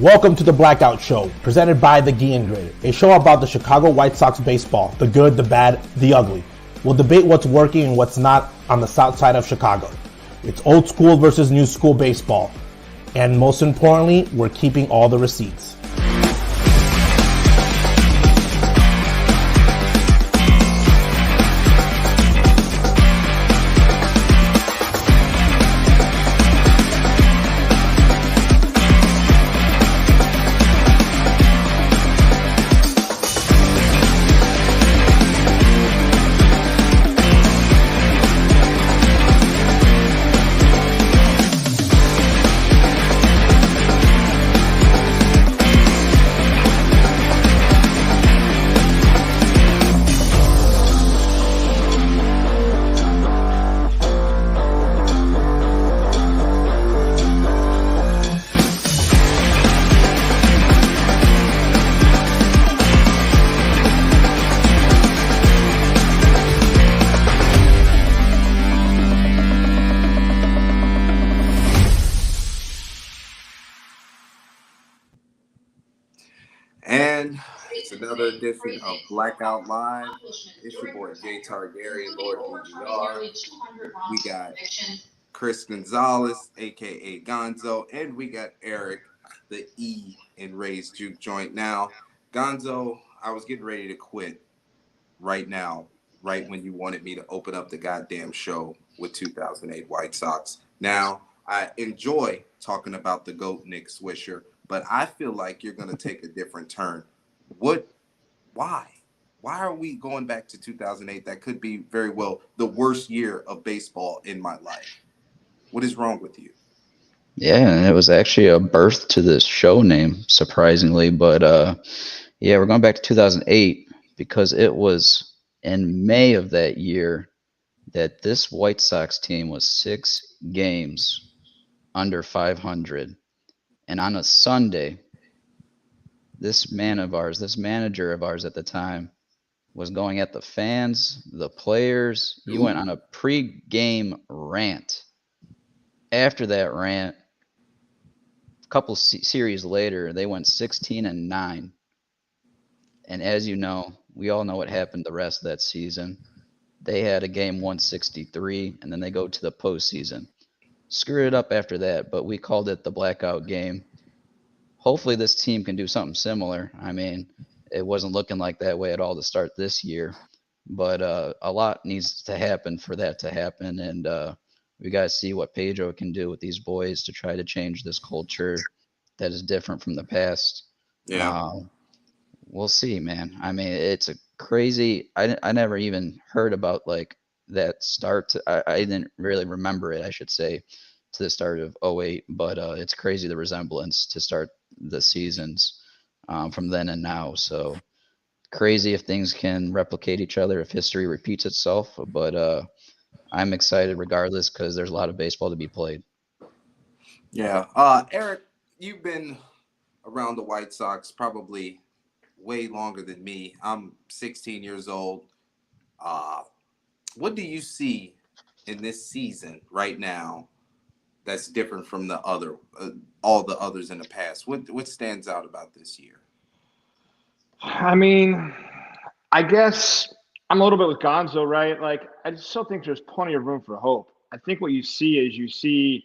Welcome to the Blackout Show, presented by the Guillen Grid, a show about the Chicago White Sox baseball, the good, the bad, the ugly. We'll debate what's working and what's not on the south side of Chicago. It's old school versus new school baseball. And most importantly, we're keeping all the receipts. And it's another edition of Blackout Live. It's your boy Jay Targaryen, Lord BGR. We got Chris Gonzalez, aka Gonzo, and we got Eric, the E in Ray's Juke Joint. Now, Gonzo, I was getting ready to quit right now, right when you wanted me to open up the goddamn show with 2008 White Sox. Now, I enjoy talking about the GOAT Nick Swisher, but I feel like you're going to take a different turn. Why? Why are we going back to 2008? That could be very well the worst year of baseball in my life. What is wrong with you? Yeah, and it was actually a birth to this show name, surprisingly. But yeah, we're going back to 2008 because it was in May of that year that this White Sox team was 6 games under 500. And on a Sunday, this manager of ours at the time, was going at the fans, the players. He went on a pre-game rant. After that rant, a couple series later, they went 16-9. And as you know, we all know what happened the rest of that season. They had a game 163, and then they go to the postseason. Screwed it up after that, but we called it the blackout game. Hopefully this team can do something similar. I mean, it wasn't looking like that way at all to start this year, but a lot needs to happen for that to happen, and we got to see what Pedro can do with these boys to try to change this culture that is different from the past. Yeah. We'll see, man. I mean, it's a crazy. I never even heard about like that start. I didn't really remember it, I should say, to the start of 08, but it's crazy the resemblance to start the seasons from then and now. So crazy if things can replicate each other, if history repeats itself. But I'm excited regardless because there's a lot of baseball to be played. Yeah. Eric, you've been around the White Sox probably way longer than me. I'm 16 years old. What do you see in this season right now that's different from the other, all the others in the past? What stands out about this year? I mean, I guess I'm a little bit with Gonzo, right? Like, I still think there's plenty of room for hope. I think what you see,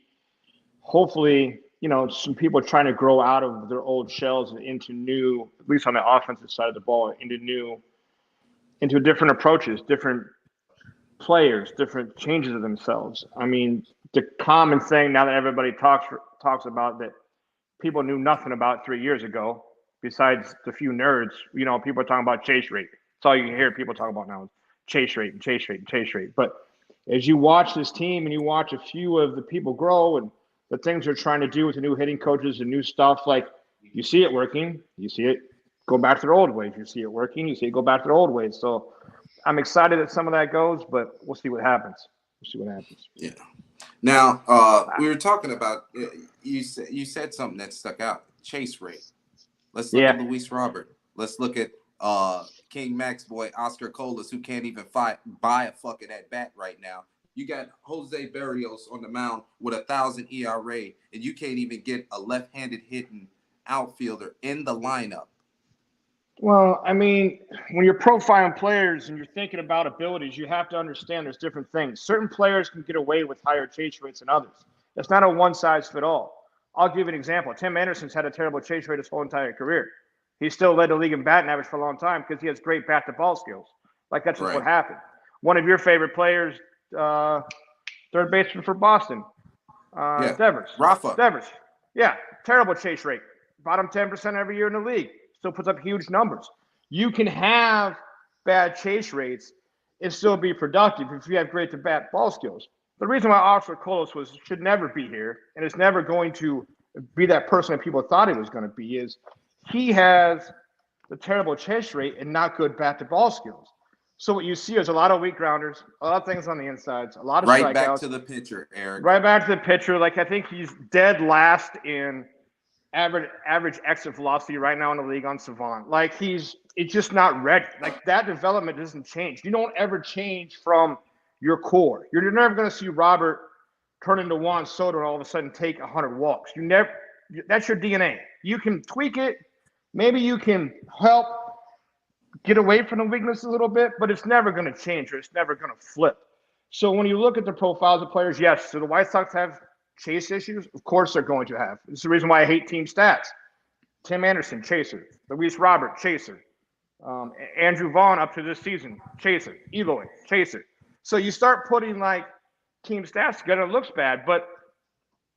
hopefully, you know, some people trying to grow out of their old shells and into new, at least on the offensive side of the ball, into different approaches, different players, different changes of themselves. I mean, the common thing now that everybody talks about that people knew nothing about 3 years ago, besides the few nerds, you know, people are talking about chase rate. That's all you can hear people talk about now is chase rate and chase rate and chase rate. But as you watch this team and you watch a few of the people grow and the things they're trying to do with the new hitting coaches and new stuff, like you see it working, you see it go back to their old ways. You see it working, you see it go back to their old ways. So I'm excited that some of that goes, but we'll see what happens. Yeah. Now, we were talking about, you said something that stuck out, chase rate. Let's look at Luis Robert. Let's look at King Max boy Oscar Colas, who can't even buy a fucking at bat right now. You got Jose Berrios on the mound with 1,000 ERA, and you can't even get a left-handed hitting outfielder in the lineup? Well, I mean, when you're profiling players and you're thinking about abilities, you have to understand there's different things. Certain players can get away with higher chase rates than others. It's not a one-size-fits-all. I'll give you an example. Tim Anderson's had a terrible chase rate his whole entire career. He still led the league in batting average for a long time because he has great bat-to-ball skills. Like, that's just what happened. One of your favorite players, third baseman for Boston, Devers. Rafa. Devers. Yeah, terrible chase rate. Bottom 10% every year in the league. Still puts up huge numbers. You can have bad chase rates and still be productive if you have great bat ball skills. The reason why Oscar Colas should never be here and is never going to be that person that people thought he was going to be is he has the terrible chase rate and not good bat to ball skills. So what you see is a lot of weak grounders, a lot of things on the insides, a lot of strikeouts. Right back to the pitcher, Eric. Right back to the pitcher. Like, I think he's dead last in average exit velocity right now in the league on Savant. Like, it's just not ready. Like, that development doesn't change. You don't ever change from your core. You're never going to see Robert turn into Juan Soto and all of a sudden take 100 walks. That's your DNA. You can tweak it. Maybe you can help get away from the weakness a little bit, but it's never going to change or it's never going to flip. So when you look at the profiles of players, yes, so the White Sox have chase issues? Of course they're going to have. It's the reason why I hate team stats. Tim Anderson, chaser. Luis Robert, chaser. Andrew Vaughn up to this season, chaser. Eloy, chaser. So you start putting like team stats together, it looks bad, but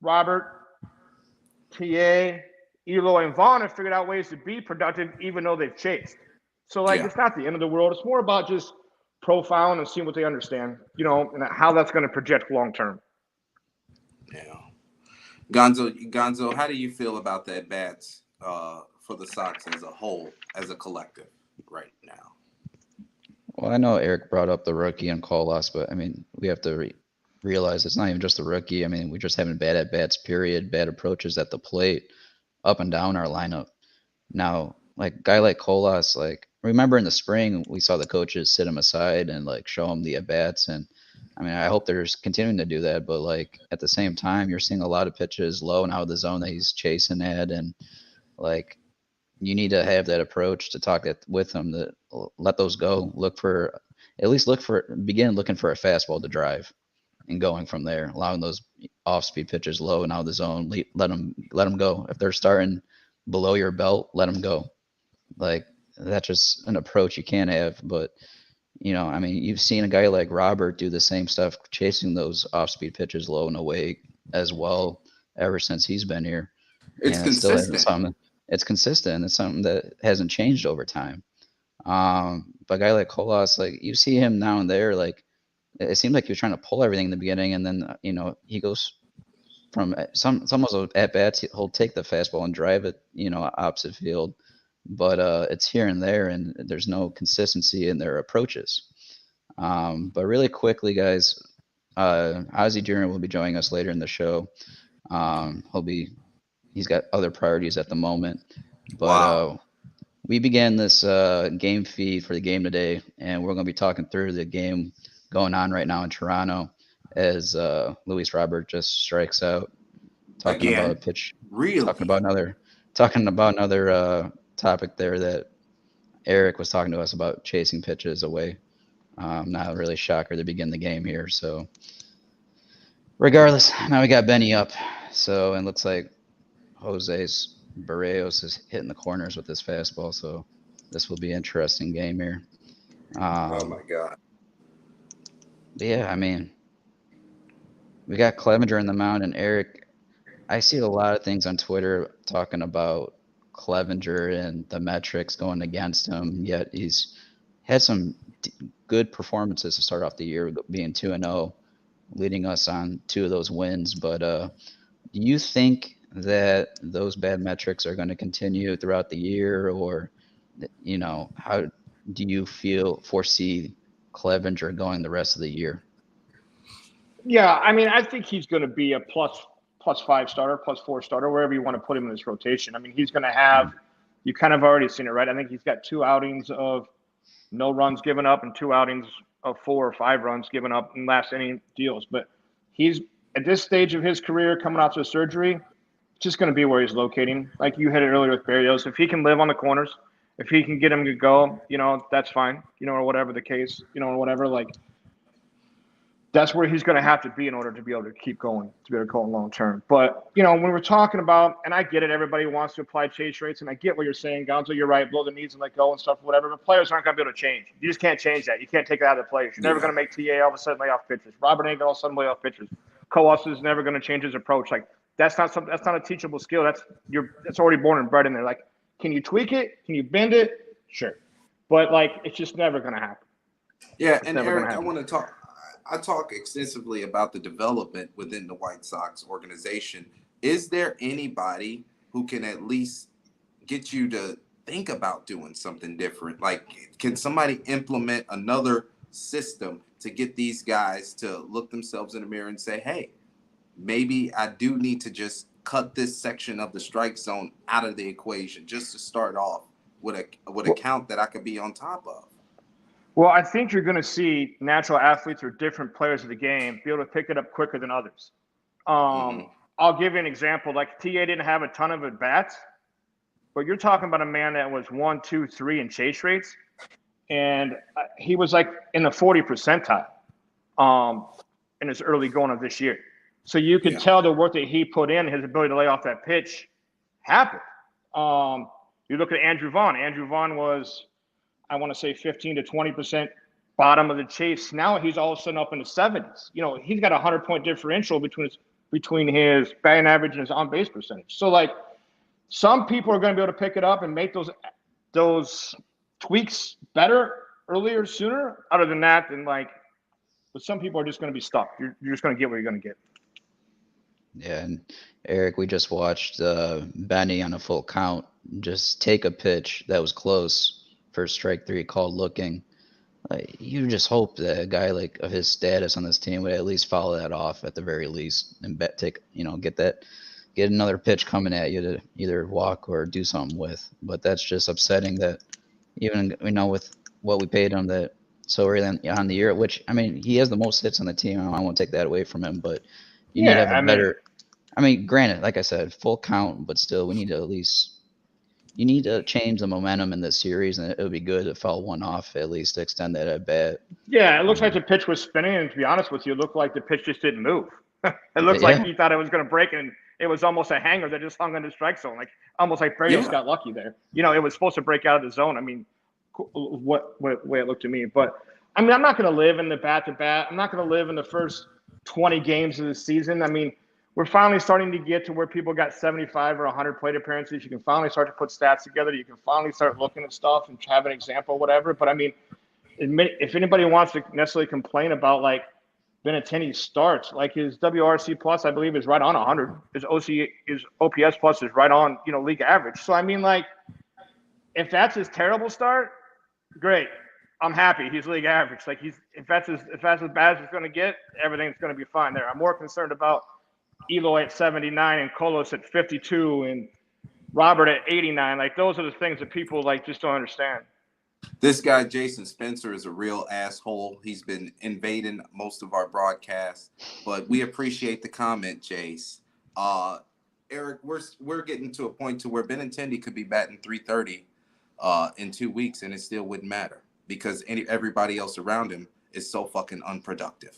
Robert, TA, Eloy, and Vaughn have figured out ways to be productive even though they've chased. So it's not the end of the world. It's more about just profiling and seeing what they understand, and how that's going to project long term. Yeah. Gonzo, how do you feel about that bats for the Sox as a whole, as a collective right now? Well, I know Eric brought up the rookie and Colas, but I mean, we have to realize it's not even just the rookie. I mean, we're just having bad at-bats, period, bad approaches at the plate, up and down our lineup. Now, like a guy like Colas, like, remember in the spring, we saw the coaches sit him aside and like show him the at-bats, and I mean, I hope they're continuing to do that, but like at the same time, you're seeing a lot of pitches low and out of the zone that he's chasing at, and like you need to have that approach to talk with him, to let those go, begin looking for a fastball to drive and going from there, allowing those off-speed pitches low and out of the zone, let them go. If they're starting below your belt, let them go. Like, that's just an approach you can't have, but I mean, you've seen a guy like Robert do the same stuff, chasing those off-speed pitches low and away as well ever since he's been here. It's consistent. It's consistent. It's something that hasn't changed over time. But a guy like Colas, like you see him now and there, like it seemed like he was trying to pull everything in the beginning, and then he goes from some of those at bats, he'll take the fastball and drive it, opposite field. But it's here and there, and there's no consistency in their approaches. But really quickly, guys, Ozzie Jr. will be joining us later in the show. He's got other priorities at the moment. But we began this game feed for the game today, and we're going to be talking through the game going on right now in Toronto as Luis Robert just strikes out. Talking about a pitch. Really? Talking about another topic there that Eric was talking to us about, chasing pitches away. Not really shocker to begin the game here. So regardless, now we got Benny up. So it looks like Jose's Barrios is hitting the corners with this fastball. So this will be an interesting game here. Oh my God. Yeah, I mean, we got Clevenger in the mound, and Eric, I see a lot of things on Twitter talking about Clevenger and the metrics going against him, yet he's had some good performances to start off the year, being 2-0, leading us on 2 of those wins. But do you think that those bad metrics are going to continue throughout the year, or how do you foresee Clevenger going the rest of the year? Yeah, I mean, I think he's going to be a plus 5 starter, plus 4 starter, wherever you want to put him in this rotation. I mean, he's going to have, you kind of already seen it, right? I think he's got 2 outings of no runs given up and 2 outings of 4 or 5 runs given up in last inning deals. But he's at this stage of his career, coming off the surgery, just going to be where he's locating. Like you hit it earlier with Barrios. If he can live on the corners, if he can get him to go, that's fine, or whatever the case, or whatever. Like, that's where he's going to have to be in order to be able to keep going, to be able to go long term. But, when we're talking about, and I get it, everybody wants to apply chase rates, and I get what you're saying, Gonzo, you're right, blow the knees and let go and stuff, whatever, but players aren't going to be able to change. You just can't change that. You can't take it out of the players. You're never going to make TA all of a sudden lay off pitchers. Robert ain't going to all of a sudden lay off pitchers. Coas is never going to change his approach. Like, that's not a teachable skill. That's already born and bred in there. Like, can you tweak it? Can you bend it? Sure. But, like, it's just never going to happen. Yeah, and Eric, I talk extensively about the development within the White Sox organization. Is there anybody who can at least get you to think about doing something different? Like, can somebody implement another system to get these guys to look themselves in the mirror and say, hey, maybe I do need to just cut this section of the strike zone out of the equation just to start off with a count that I could be on top of? Well, I think you're going to see natural athletes or different players of the game be able to pick it up quicker than others. I'll give you an example. Like, TA didn't have a ton of at-bats, but you're talking about a man that was 1, 2, 3 in chase rates, and he was like in the 40 percentile in his early going of this year. So you could tell the work that he put in, his ability to lay off that pitch happened. You look at Andrew Vaughn. Andrew Vaughn was, I want to say 15 to 20% bottom of the chase. Now he's all of a sudden up in the 70s. He's got a 100-point differential between his batting average and his on-base percentage. So, like, some people are going to be able to pick it up and make those tweaks better earlier, sooner. Other than that, but some people are just going to be stuck. You're just going to get what you're going to get. Yeah, and Eric, we just watched Benny on a full count just take a pitch that was close for strike 3 called looking. You just hope that a guy like of his status on this team would at least follow that off at the very least and get another pitch coming at you to either walk or do something with. But that's just upsetting that even with what we paid him that so early on the year, which he has the most hits on the team. I won't take that away from him, but you need to have a better. Granted, like I said, full count, but still, we need to at least. You need to change the momentum in this series, and it would be good to foul one off at least to extend that at bat. Yeah, it looks like the pitch was spinning, and to be honest with you, it looked like the pitch just didn't move. It looked like he thought it was going to break, and it was almost a hanger that just hung in the strike zone, almost like Barrios got lucky there. It was supposed to break out of the zone. What way it looked to me. But, I'm not going to live in the bat-to-bat. I'm not going to live in the first 20 games of the season. We're finally starting to get to where people got 75 or 100 plate appearances. You can finally start to put stats together. You can finally start looking at stuff and have an example, whatever. But, if anybody wants to necessarily complain about, Benintendi's starts, his WRC plus, I believe, is right on 100. His OPS plus is right on, league average. So, if that's his terrible start, great. I'm happy. He's league average. If that's as bad as it's going to get, everything's going to be fine there. I'm more concerned about Eloy at 79 and Colos at 52 and Robert at 89. Those are the things that people just don't understand. This guy, Jason Spencer, is a real asshole. He's been invading most of our broadcasts, but we appreciate the comment, Jace. Eric, we're getting to a point to where Benintendi could be batting 330 in 2 weeks, and it still wouldn't matter because everybody else around him is so fucking unproductive.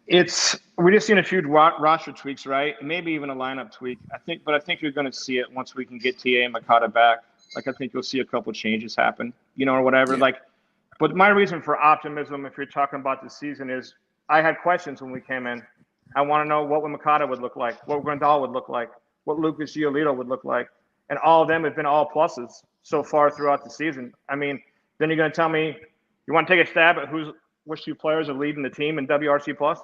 We just seen a few roster tweaks, right? Maybe even a lineup tweak. I think you're going to see it once we can get TA and Makata back. I think you'll see a couple changes happen, or whatever. Yeah. But my reason for optimism, if you're talking about the season, is I had questions when we came in. I want to know what Makata would look like, what Grandal would look like, what Lucas Giolito would look like, and all of them have been all pluses so far throughout the season. Then you're going to tell me you want to take a stab at which 2 players are leading the team in WRC plus?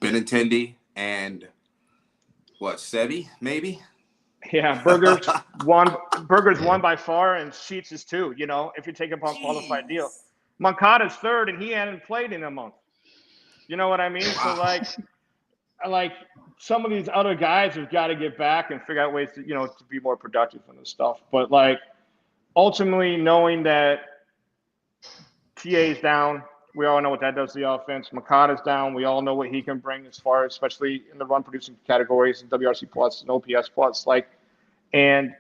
Benintendi and Sebi, maybe? Yeah, Burger's one by far, and Sheets is 2, if you take up on qualified deal. Moncada's 3rd, and he hadn't played in a month. You know what I mean? Wow. So, some of these other guys have got to get back and figure out ways to, to be more productive in this stuff. But, ultimately knowing that TA's down, We all know what that does to the offense. McCann is down. We all know what he can bring as far as, especially in the run producing categories, and WRC plus and OPS plus. And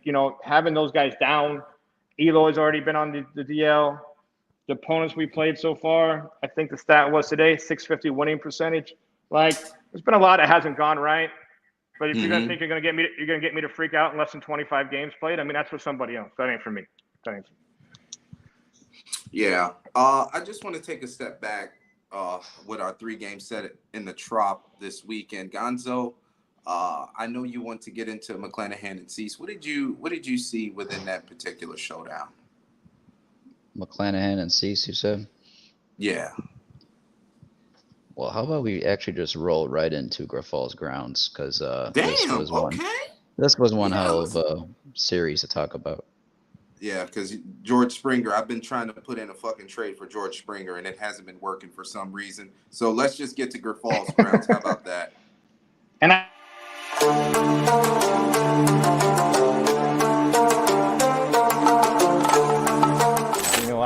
having those guys down, Eloy's already been on the DL. The opponents we played so far, I think the stat was today, 650 winning percentage. There's been a lot that hasn't gone right. But if you're gonna think you're gonna get me to freak out in less than 25 games played, I mean that's for somebody else. That ain't for me. Yeah. I just want to take a step back with our 3-game set in the Trop this weekend. Gonzo, I know you want to get into McClanahan and Cease. What did you see within that particular showdown? McClanahan and Cease, you said? Yeah. Well, how about we actually just roll right into Grifol's grounds, because this was one hell of a series to talk about. Yeah, because George Springer, I've been trying to put in a fucking trade for George Springer, and it hasn't been working for some reason. So let's just get to Grifol's grounds. How about that? And I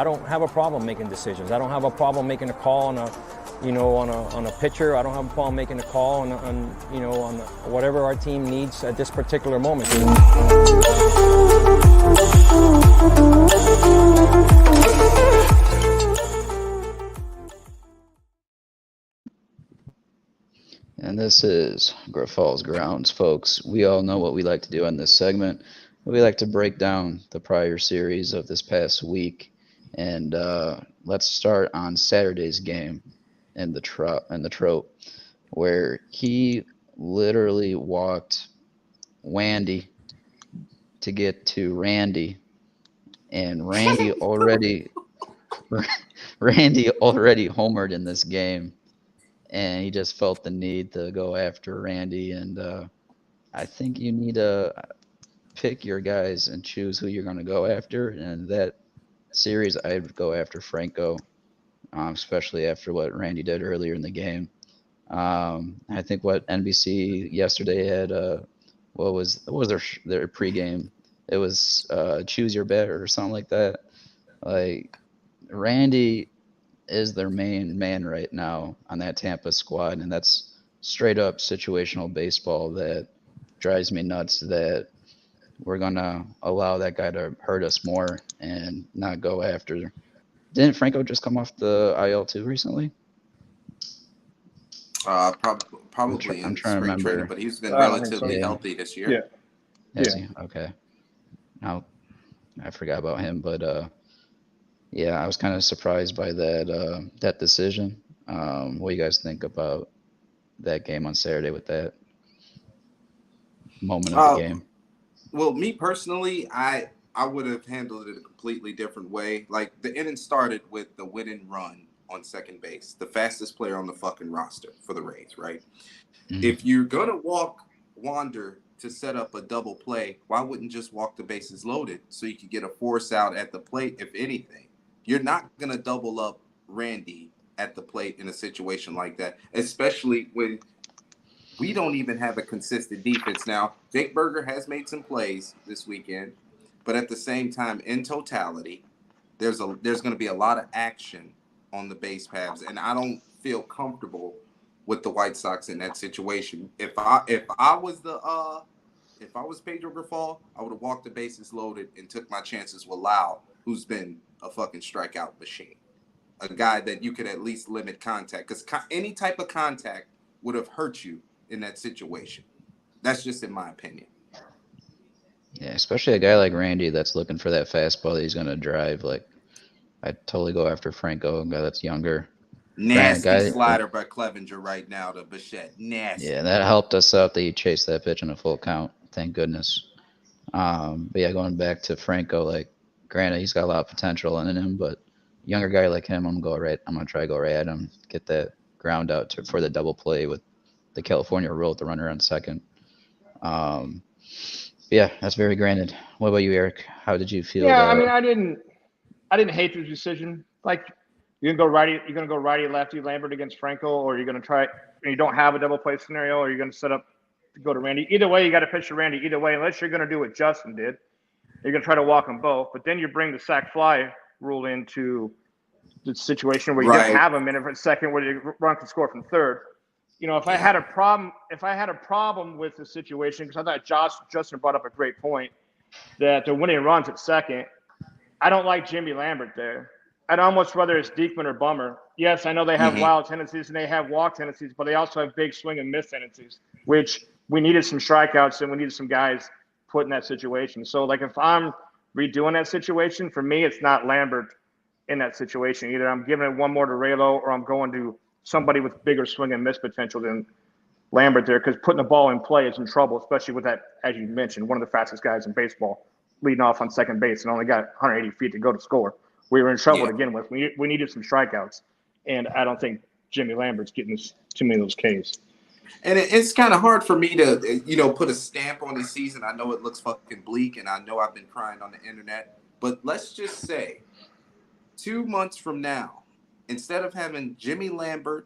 don't have a problem making decisions. I don't have a problem making a call on a pitcher. I don't have a problem making a call on whatever our team needs at this particular moment. And this is Grifol's grounds, folks. We all know what we like to do on this segment. We like to break down the prior series of this past week. And let's start on Saturday's game in the Trope, where he literally walked Wandy to get to Randy, and Randy already homered in this game, and he just felt the need to go after Randy. And I think you need to pick your guys and choose who you're going to go after. And that series, I'd go after Franco, especially after what Randy did earlier in the game. I think what NBC yesterday had, what was their pregame? It was choose your bet or something like that. Randy is their main man right now on that Tampa squad, and that's straight up situational baseball that drives me nuts, that we're going to allow that guy to hurt us more and not go after. Didn't Franco just come off the IL too recently? Probably I'm in trying to spring remember. training, but he's been relatively healthy this year. Yeah. Has he? Okay. Now, I forgot about him, but yeah, I was kind of surprised by that decision. What do you guys think about that game on Saturday with that moment of the game? Well, me personally, I would have handled it a completely different way. Like, the inning started with the winning run on second base, the fastest player on the fucking roster for the Rays, right? Mm-hmm. If you're going to walk Wander to set up a double play, why wouldn't just walk the bases loaded so you could get a force out at the plate, if anything? You're not going to double up Randy at the plate in a situation like that, especially when we don't even have a consistent defense. Now, Jake Berger has made some plays this weekend, but at the same time, in totality, there's going to be a lot of action on the base paths, and I don't feel comfortable with the White Sox in that situation. If I was Pedro Grifol, I would have walked the bases loaded and took my chances with Lau, who's been a fucking strikeout machine, a guy that you could at least limit contact, because any type of contact would have hurt you in that situation. That's just in my opinion. Yeah, especially a guy like Randy that's looking for that fastball that he's going to drive. I'd totally go after Franco, a guy that's younger. Nasty slider by Clevenger right now to Bichette. Nasty. Yeah, that helped us out that he chased that pitch in a full count. Thank goodness. But yeah, going back to Franco, granted, he's got a lot of potential in him, but younger guy like him, I'm going to try to go right at him, get that ground out for the double play with the California rule with the runner on second. Yeah, that's very granted. What about you, Eric? How did you feel? Yeah, I mean, I didn't hate the decision. You're gonna go righty lefty Lambert against Franco, or you're gonna try and you don't have a double play scenario, or you're gonna set up to go to Randy. Either way, you got to pitch to Randy. Either way, unless you're gonna do what Justin did, you're gonna try to walk them both. But then you bring the sack fly rule in to the situation where you Right. didn't have him in it for a second where the run could score from third. You know, if I had a problem with the situation, because I thought Justin brought up a great point, that the winning runs at second, I don't like Jimmy Lambert there. I'd almost rather it's Diekman or Bummer. Yes, I know they have wild tendencies and they have walk tendencies, but they also have big swing and miss tendencies, which we needed some strikeouts and we needed some guys put in that situation. So, like, if I'm redoing that situation, for me, it's not Lambert in that situation. Either I'm giving it one more to Raylo or I'm going to somebody with bigger swing and miss potential than Lambert there, because putting the ball in play is in trouble, especially with that, as you mentioned, one of the fastest guys in baseball leading off on second base and only got 180 feet to go to score. We were in trouble to begin with. We needed some strikeouts, and I don't think Jimmy Lambert's getting too many of those Ks. And it's kind of hard for me to, put a stamp on this season. I know it looks fucking bleak, and I know I've been crying on the internet. But let's just say 2 months from now, instead of having Jimmy Lambert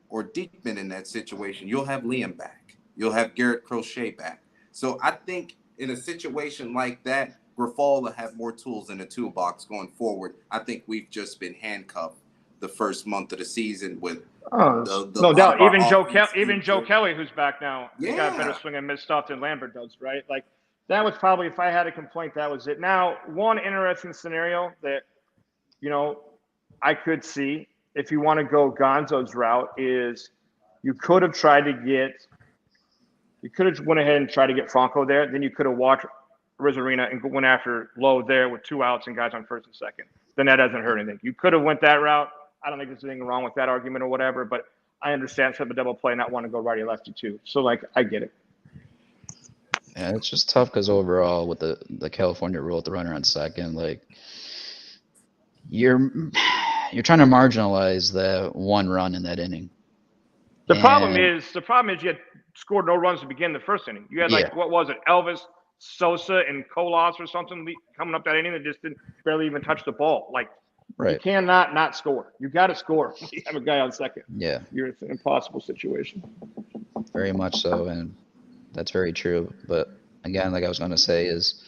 or Diekman in that situation, you'll have Liam back. You'll have Garrett Crochet back. So I think in a situation like that, Grifol will have more tools in the toolbox going forward. I think we've just been handcuffed the first month of the season with no doubt. Even Joe Kelly, who's back now, he's got a better swing and miss stuff than Lambert does, right? Like, that was probably, if I had a complaint, that was it. Now, one interesting scenario that, I could see, if you want to go Gonzo's route, is you could have went ahead and tried to get Franco there. Then you could have walked Rizarina and went after Lowe there with 2 outs and guys on first and second. Then that doesn't hurt anything. You could have went that route. I don't think there's anything wrong with that argument or whatever, but I understand some of the double play and not want to go righty lefty too. So, like, I get it. Yeah, it's just tough because overall with the California rule with the runner on second, like, you're trying to marginalize the one run in that inning. The problem is you had scored no runs to begin the first inning. You had what was it, Elvis, Sosa, and Colas or something coming up that inning that just didn't barely even touch the ball. Like, you cannot not score. You got to score when you have a guy on second. Yeah, it's an impossible situation. Very much so, and that's very true. But again, like I was going to say, is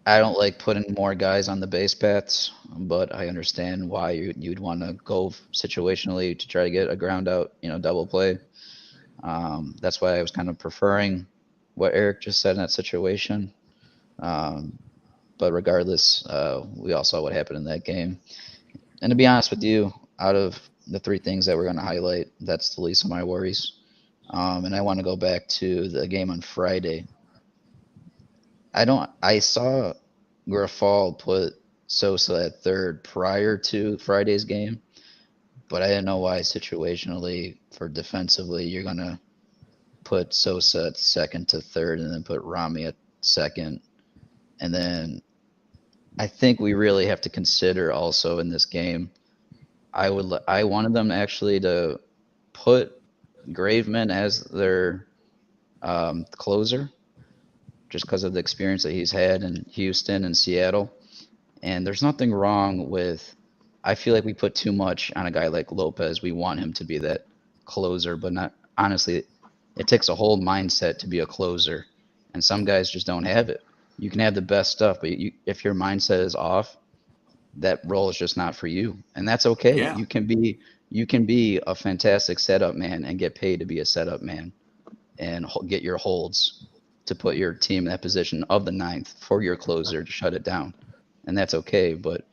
I don't like putting more guys on the base paths, but I understand why you'd want to go situationally to try to get a ground out, double play. That's why I was kind of preferring what Eric just said in that situation. But regardless, we all saw what happened in that game. And to be honest with you, out of the 3 things that we're going to highlight, that's the least of my worries. And I want to go back to the game on Friday. I saw Grifol put Sosa at third prior to Friday's game, but I didn't know why situationally for defensively you're going to put Sosa at second to third and then put Rami at second. And then I think we really have to consider also in this game, I wanted them actually to put Graveman as their closer, just because of the experience that he's had in Houston and Seattle. And there's nothing wrong with, I feel like we put too much on a guy like Lopez. We want him to be that closer, but not, honestly, it takes a whole mindset to be a closer. And some guys just don't have it. You can have the best stuff, but if your mindset is off, that role is just not for you. And that's okay. Yeah. You can be a fantastic setup man and get paid to be a setup man and get your holds to put your team in that position of the 9th for your closer to shut it down. And that's okay. But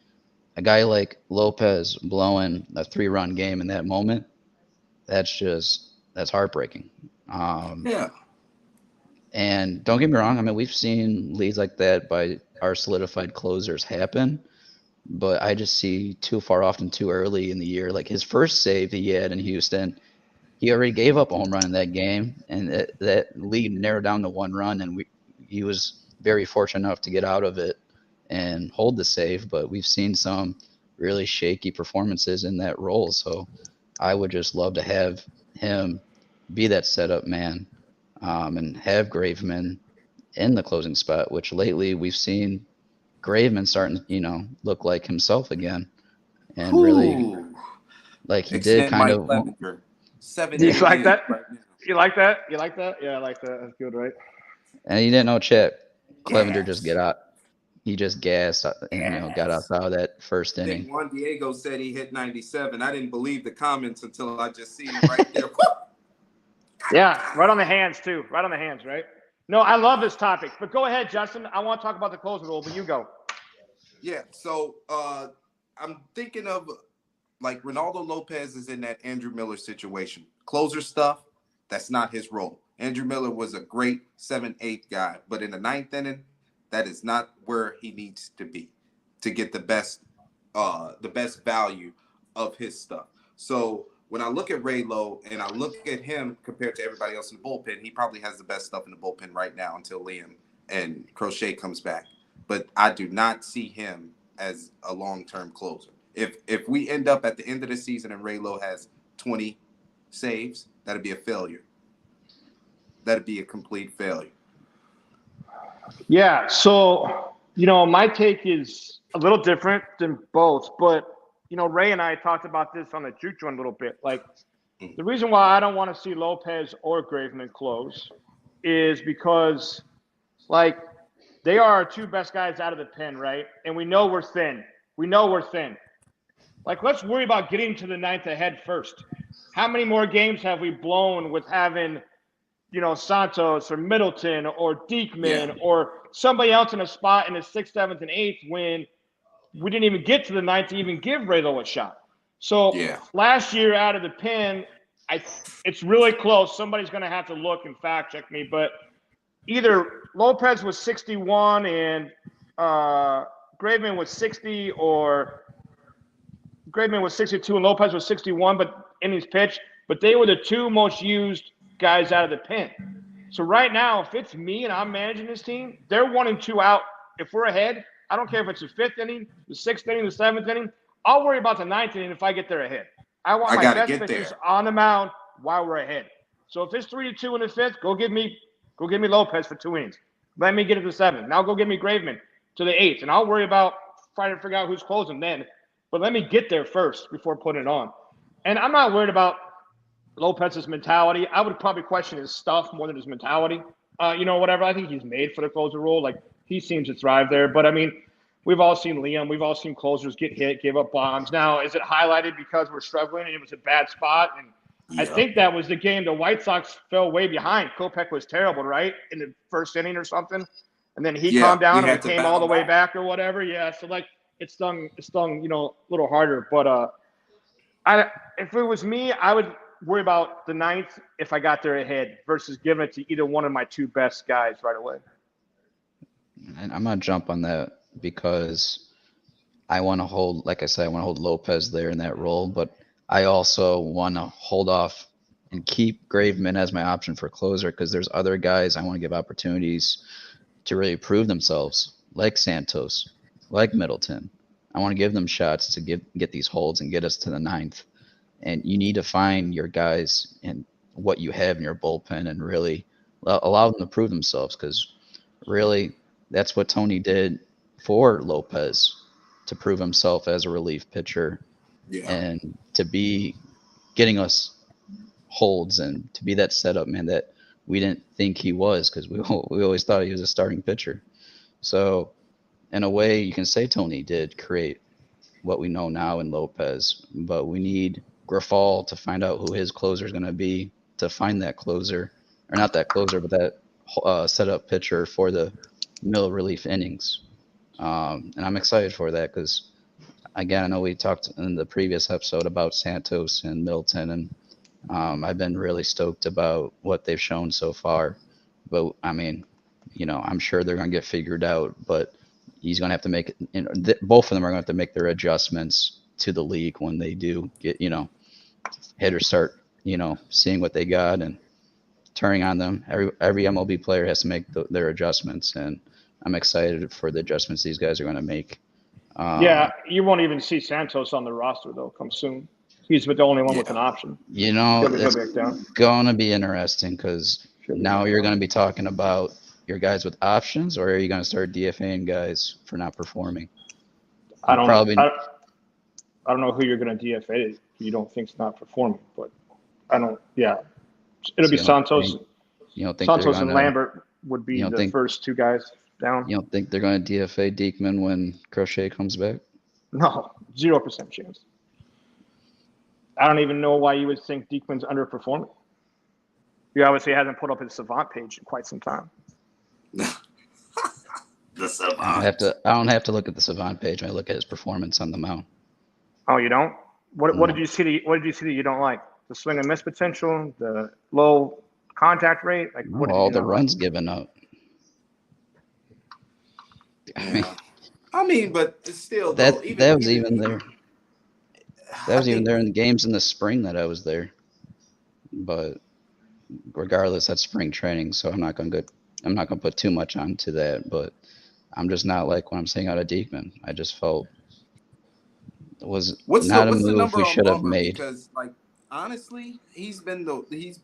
a guy like Lopez blowing a 3-run game in that moment, that's heartbreaking. Yeah. And don't get me wrong. I mean, we've seen leads like that by our solidified closers happen, but I just see too far off and too early in the year. Like his first save he had in Houston, he already gave up a home run in that game, and that lead narrowed down to 1 run, and he was very fortunate enough to get out of it and hold the save. But we've seen some really shaky performances in that role, so I would just love to have him be that setup man, and have Graveman in the closing spot, which lately we've seen Graveman starting to, look like himself again, and really like he did kind of. Clevenger. 7 you like that? Right, you like that? You like that? Yeah, I like that. That's good, right? And you didn't know Chet Clevenger just got he just gassed and got us out of that first I think inning. Juan Diego said he hit 97. I didn't believe the comments until I just seen it right there. Yeah, right on the hands too. Right on the hands, right? No, I love this topic. But go ahead, Justin. I want to talk about the closer rule, but you go. Yeah, so I'm thinking of like Ronaldo Lopez is in that Andrew Miller situation. Closer stuff, that's not his role. Andrew Miller was a great 7-8 guy, but in the 9th inning, that is not where he needs to be to get the best value of his stuff. So when I look at Ray Lowe and I look at him compared to everybody else in the bullpen, he probably has the best stuff in the bullpen right now until Liam and Crochet comes back. But I do not see him as a long-term closer. If we end up at the end of the season and Ray Lowe has 20 saves, that'd be a failure. That'd be a complete failure. Yeah, so, my take is a little different than both, but, Ray and I talked about this on the juke joint a little bit. Like, the reason why I don't want to see Lopez or Graveman close is because, like, they are our two best guys out of the pen, right? And we know we're thin. Like, let's worry about getting to the 9th ahead first. How many more games have we blown with having, Santos or Middleton or Diekman or somebody else in a spot in the 6th, 7th, and 8th when we didn't even get to the 9th to even give Ray Lowe a shot? So last year out of the pen, it's really close. Somebody's going to have to look and fact check me, but either Lopez was 61 and Graveman was 60, or Graveman was 62 and Lopez was 61, but innings pitched. But they were the two most used guys out of the pen. So right now, if it's me and I'm managing this team, they're 1 and 2 out. If we're ahead, I don't care if it's the 5th inning, the 6th inning, the 7th inning. I'll worry about the 9th inning if I get there ahead. I want my best pitchers on the mound while we're ahead. So if it's 3-2 in the 5th, go give me Lopez for 2 innings. Let me get to the 7th. Now go give me Graveman to the 8th, and I'll worry about trying to figure out who's closing then. But let me get there first before putting it on. And I'm not worried about Lopez's mentality. I would probably question his stuff more than his mentality. Whatever. I think he's made for the closer role. Like, he seems to thrive there. But, I mean, we've all seen Liam. We've all seen closers get hit, give up bombs. Now, is it highlighted because we're struggling and it was a bad spot? And I think that was the game the White Sox fell way behind. Kopech was terrible, right, in the first inning or something. And then he calmed down and we came all the way back or whatever. Yeah, so, like, it stung, a little harder. But if it was me, I would worry about the 9th if I got there ahead versus giving it to either one of my two best guys right away. And I'm going to jump on that because I want to hold, like I said, I want to hold Lopez there in that role, but I also want to hold off and keep Graveman as my option for closer because there's other guys I want to give opportunities to really prove themselves, like Santos, like Middleton. I want to give them shots to get these holds and get us to the 9th. And you need to find your guys and what you have in your bullpen and really allow them to prove themselves because really that's what Tony did for Lopez to prove himself as a relief pitcher and to be getting us holds and to be that setup man that we didn't think he was because we always thought he was a starting pitcher. So in a way, you can say Tony did create what we know now in Lopez, but we need Grifol to find out who his closer is going to be, to find that closer, or not that closer, but that setup pitcher for the middle relief innings. And I'm excited for that because, again, I know we talked in the previous episode about Santos and Middleton, and I've been really stoked about what they've shown so far. But, I mean, I'm sure they're going to get figured out, but he's going to have to make it, both of them are going to have to make their adjustments to the league when they do get, hitters start, seeing what they got and turning on them. Every MLB player has to make their adjustments, and I'm excited for the adjustments these guys are going to make. You won't even see Santos on the roster, though, come soon. He's the only one with an option. It's going to be interesting because now you're going to be talking about your guys with options, or are you going to start DFAing guys for not performing? I don't know who you're going to DFA. You don't think's not performing, but I don't. Yeah, it'll be Santos. You don't think Santos and Lambert would be the first two guys down. You don't think they're going to DFA Diekman when Crochet comes back? No, 0% chance. I don't even know why you would think Diekman's underperforming. He obviously hasn't put up his Savant page in quite some time. The Savant. I don't have to look at the Savant page when I look at his performance on the mound. Oh, you don't? What did you see? What did you see that you don't like? The swing and miss potential, the low contact rate, like what? All the runs given up. I mean, but still, that though, was even there. That was even there in the games in the spring that I was there. But regardless, that's spring training, so I'm not gonna put too much onto that. But I'm just not like when I'm saying out of Diekman. I just felt it was not a move we should have made. Because, like, honestly, he's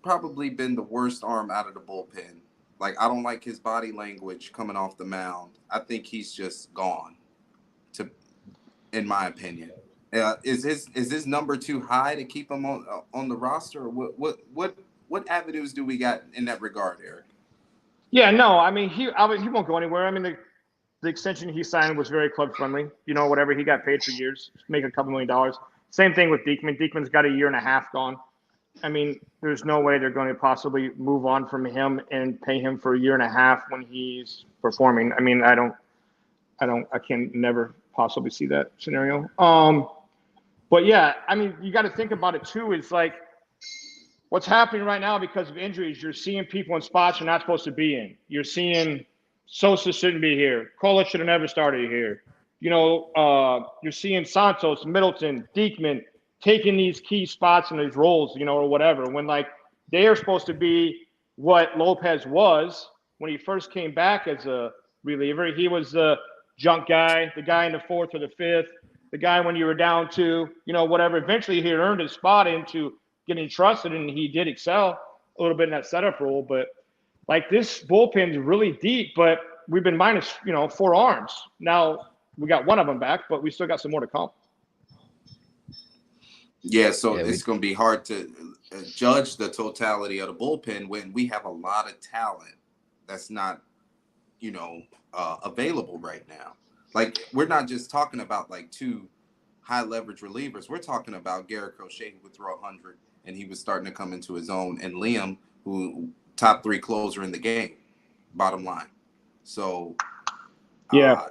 probably been the worst arm out of the bullpen. Like, I don't like his body language coming off the mound. I think he's just gone, in my opinion. Is his number too high to keep him on the roster? Or what avenues do we got in that regard, Eric? Yeah, no, I mean he won't go anywhere. I mean the extension he signed was very club friendly. You know, whatever he got paid for years, make a couple $1 million. Same thing with Diekman. Diekman's got a 1.5 years gone. I mean, there's no way they're going to possibly move on from him and pay him for a 1.5 years when he's performing. I mean, I can never possibly see that scenario. But yeah, I mean, you got to think about it too. Is like what's happening right now because of injuries. You're seeing people in spots you're not supposed to be in. You're seeing Sosa shouldn't be here. Cola should have never started here. You know, you're seeing Santos, Middleton, Diekman taking these key spots in these roles, you know, or whatever. When like they are supposed to be what Lopez was when he first came back as a reliever. He was the junk guy, the guy in the 4th or the 5th, the guy when you were down 2, you know, whatever. Eventually he earned his spot into getting trusted, and he did excel a little bit in that setup role. But like this bullpen's really deep, but we've been minus, 4 arms. Now we got one of them back, but we still got some more to come. Yeah, so it's going to be hard to judge the totality of the bullpen when we have a lot of talent that's not, available right now. Like, we're not just talking about like 2 high leverage relievers. We're talking about Garrett Crochet, who would throw 100, and he was starting to come into his own, and Liam, who top 3 closer in the game, bottom line. So, yeah,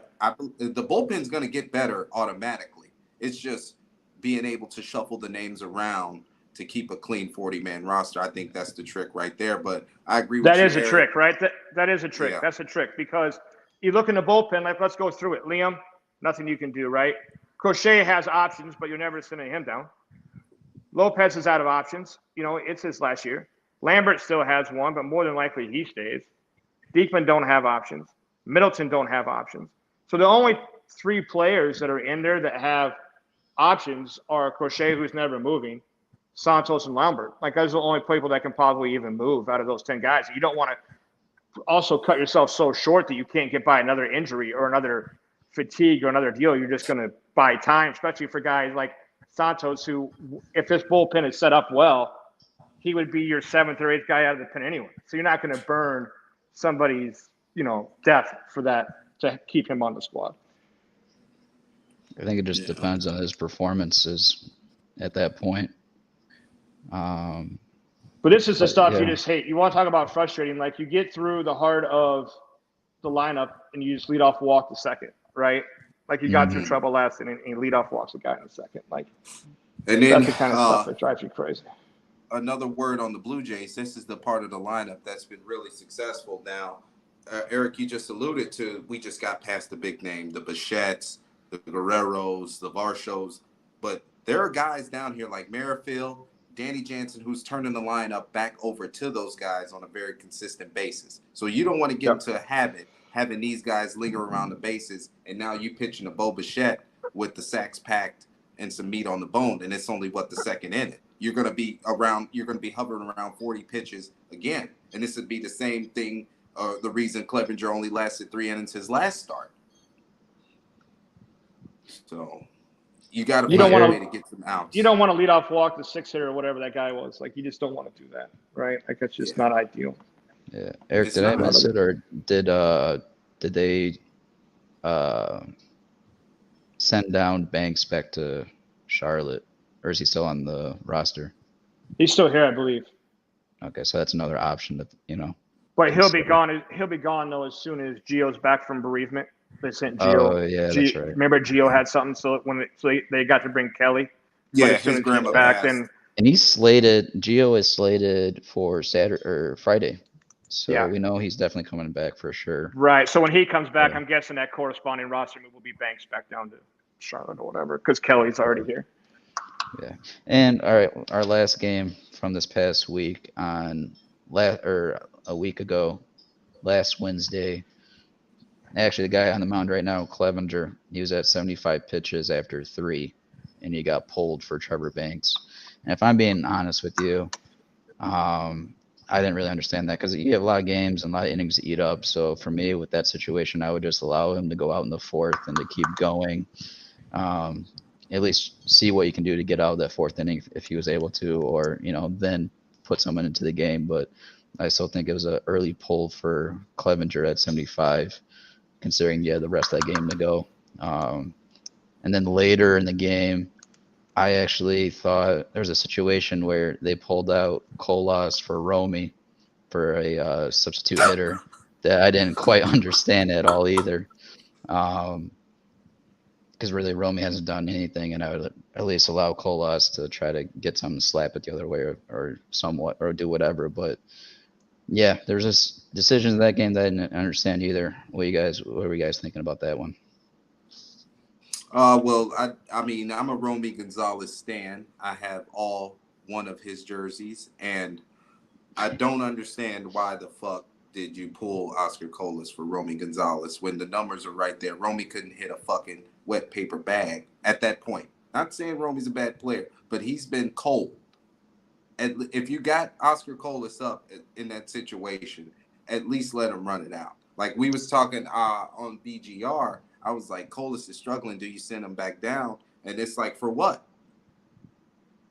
the bullpen's going to get better automatically. It's just being able to shuffle the names around to keep a clean 40-man roster. I think that's the trick right there. But I agree with you. That is a trick, right? That is a trick. Yeah. That's a trick because you look in the bullpen, like, let's go through it. Liam, nothing you can do, right? Crochet has options, but you're never sending him down. Lopez is out of options. It's his last year. Lambert still has one, but more than likely he stays. Diekman don't have options. Middleton don't have options. So the only 3 players that are in there that have options are Crochet, who's never moving, Santos, and Lambert. Like, those are the only people that can probably even move out of those 10 guys. You don't want to also cut yourself so short that you can't get by another injury or another fatigue or another deal. You're just going to buy time, especially for guys like Santos, who, if this bullpen is set up well, he would be your 7th or 8th guy out of the pen anyway. So you're not going to burn somebody's, depth for that to keep him on the squad. I think it just depends on his performances at that point. But this is the stuff you just hate. You want to talk about frustrating? Like, you get through the heart of the lineup and you just lead off walk the second, right? Like, you got through trouble last inning and you lead off walks a guy in the second. Like, and then, that's the kind of stuff that drives you crazy. Another word on the Blue Jays. This is the part of the lineup that's been really successful. Now, Eric, you just alluded to, we just got past the big name, the Bichettes, the Guerreros, the Varshos, but there are guys down here like Merrifield, Danny Jansen, who's turning the lineup back over to those guys on a very consistent basis. So you don't want to get into a habit having these guys linger around the bases, and now you pitching a Bo Bichette with the sacks packed and some meat on the bone, and it's only the second inning. You're going to be hovering around 40 pitches again, and this would be the same thing. The reason Clevenger only lasted 3 innings his last start. So you got to find a way to get some outs. You don't want to lead off walk the 6-hitter or whatever that guy was. Like, you just don't want to do that, right? Like, that's just not ideal. Yeah, Eric, did I miss it, or did did they send down Banks back to Charlotte, or is he still on the roster? He's still here, I believe. Okay, so that's another option that But he'll be gone. He'll be gone though as soon as Gio's back from bereavement. They sent Gio. Oh yeah, that's right. Remember Gio had something, so they got to bring Kelly. Yeah, as soon his as grandma he's back, passed. then And Gio is slated for Saturday or Friday. So Yeah. we know he's definitely coming back for sure. right. So when he comes back, Yeah. I'm guessing that corresponding roster move will be Banks back down to Charlotte or whatever, because Kelly's already here. Yeah. And all right, our last game from this past week a week ago, last Wednesday. Actually, the guy on the mound right now, Clevenger, he was at 75 pitches after 3, and he got pulled for Trevor Banks. And if I'm being honest with you, I didn't really understand that because you have a lot of games and a lot of innings to eat up. So for me, with that situation, I would just allow him to go out in the 4th and to keep going. At least see what you can do to get out of that 4th inning if he was able to, or then put someone into the game. But I still think it was an early pull for Clevenger at 75, considering the rest of that game to go. And then later in the game, I actually thought there was a situation where they pulled out Colas for Romy for a substitute hitter that I didn't quite understand at all either. Because really Romy hasn't done anything, and I would at least allow Colas to try to get something to slap it the other way or somewhat or do whatever. But yeah, there's just decisions in that game that I didn't understand either. What were you guys thinking about that one? Well, I mean, I'm a Romy Gonzalez stan. I have all one of his jerseys, and I don't understand why the fuck did you pull Oscar Colas for Romy Gonzalez when the numbers are right there. Romy couldn't hit a fucking wet paper bag at that point. Not saying Romy's a bad player, but he's been cold. If you got Oscar Colas up in that situation, at least let him run it out. Like we was talking on BGR, I was like, Colas is struggling. Do you send him back down? And it's like, for what?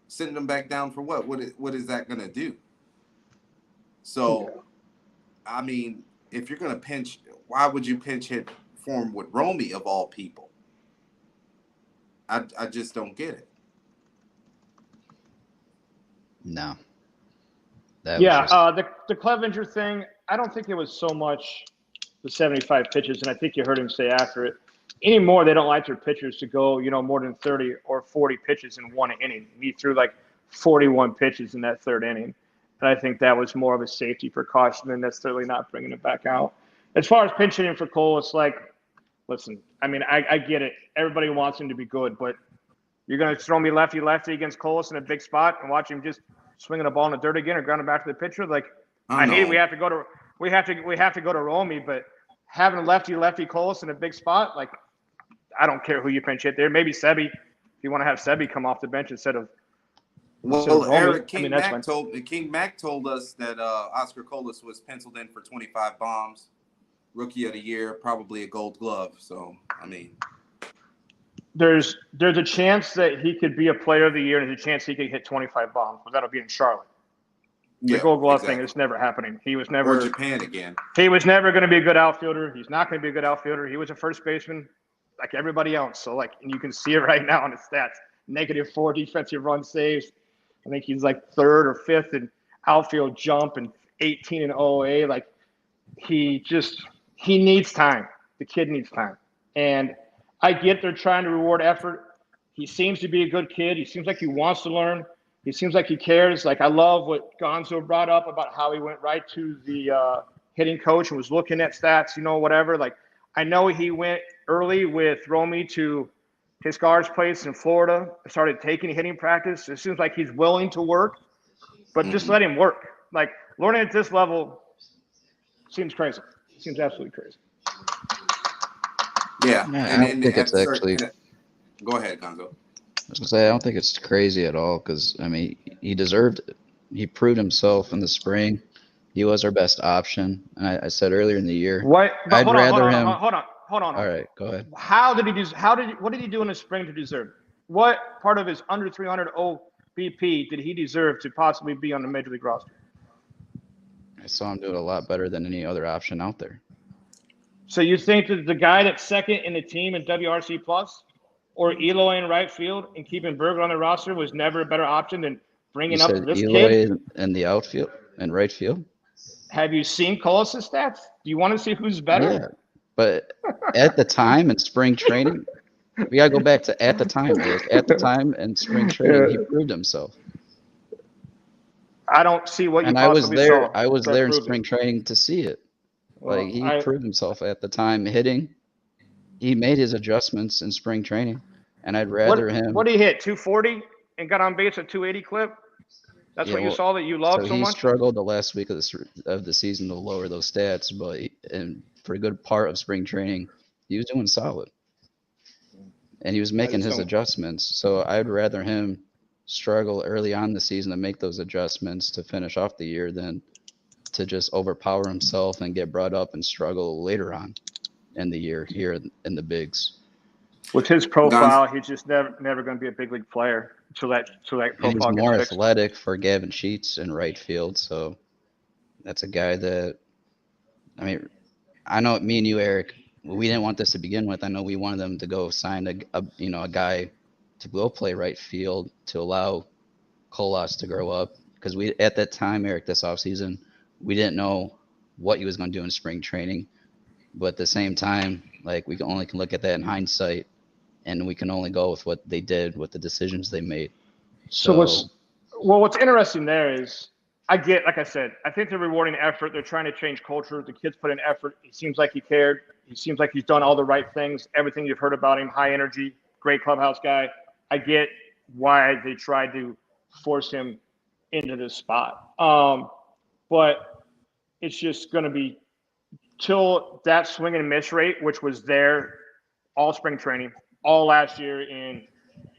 Send him back down for what? What is that going to do? So, I mean, if you're going to pinch, why would you pinch hit for him with Romy of all people? I just don't get it. No. The Clevenger thing, I don't think it was so much the 75 pitches, and I think you heard him say after it, anymore they don't like their pitchers to go, more than 30 or 40 pitches in one inning. He threw like 41 pitches in that 3rd inning. And I think that was more of a safety precaution than necessarily not bringing it back out. As far as pinch hitting for Cole, it's like, listen, I mean, I get it. Everybody wants him to be good, but you're going to throw me lefty against Colas in a big spot and watch him just swinging a ball in the dirt again or ground it back to the pitcher. Like, I hate it. We have to go to Romy, but having lefty Colas in a big spot, like, I don't care who you pinch hit there. Maybe Sebi, if you want to have Sebi come off the bench instead of. Well, Eric King Mac told us that Oscar Colas was penciled in for 25 bombs, Rookie of the Year, probably a Gold Glove. So, I mean, there's a chance that he could be a Player of the Year, and there's a chance he could hit 25 bombs, but that'll be in Charlotte. The Gold Glove thing is never happening. He was never. Or Japan again. He was never going to be a good outfielder. He's not going to be a good outfielder. He was a first baseman like everybody else. So, like, and you can see it right now in his stats. -4 defensive run saves. I think he's like 3rd or 5th in outfield jump and 18 in OA. Like, he needs time. The kid needs time. And I get they're trying to reward effort. He seems to be a good kid. He seems like he wants to learn. He seems like he cares. Like, I love what Gonzo brought up about how he went right to the hitting coach and was looking at stats, whatever. Like, I know he went early with Romy to his guard's place in Florida, started taking hitting practice. It seems like he's willing to work, but just let him work. Like, learning at this level seems crazy. Seems absolutely crazy. Yeah. I don't think it's actually. Go ahead, Gonzo. I was gonna say I don't think it's crazy at all because I mean he deserved it. He proved himself in the spring. He was our best option, and I said earlier in the year. What? I'd rather him. Hold on. All right, go ahead. What did he do in the spring to deserve it? What part of his under 300 OBP did he deserve to possibly be on the major league roster? I saw him do it a lot better than any other option out there. So you think that the guy that's second in the team in WRC plus, or Eloy in right field, and keeping Berger on the roster was never a better option than You bringing up said this Eloy kid? in the outfield and right field? Have you seen Colas' stats? Do you want to see who's better? Yeah. But at the time in spring training, we gotta go back to at the time, Eric. At the time in spring training, he proved himself. I don't see what you And I was possibly there. saw I was that there in proved spring it. training to see it. Well, Like he proved himself at the time hitting. He made his adjustments in spring training, and I'd rather him. What did he hit? 240 and got on base at 280 clip. That's Yeah, what you well, saw that you so love so he much. struggled the last week of the season to lower those stats, but and for a good part of spring training, he was doing solid, and he was making his adjustments. So I'd rather him struggle early on in the season to make those adjustments to finish off the year than to just overpower himself and get brought up and struggle later on in the year here in the bigs. With his profile, he's just never going to be a big league player until that And profile he's gets more fixed. athletic for Gavin Sheets in right field, so that's a guy that, I mean, I know me and you, Eric, we didn't want this to begin with. I know we wanted them to go sign a guy to go play right field to allow Colas to grow up, because we at that time, Eric, this offseason, we didn't know what he was going to do in spring training, but at the same time, like we can look at that in hindsight, and we can only go with what they did, with the decisions they made. So what's interesting there is, like I said, I think they're rewarding effort. They're trying to change culture. The kid's put in effort. He seems like he cared. He seems like he's done all the right things. Everything you've heard about him, high energy, great clubhouse guy. I get why they tried to force him into this spot. But it's just going to be till that swing and miss rate, which was there all spring training, all last year in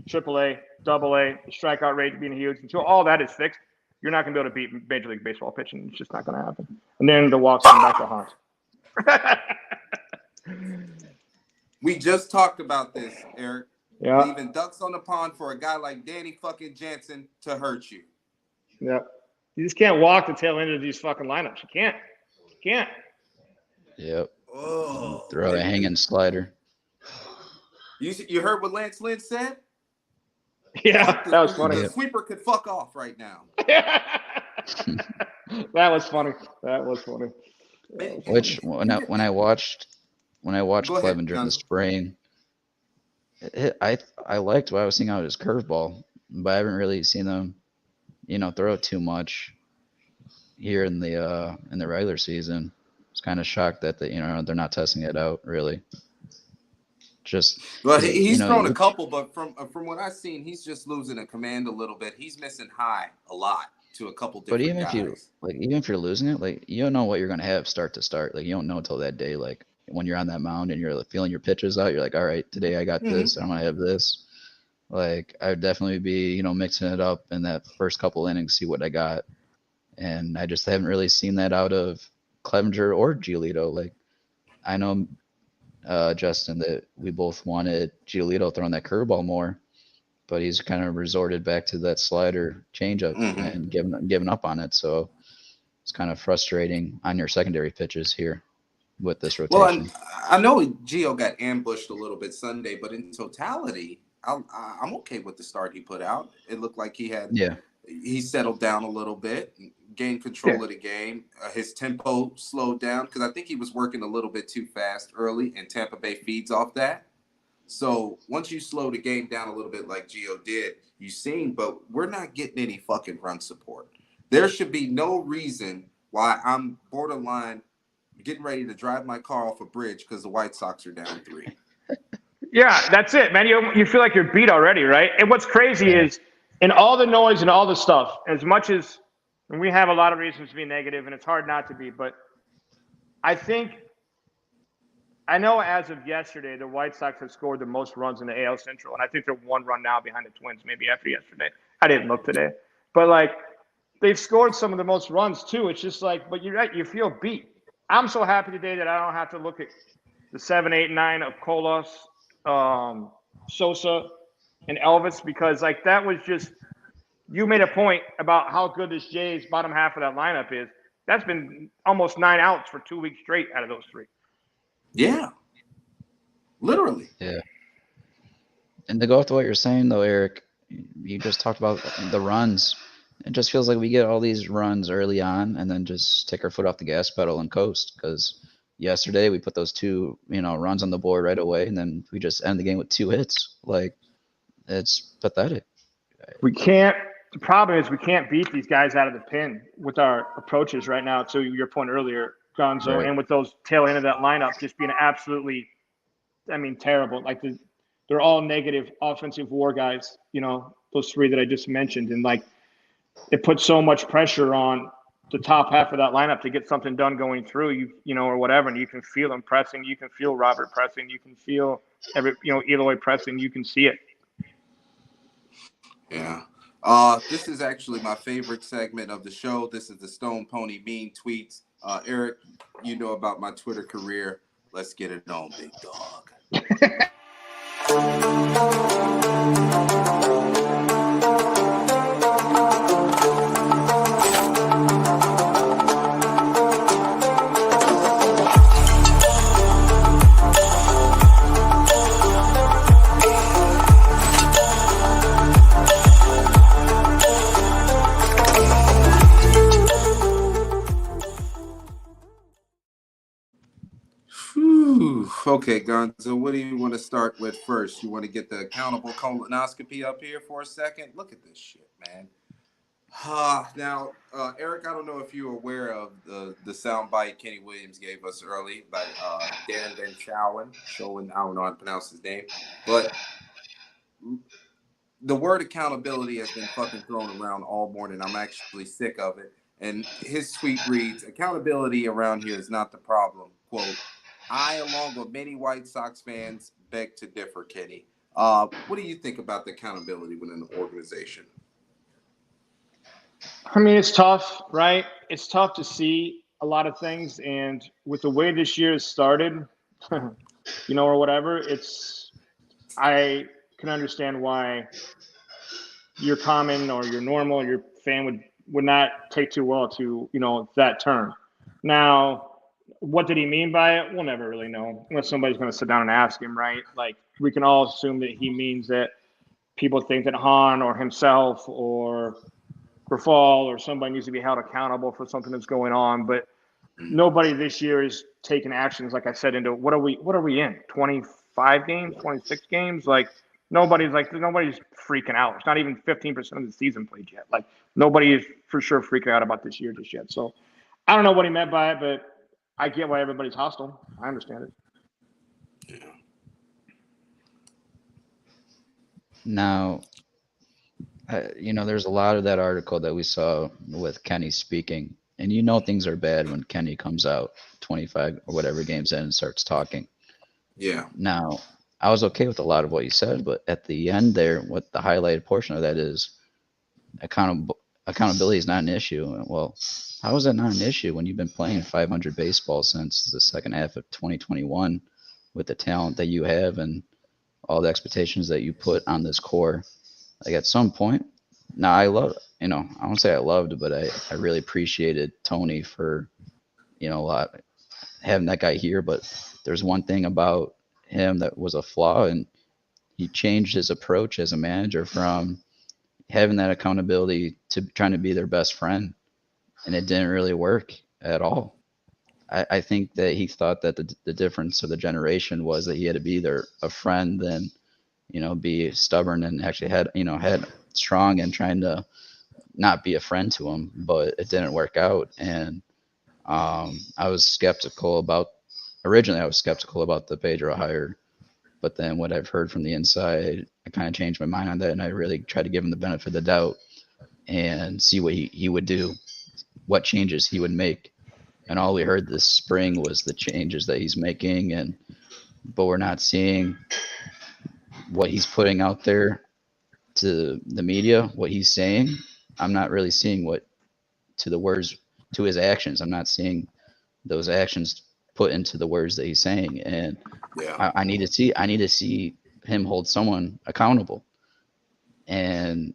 AAA, AA, the strikeout rate being huge. Until all that is fixed, you're not going to be able to beat Major League Baseball pitching. It's just not going to happen. And then the walks come back to haunt. We just talked about this, Eric. Yeah. Leaving ducks on the pond for a guy like Danny fucking Jansen to hurt you. Yeah. You just can't walk the tail end of these fucking lineups. You can't. You can't. Yep. Oh, throw a hanging slider. You heard what Lance Lynn said? Yeah, that was funny. The sweeper could fuck off right now. That was funny. That was funny. Which when I watched Clevenger in the spring, I liked what I was seeing out of his curveball, but I haven't really seen him, throw it too much here in the regular season. I was kind of shocked that they're not testing it out really. Well, he's thrown a couple, but from what I've seen, he's just losing a command a little bit. He's missing high a lot to a couple different guys. But even if you're losing it, like you don't know what you're gonna have start to start. Like you don't know until that day. Like when you're on that mound and you're feeling your pitches out, you're like, all right, today I got this. I'm gonna have this. Like I would definitely be mixing it up in that first couple innings, see what I got. And I just haven't really seen that out of Clevenger or Giolito. Like I know. Justin, that we both wanted Giolito throwing that curveball more, but he's kind of resorted back to that slider changeup and giving up on it. So it's kind of frustrating on your secondary pitches here with this rotation. Well, I know Gio got ambushed a little bit Sunday, but in totality, I'm okay with the start he put out. It looked like he settled down a little bit, gained control of the game. His tempo slowed down because I think he was working a little bit too fast early, and Tampa Bay feeds off that. So once you slow the game down a little bit like Gio did, you've seen, but we're not getting any fucking run support. There should be no reason why I'm borderline getting ready to drive my car off a bridge because the White Sox are down 3. Yeah, that's it, man. You feel like you're beat already, right? And what's crazy is in all the noise and all the stuff, as much as and we have a lot of reasons to be negative, and it's hard not to be, but I know as of yesterday, the White Sox have scored the most runs in the AL Central, and I think they're 1 run now behind the Twins, maybe after yesterday. I didn't look today. But, they've scored some of the most runs, too. It's just but you're right, you feel beat. I'm so happy today that I don't have to look at the 7, 8, 9 of Colas, Sosa, and Elvis, because, that was just – you made a point about how good this Jays bottom half of that lineup is. That's been almost 9 outs for 2 weeks straight out of those 3. Yeah. Literally. Yeah. And to go off to what you're saying, though, Eric, you just talked about the runs. It just feels like we get all these runs early on and then just take our foot off the gas pedal and coast. Because yesterday we put those two, runs on the board right away, and then we just end the game with 2 hits. Like, it's pathetic. We can't. The problem is we can't beat these guys out of the pin with our approaches right now. To your point earlier, Gonzo, Right. and with those tail end of that lineup just being absolutely, terrible. Like they're all negative offensive WAR guys. Those 3 that I just mentioned, and like it puts so much pressure on the top half of that lineup to get something done going through. Or whatever, and you can feel them pressing. You can feel Robert pressing. You can feel Eloy pressing. You can see it. Yeah. This is actually my favorite segment of the show. This is the Stone Pony Bean Tweets. Eric, you know about my Twitter career. Let's get it on, big dog. Whew. Okay, Gonzo, what do you want to start with first? You want to get the accountable colonoscopy up here for a second? Look at this shit, man. Now, Eric, I don't know if you're aware of the soundbite Kenny Williams gave us early by Dan Van Schowen, I don't know how to pronounce his name, but the word accountability has been fucking thrown around all morning. I'm actually sick of it. And his tweet reads, "Accountability around here is not the problem." Quote, "I, along with many White Sox fans, beg to differ, Kenny." What do you think about the accountability within the organization? I mean, it's tough, right? It's tough to see a lot of things. And with the way this year has started, or whatever, I can understand why your common or your normal, your fan would not take too well to, that term. Now, what did he mean by it? We'll never really know unless somebody's going to sit down and ask him, right? Like, we can all assume that he means that people think that Han or himself or Grifol or somebody needs to be held accountable for something that's going on. But nobody this year is taking actions, like I said, into what are we in? 25 games, 26 games? Like, nobody's freaking out. It's not even 15% of the season played yet. Like, nobody is for sure freaking out about this year just yet. So I don't know what he meant by it, but I get why everybody's hostile. I understand it. Yeah. Now, there's a lot of that article that we saw with Kenny speaking, and things are bad when Kenny comes out 25 or whatever games in and starts talking. Yeah. Now, I was okay with a lot of what he said, but at the end there, what the highlighted portion of that is accountability is not an issue. Well, how is that not an issue when you've been playing 500 baseball since the second half of 2021 with the talent that you have and all the expectations that you put on this core? Like, at some point, now I won't say I loved, but I really appreciated Tony for, a lot, having that guy here. But there's one thing about him that was a flaw, and he changed his approach as a manager from having that accountability to trying to be their best friend, and it didn't really work at all. I think that he thought that the difference of the generation was that he had to be a friend than, be stubborn and actually had strong and trying to not be a friend to him, but it didn't work out. And originally I was skeptical about the Pedro hire, but then what I've heard from the inside, I kind of changed my mind on that, and I really tried to give him the benefit of the doubt and see what he would do, what changes he would make. And all we heard this spring was the changes that he's making, but we're not seeing what he's putting out there to the media, what he's saying. I'm not really seeing to his actions. I'm not seeing those actions put into the words that he's saying. And yeah. I need to see him hold someone accountable. And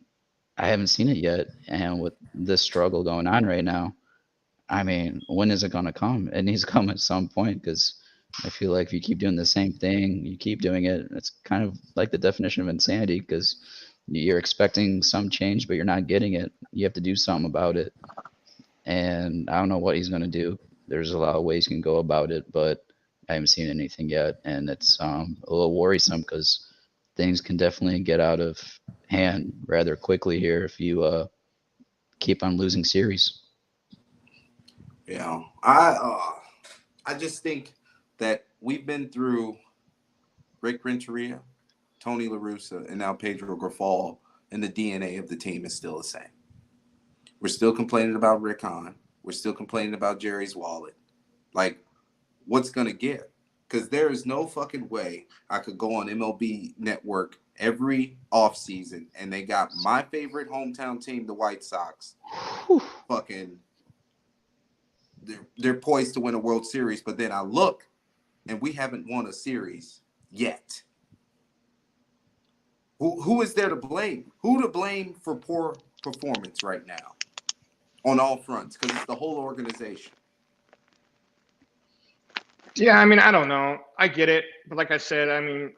I haven't seen it yet. And with this struggle going on right now, I mean, when is it going to come? It needs to come at some point, because I feel like if you keep doing the same thing, you keep doing it, it's kind of like the definition of insanity because you're expecting some change, but you're not getting it. You have to do something about it. And I don't know what he's going to do. There's a lot of ways you can go about it, but I haven't seen anything yet. And it's a little worrisome because things can definitely get out of hand rather quickly here if you keep on losing series. Yeah, I just think that we've been through Rick Renteria, Tony La Russa, and now Pedro Grifol, and the DNA of the team is still the same. We're still complaining about Rick Hahn. We're still complaining about Jerry's wallet. Like, what's going to give? Because there is no fucking way I could go on MLB Network every offseason and they got my favorite hometown team, the White Sox, fucking, they're poised to win a World Series, but then I look and we haven't won a series yet. Who is there to blame? Who to blame for poor performance right now on all fronts? Because it's the whole organization. Yeah, I mean, I don't know. I get it. But like I said, I mean,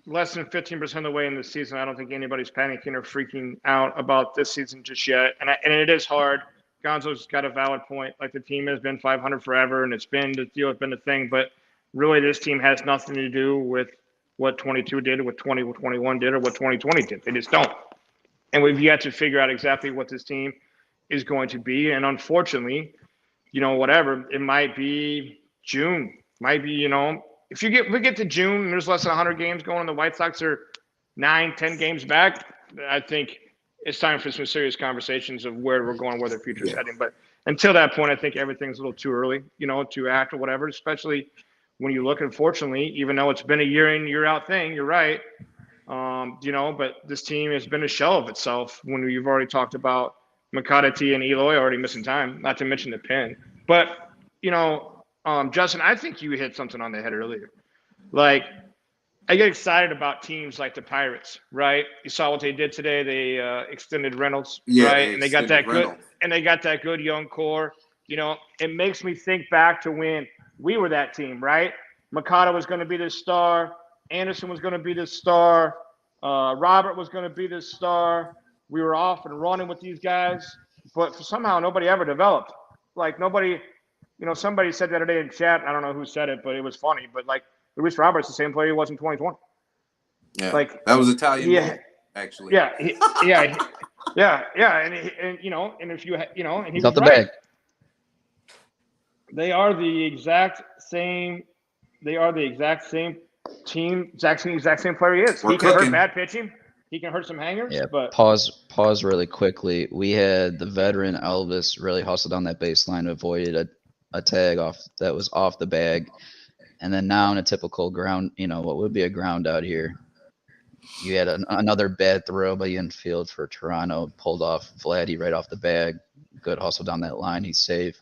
less than 15% of the way in the season, I don't think anybody's panicking or freaking out about this season just yet. And it is hard. Gonzo's got a valid point. Like, the team has been 500 forever, and it's been the deal, it's been the thing. But really, this team has nothing to do with what 22 did, what 21 did, or what 2020 did. They just don't. And we've yet to figure out exactly what this team is going to be. And unfortunately, you know, whatever, it might be June, might be, you know, if we get to June and there's less than 100 games going and the White Sox are 9-10 games back, I think it's time for some serious conversations of where we're going, where the future is heading. But until that point, I think everything's a little too early, you know, to act or whatever, especially when you look, unfortunately, even though it's been a year in, year out thing, you're right. You know, but this team has been a shell of itself when you've already talked about McClanahan and Eloy already missing time, not to mention the pin. But, you know, Justin, I think you hit something on the head earlier. Like, I get excited about teams like the Pirates, right? You saw what they did today. They extended Reynolds, right? And they got that good, and they got that good young core. You know, it makes me think back to when we were that team, right? McClanahan was going to be the star. Anderson was going to be the star. Robert was going to be the star. We were off and running with these guys, but somehow nobody ever developed. Like, nobody, you know, somebody said the other day in chat, I don't know who said it, but it was funny, but like, Luis Roberts, the same player he was in 2020. Yeah, like, that was Italian, actually. Yeah, and you know, and if you know, and he's off the right. bag. They are the exact same. They are the exact same team, exact same player he is. He can hurt bad pitching. He can hurt some hangers. Yeah, but pause really quickly. We had the veteran Elvis really hustle down that baseline, avoided a tag that was off the bag. And then now in a typical ground, you know, what would be a ground out here, you had another bad throw by the infield for Toronto, pulled off Vladdy right off the bag. Good hustle down that line. He's safe.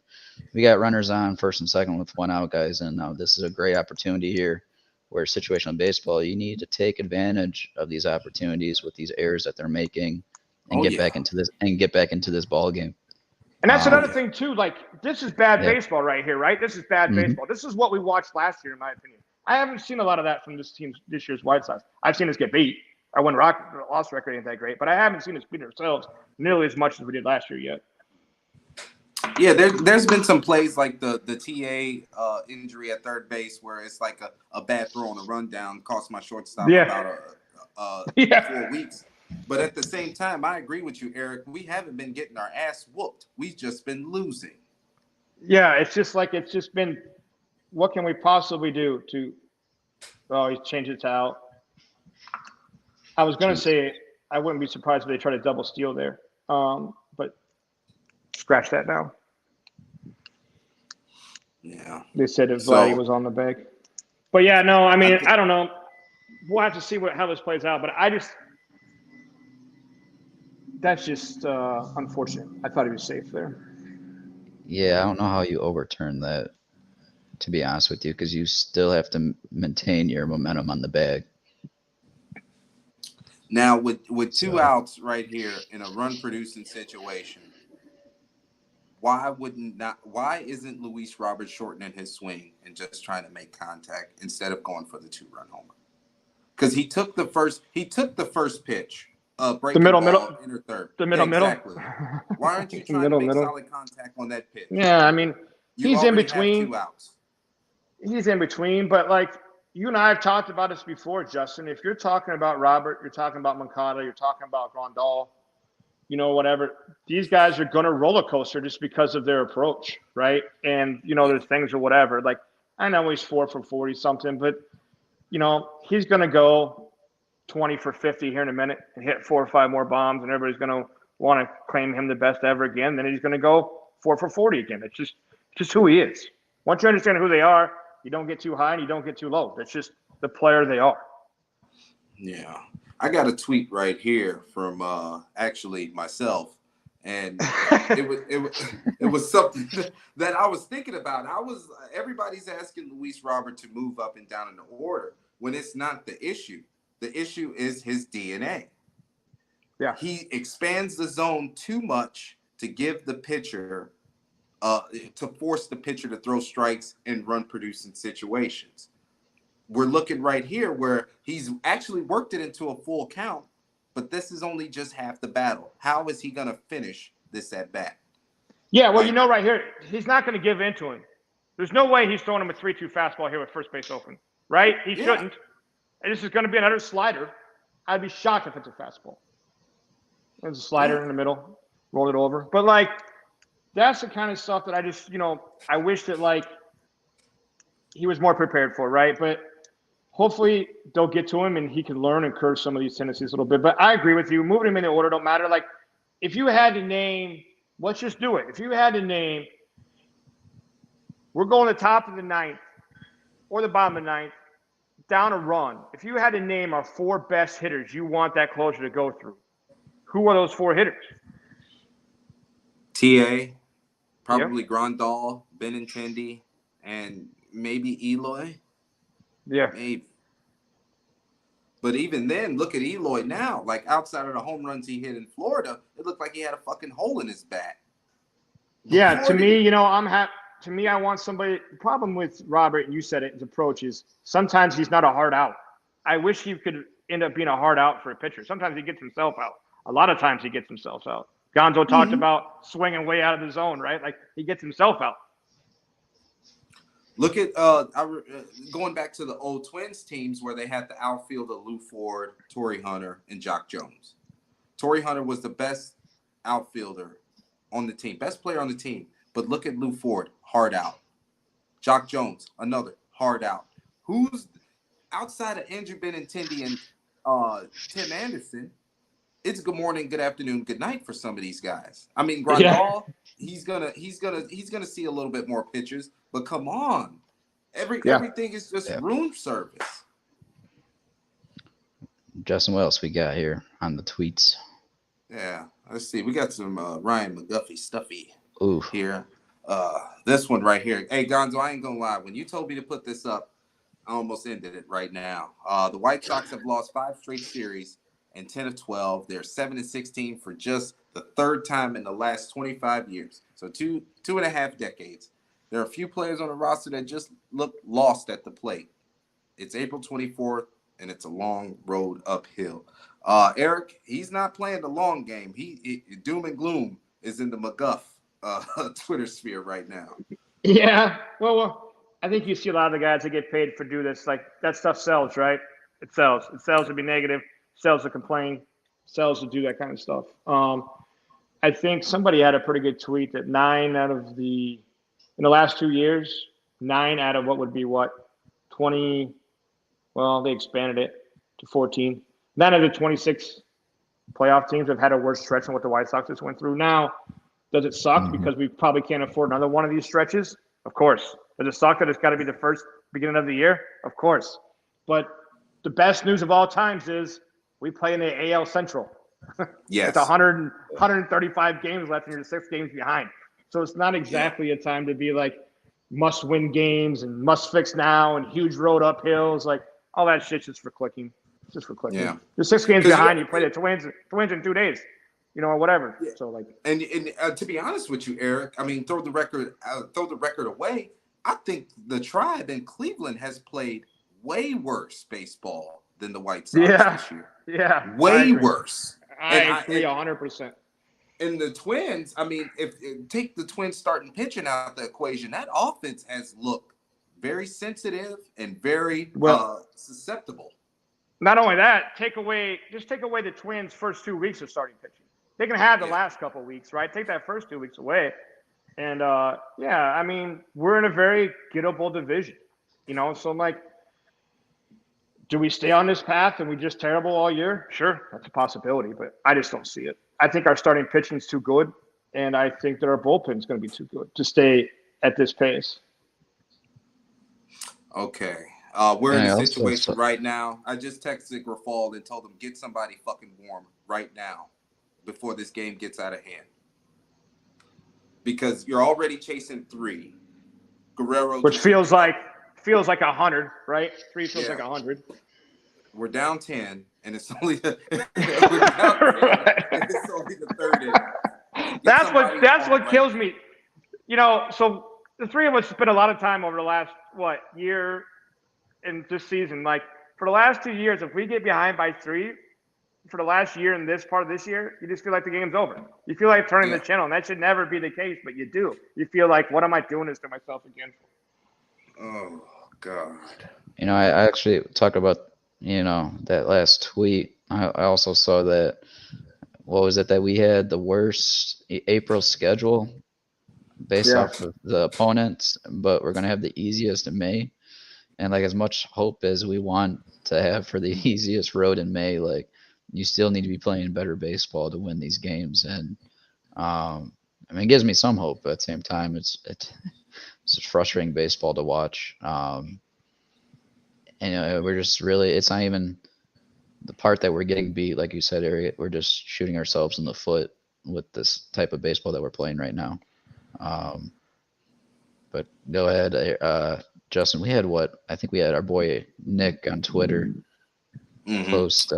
We got runners on first and second with one out, guys. And now this is a great opportunity here where situational baseball, you need to take advantage of these opportunities with these errors that they're making and get back into this ball game. And that's another thing too. Like, this is bad baseball right here, right? This is bad baseball. This is what we watched last year, in my opinion. I haven't seen a lot of that from this year's White Sox. I've seen us get beat. Our win-loss record ain't that great, but I haven't seen us beat ourselves nearly as much as we did last year yet. Yeah, there's been some plays like the TA injury at third base where it's like a bad throw on a rundown cost my shortstop about 4 weeks. But at the same time, I agree with you, Eric. We haven't been getting our ass whooped. We've just been losing. Yeah, it's just been, what can we possibly do to? Oh, he's changed it to out. I was gonna say I wouldn't be surprised if they try to double steal there, but scratch that now. Yeah, they said if Vladdy was on the bag. But yeah, no, I mean, I don't know. We'll have to see how this plays out. But that's just unfortunate. I thought he was safe there. Yeah, I don't know how you overturn that, to be honest with you, because you still have to maintain your momentum on the bag. Now, with two outs right here in a run-producing situation, why isn't Luis Robert shortening his swing and just trying to make contact instead of going for the 2-run homer? Because he took the first pitch, breaking ball, inner third. The middle. Exactly. Why aren't you trying to make solid contact on that pitch? Yeah, I mean, he's in between. Have 2 outs. He's in between, but like you and I have talked about this before, Justin. If you're talking about Robert, you're talking about Moncada, you're talking about Grandal, whatever. These guys are going to roller coaster just because of their approach, right? And, there's things or whatever. Like, I know he's 4 for 40 something, but, he's going to go 20 for 50 here in a minute and hit 4 or 5 more bombs, and everybody's going to want to claim him the best ever again. Then he's going to go 4 for 40 again. It's just who he is. Once you understand who they are, you don't get too high and you don't get too low. That's just the player they are. Yeah. I got a tweet right here from actually myself, and it was something that I was thinking about. Everybody's asking Luis Robert to move up and down in the order when it's not the issue. The issue is his DNA. Yeah. He expands the zone too much to give the pitcher to force the pitcher to throw strikes in run producing situations. We're looking right here where he's actually worked it into a full count, but this is only just half the battle. How is he going to finish this at bat? Yeah, well, right here, he's not going to give in to him. There's no way he's throwing him a 3-2 fastball here with first base open, right? He shouldn't. And this is going to be another slider. I'd be shocked if it's a fastball. There's a slider in the middle, roll it over. But, like, that's the kind of stuff that I just, I wish that, like, he was more prepared for, right? But hopefully they'll get to him and he can learn and curb some of these tendencies a little bit. But I agree with you. Moving him in the order don't matter. Like, if you had to name, let's just do it. If you had to name, we're going to the top of the 9th or the bottom of the 9th, down a run. If you had to name our 4 best hitters you want that closer to go through, who are those 4 hitters? TA, probably Grandal, Benintendi, and maybe Eloy. Yeah. Maybe. But even then, look at Eloy now. Like, outside of the home runs he hit in Florida, it looked like he had a fucking hole in his bat. Yeah, to me, to me, I want somebody. The problem with Robert, and you said it, his approach is sometimes he's not a hard out. I wish he could end up being a hard out for a pitcher. Sometimes he gets himself out. A lot of times he gets himself out. Gonzo talked about swinging way out of the zone, right? Like, he gets himself out. Look at going back to the old Twins teams where they had the outfield of Lou Ford, Torrey Hunter, and Jock Jones. Torrey Hunter was the best outfielder on the team, best player on the team. But look at Lou Ford, hard out. Jock Jones, another hard out. Who's outside of Andrew Benintendi and Tim Anderson? It's good morning, good afternoon, good night for some of these guys. I mean, Grandal, he's gonna see a little bit more pitches, but come on, everything is just room service. Justin, what else we got here on the tweets? Yeah, let's see. We got some Ryan McGuffey stuffy Ooh. here. This one right here. Hey, Gonzo, I ain't gonna lie. When you told me to put this up, I almost ended it right now. The White Sox have lost 5 straight series and 10 of 12. They're 7-16 for just the 3rd time in the last 25 years. So two and a half decades. There are a few players on the roster that just look lost at the plate. It's April 24th, and it's a long road uphill. Eric, he's not playing the long game. He doom and gloom is in the McGuff Twitter sphere right now. Yeah, well, I think you see a lot of the guys that get paid for do this. Like, that stuff sells, right? It sells. It sells to be negative. Sells to complain. Sells to do that kind of stuff. I think somebody had a pretty good tweet that 9 out of in the last 2 years, 9 out of what would be 20, well, they expanded it to 14. 9 of the 26 playoff teams have had a worse stretch than what the White Sox just went through. Now, does it suck because we probably can't afford another one of these stretches? Of course. Does it suck that it's got to be the first beginning of the year? Of course. But the best news of all times is we play in the AL Central. Yes. It's 135 games left and you're 6 games behind. So it's not exactly a time to be like must-win games and must-fix now and huge road uphills. Like, all that shit's just for clicking. It's just for clicking. Yeah. You're 6 games behind. You play the Twins in 2 days. or whatever. Yeah. So like, and to be honest with you, Eric, I mean, throw the record away. I think the Tribe in Cleveland has played way worse baseball than the White Sox this year. Yeah, Way worse. I agree 100%. And the Twins, I mean, if take the Twins starting pitching out of the equation, that offense has looked very sensitive and very susceptible. Not only that, take away the Twins' first 2 weeks of starting pitching. They can have the last couple of weeks, right? Take that first 2 weeks away. And, I mean, we're in a very gettable division, So, like, do we stay on this path and we just terrible all year? Sure, that's a possibility, but I just don't see it. I think our starting pitching is too good, and I think that our bullpen is going to be too good to stay at this pace. Okay. We're in a situation right now. I just texted Grifol and told him, get somebody fucking warm right now before this game gets out of hand. Because you're already chasing 3. Guerrero, which feels like 100, right? 3 feels like 100. We're down 10, and it's only the it's only the third inning. That's what kills me. So the 3 of us spent a lot of time over the last year in this season. Like for the last 2 years, if we get behind by 3 for the last year in this part of this year, you just feel like the game's over. You feel like turning the channel, and that should never be the case, but you do. You feel like, what am I doing this to myself again for? Oh God. I actually talked about that last tweet. I also saw that, what was it, that we had the worst April schedule based off of the opponents, but we're going to have the easiest in May. And like, as much hope as we want to have for the easiest road in May, like, you still need to be playing better baseball to win these games. And I mean, it gives me some hope, but at the same time, it's just frustrating baseball to watch. And we're just really, it's not even the part that we're getting beat, like you said, Eric. We're just shooting ourselves in the foot with this type of baseball that we're playing right now. But go ahead, Justin. We had I think we had our boy Nick on Twitter post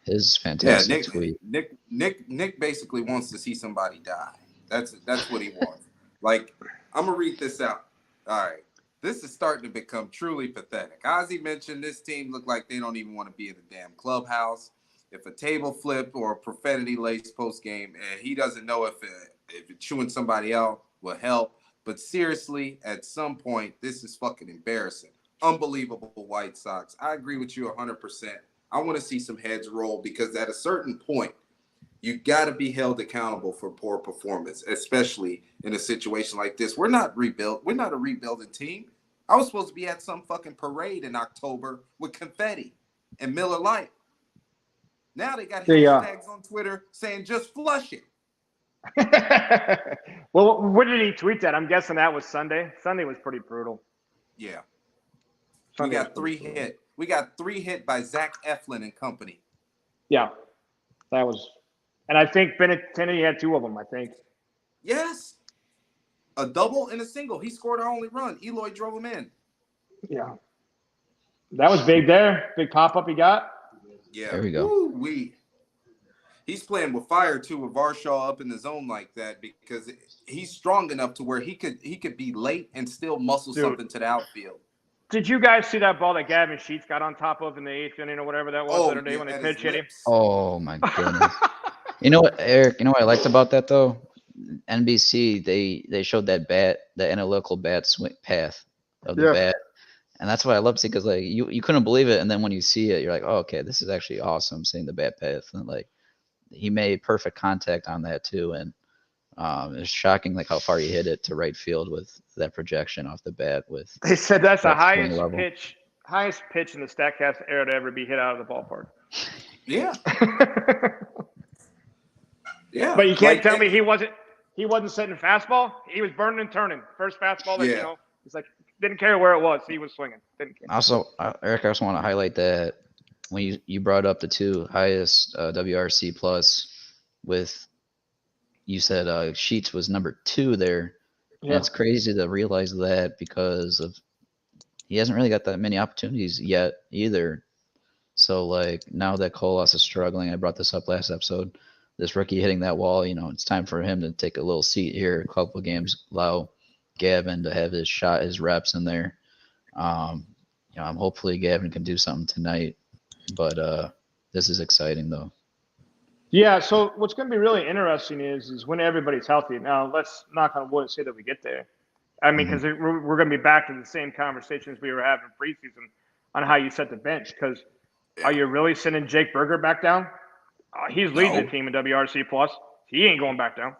his fantastic tweet. Nick basically wants to see somebody die. That's what he wants. Like, I'm gonna read this out. All right. This is starting to become truly pathetic. Ozzy mentioned this team look like they don't even want to be in the damn clubhouse. If a table flip or a profanity-laced post-game, he doesn't know if chewing somebody out will help. But seriously, at some point, this is fucking embarrassing. Unbelievable White Sox. I agree with you 100%. I want to see some heads roll, because at a certain point, you got to be held accountable for poor performance, especially in a situation like this. We're not rebuilt. We're not a rebuilding team. I was supposed to be at some fucking parade in October with confetti and Miller Lite. Now they got hashtags on Twitter saying just flush it. Well, when did he tweet that? I'm guessing that was Sunday. Sunday was pretty brutal. Yeah. We got 3 hit. We got 3 hit by Zach Eflin and company. Yeah. That was... And I think Benintendi had 2 of them, I think. Yes. A double and a single. He scored our only run. Eloy drove him in. Yeah. That was big there. Big pop-up he got. Yeah. There we go. Woo-wee. He's playing with fire, too, with Varshaw up in the zone like that, because he's strong enough to where he could be late and still muscle something to the outfield. Did you guys see that ball that Gavin Sheets got on top of in the 8th inning or whatever that was the other day when they pitch hit him? Oh, my goodness. You know what, Eric? You know what I liked about that, though? NBC, they showed that analytical bat swing path of the bat. And that's what I love to see, because like you couldn't believe it, and then when you see it, you're like, oh, okay, this is actually awesome, seeing the bat path. And like, he made perfect contact on that too, and it's shocking like how far he hit it to right field with that projection off the bat. With they said that's the highest pitch in the Statcast era to ever be hit out of the ballpark. Yeah. Yeah. But you can't tell me he wasn't setting fastball. He was burning and turning. First fastball, he's like, didn't care where it was. He was swinging. Didn't care. Also, Eric, I just want to highlight that when you brought up the 2 highest WRC plus, with, you said Sheets was number 2 there. Yeah. And it's crazy to realize that, because he hasn't really got that many opportunities yet either. So like, now that Colas is struggling, I brought this up last episode, this rookie hitting that wall, it's time for him to take a little seat here, a couple of games, allow Gavin to have his shot, his reps in there. I'm hopefully Gavin can do something tonight, but this is exciting though. Yeah. So what's going to be really interesting is when everybody's healthy. Now let's knock on wood and say that we get there. I mean, because we're going to be back to the same conversations we were having preseason on how you set the bench. Because are you really sending Jake Berger back down? He's leading the team in WRC plus. He ain't going back down,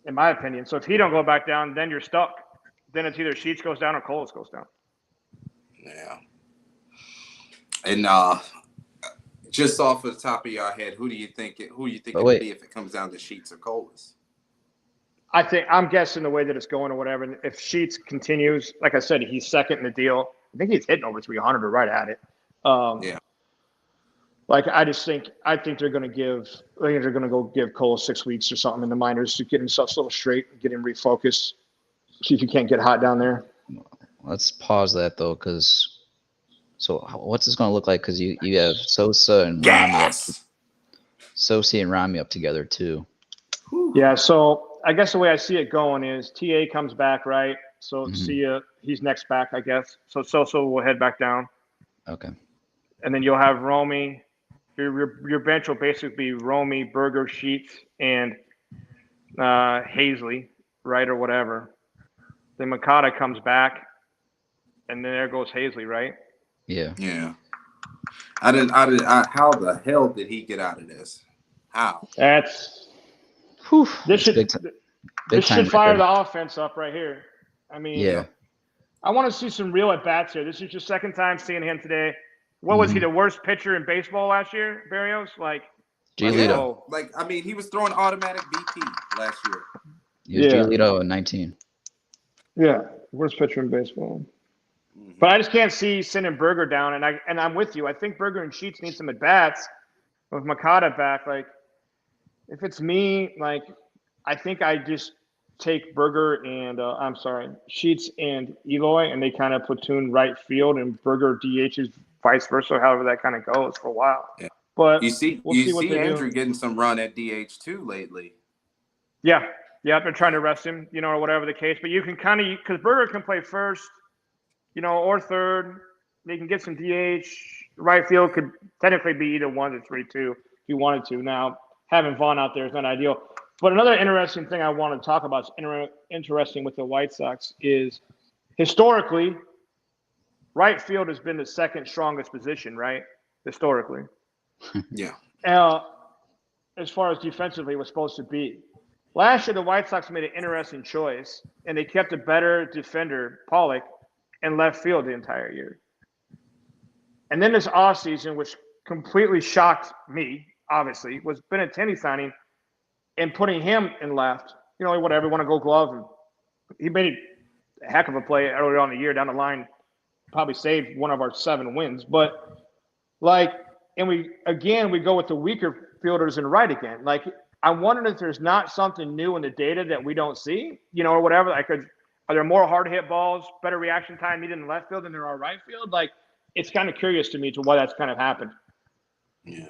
in my opinion. So if he don't go back down, then you're stuck. Then it's either Sheets goes down or Coles goes down. Yeah. And just off of the top of your head, who do you think it would be if it comes down to Sheets or Coles? I'm guessing the way that it's going or whatever. And if Sheets continues, like I said, he's second in the deal. I think he's hitting over 300 or right at it. Yeah. Like I think they're going to go give Cole 6 weeks or something in the minors to get himself a little straight, get him refocused, see if he can't get hot down there. Let's pause that though, because what's this going to look like? Because you have Sosa and Rami up together too. Yeah, so I guess the way I see it going is TA comes back, right? So he's next back, I guess. So Sosa will head back down. Okay. And then you'll have Romy. Your bench will basically be Romy, Berger, Sheets, and Hazley, right, or whatever. Then Makata comes back, and then there goes Hazley, right? Yeah. Yeah. How the hell did he get out of this? How? This should fire the offense up right here. I mean, yeah. I want to see some real at bats here. This is your second time seeing him today. What was he, the worst pitcher in baseball last year, Barrios? Giolito. He was throwing automatic BP last year. He was Giolito in 19. Yeah, worst pitcher in baseball. But I just can't see sending Berger down, and I'm with you. I think Berger and Sheets need some at bats with Makata back. If it's me, I think I just take Berger and Sheets and Eloy, and they kind of platoon right field, and Berger DHs vice versa, however that kind of goes for a while. Yeah. But we'll see what they Andrew do. Getting some run at DH too lately. Yeah, they're trying to rest him, or whatever the case. But you can because Berger can play first, or third. They can get some DH. Right field could technically be either 1 to 3, 2 if you wanted to. Now having Vaughn out there is not ideal. But another interesting thing I want to talk about, interesting with the White Sox, is historically, right field has been the second strongest position, right? Historically. Yeah. As far as defensively, it was supposed to be. Last year, the White Sox made an interesting choice, and they kept a better defender, Pollock, in left field the entire year. And then this offseason, which completely shocked me, obviously, was Benintendi signing and putting him in left. Whatever, want to go glove. And he made a heck of a play earlier on in the year down the line, probably saved one of our 7 wins. But, and we go with the weaker fielders in right again. I wondered if there's not something new in the data that we don't see, or whatever. Are there more hard hit balls, better reaction time needed in left field than there are right field? It's kind of curious to me to why that's kind of happened. Yeah.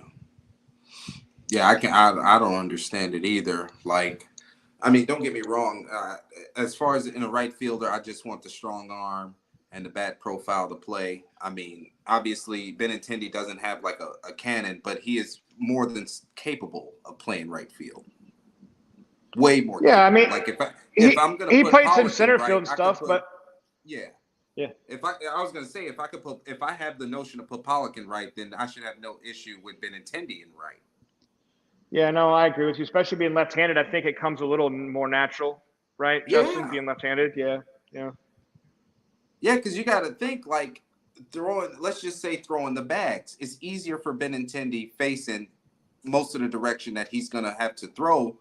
Yeah, I don't understand it either. Don't get me wrong. As far as in a right fielder, I just want the strong arm and the bat profile to play. Obviously, Benintendi doesn't have a cannon, but he is more than capable of playing right field. Way more. Yeah, capable. If I'm gonna he put played Pollock some center right, field stuff, but yeah. Yeah. If I have the notion to put Pollock in right, then I should have no issue with Benintendi in right. Yeah, no, I agree with you. Especially being left-handed, I think it comes a little more natural, right? Yeah. Justin being left-handed, yeah. Yeah, because you got to think throwing the bags. It's easier for Benintendi facing most of the direction that he's gonna have to throw,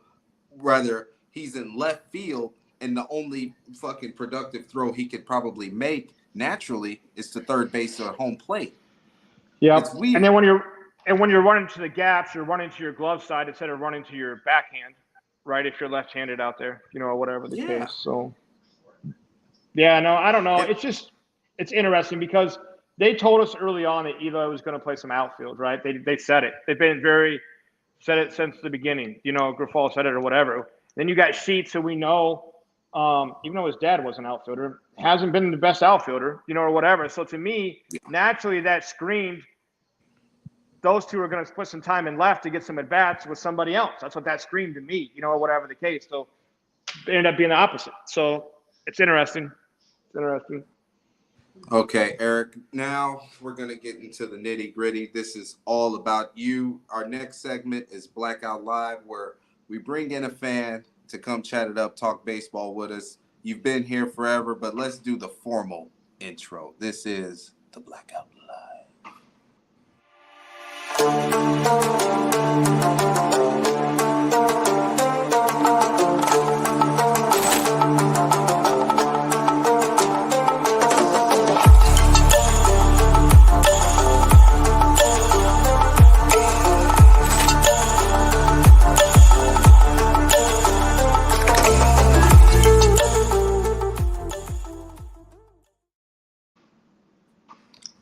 whether he's in left field. And the only fucking productive throw he could probably make naturally is to third base or home plate. Yeah, it's weird. And then when you're running to the gaps, you're running to your glove side instead of running to your backhand, right? If you're left-handed out there, or whatever the case. So, yeah, no, I don't know. It's interesting because they told us early on that Eloy was going to play some outfield, right? They said it. They've been very said it since the beginning. Grifol said it or whatever. Then you got Sheets, who we know, even though his dad was an outfielder, hasn't been the best outfielder, or whatever. So to me, naturally that screamed those two are going to put some time in left to get some at-bats with somebody else. That's what that screamed to me, or whatever the case. So it ended up being the opposite. So it's interesting. Okay, Eric, now we're going to get into the nitty-gritty. This is all about you. Our next segment is BlackOut Live, where we bring in a fan to come chat it up, talk baseball with us. You've been here forever, but let's do the formal intro. This is the BlackOut Live.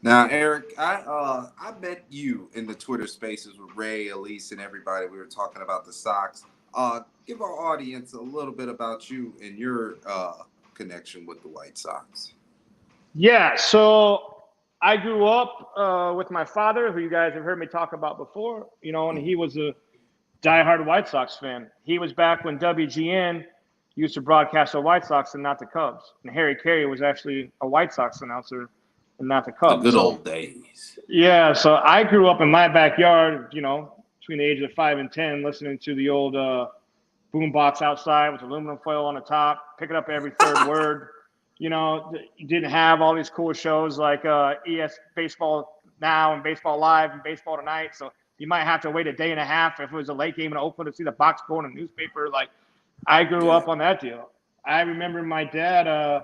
Now, Eric, I met you in the Twitter Spaces with Ray, Elise, and everybody. We were talking about the Sox. Give our audience a little bit about you and your connection with the White Sox. Yeah, so I grew up with my father, who you guys have heard me talk about before, and he was a diehard White Sox fan. He was back when WGN used to broadcast the White Sox and not the Cubs. And Harry Carey was actually a White Sox announcer and not the Cubs. The good old days. Yeah, so I grew up in my backyard, between the ages of 5 and 10, listening to the old boombox outside with aluminum foil on the top, picking up every third word. You didn't have all these cool shows like ES Baseball Now and Baseball Live and Baseball Tonight. So you might have to wait a day and a half if it was a late game in Oakland to see the box score in a newspaper. Like, I grew up on that deal. I remember my dad, I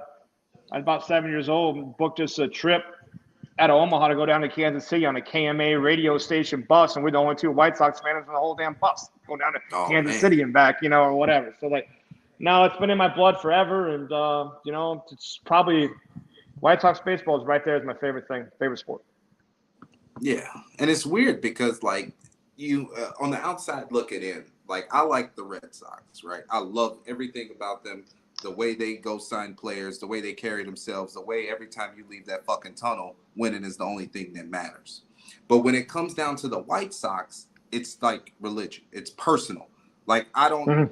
was about 7 years old, booked us a trip out of Omaha to go down to Kansas City on a KMA radio station bus, and we're the only two White Sox fans on the whole damn bus going down to Kansas City and back, or whatever. So, now it's been in my blood forever, and, it's probably White Sox baseball is right there as my favorite sport. Yeah, and it's weird because, you on the outside looking in, I like the Red Sox, right? I love everything about them. The way they go sign players, the way they carry themselves, the way every time you leave that fucking tunnel, winning is the only thing that matters. But when it comes down to the White Sox, it's like religion. It's personal. I don't,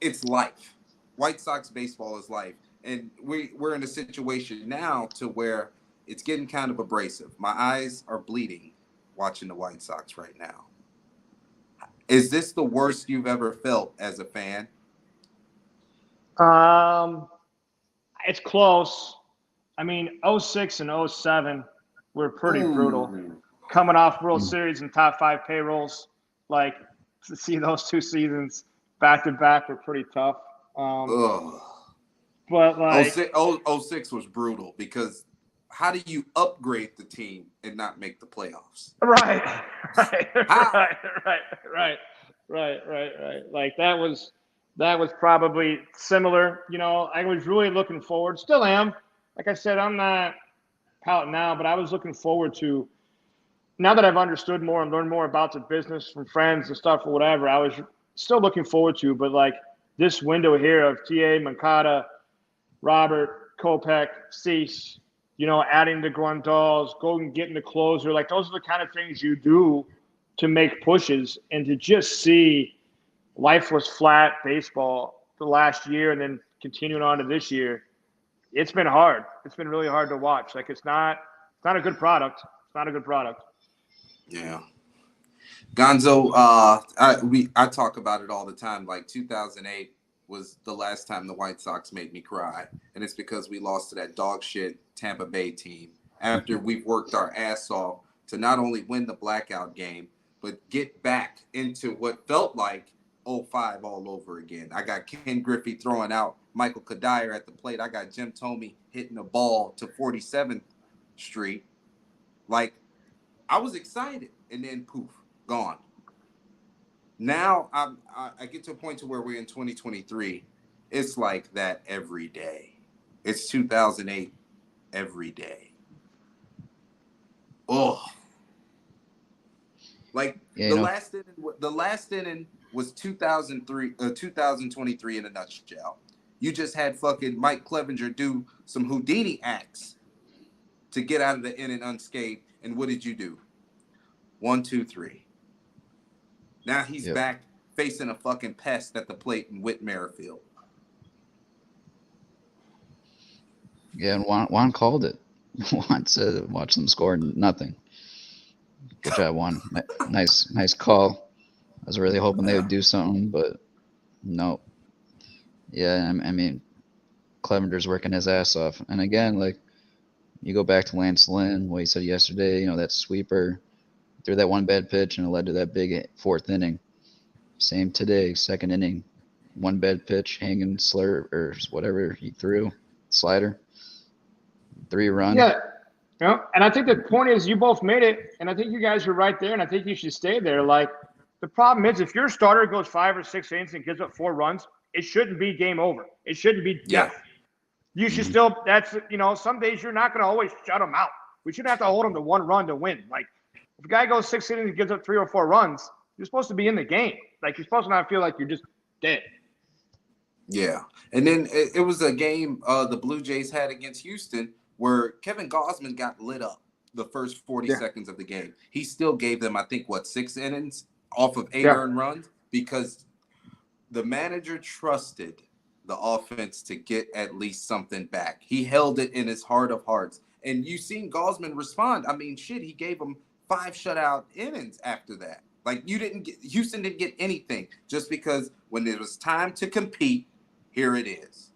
it's life. White Sox baseball is life. And we're in a situation now to where it's getting kind of abrasive. My eyes are bleeding watching the White Sox right now. Is this the worst you've ever felt as a fan? It's close. I mean, 06 and 07 were pretty brutal. Coming off World Series and top 5 payrolls, to see those 2 seasons back to back were pretty tough. But 06 was brutal because how do you upgrade the team and not make the playoffs? Right. That was probably similar. I was really looking forward, still am. Like I said, I'm not pouting now, but I was looking forward to, now that I've understood more and learned more about the business from friends and stuff or whatever, I was still looking forward to, but this window here of TA, Mancada, Robert, Kopech, Cease, adding the Grandals, going and getting the closer, those are the kind of things you do to make pushes, and to just see lifeless flat baseball the last year and then continuing on to this year, it's been hard. It's been really hard to watch. It's not a good product. It's not a good product. Yeah. Gonzo, I talk about it all the time. 2008 was the last time the White Sox made me cry, and it's because we lost to that dog shit Tampa Bay team after we've worked our ass off to not only win the blackout game, but get back into what felt like 05 all over again. I got Ken Griffey throwing out Michael Kadire at the plate. I got Jim Thome hitting a ball to 47th Street. I was excited, and then poof, gone. Now I get to a point to where we're in 2023. It's like that every day. It's 2008 every day. Oh. Like Yeah, the last inning was 2023 in a nutshell. You just had fucking Mike Clevenger do some Houdini acts to get out of the inning unscathed. And what did you do? 1, 2, 3. Now he's back facing a fucking pest at the plate in Whit Merrifield. Yeah, and Juan called it. Juan said, watch them score nothing. Good job, Juan. Nice call. I was really hoping they would do something, but no. Yeah, I mean, Clevenger's working his ass off. And again, like, you go back to Lance Lynn, what he said yesterday, that sweeper, threw that one bad pitch, and it led to that big fourth inning. Same today, second inning. One bad pitch, hanging slur, or whatever he threw, slider. 3-run. Yeah. And I think the point is you both made it, and I think you guys are right there, and I think you should stay there. Like, the problem is if your starter goes 5 or 6 innings and gives up 4 runs, it shouldn't be game over. It shouldn't be death. You should still – that's – some days you're not going to always shut them out. We shouldn't have to hold them to 1 run to win. Like, if a guy goes 6 innings and gives up 3 or 4 runs, you're supposed to be in the game. Like, you're supposed to not feel like you're just dead. Yeah. And then it was a game the Blue Jays had against Houston where Kevin Gausman got lit up the first 40 seconds of the game. He still gave them, I think, 6 innings off of 8 earned runs because the manager trusted the offense to get at least something back. He held it in his heart of hearts. And you seen Gausman respond. I mean, shit, he gave them 5 shutout innings after that. Like, Houston didn't get anything just because when it was time to compete, here it is.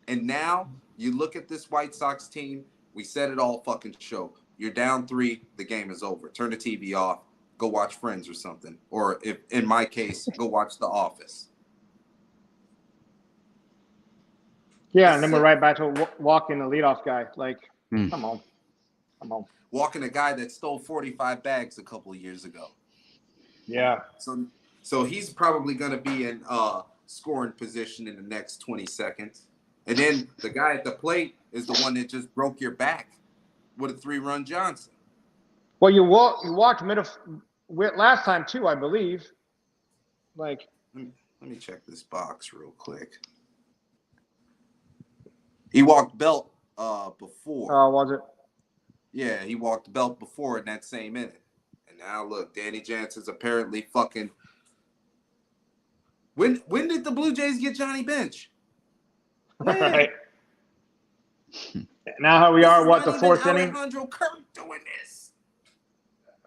And now you look at this White Sox team, we said it all fucking show. You're down 3, the game is over. Turn the TV off, go watch Friends or something. Or if in my case, go watch The Office. Yeah, and then we're right back to walking the leadoff guy. Like, come on. Walking a guy that stole 45 bags a couple of years ago. Yeah. So he's probably going to be in scoring position in the next 20 seconds. And then the guy at the plate is the one that just broke your back with a 3-run Johnson. Well, you walked last time too, I believe. Like, let me check this box real quick. He walked Belt before. Oh, was it? Yeah, he walked Belt before in that same inning. And now look, Danny Jansen's apparently fucking. When did the Blue Jays get Johnny Bench? Right. Now how we are, the 4th inning? Alejandro Kirk doing this.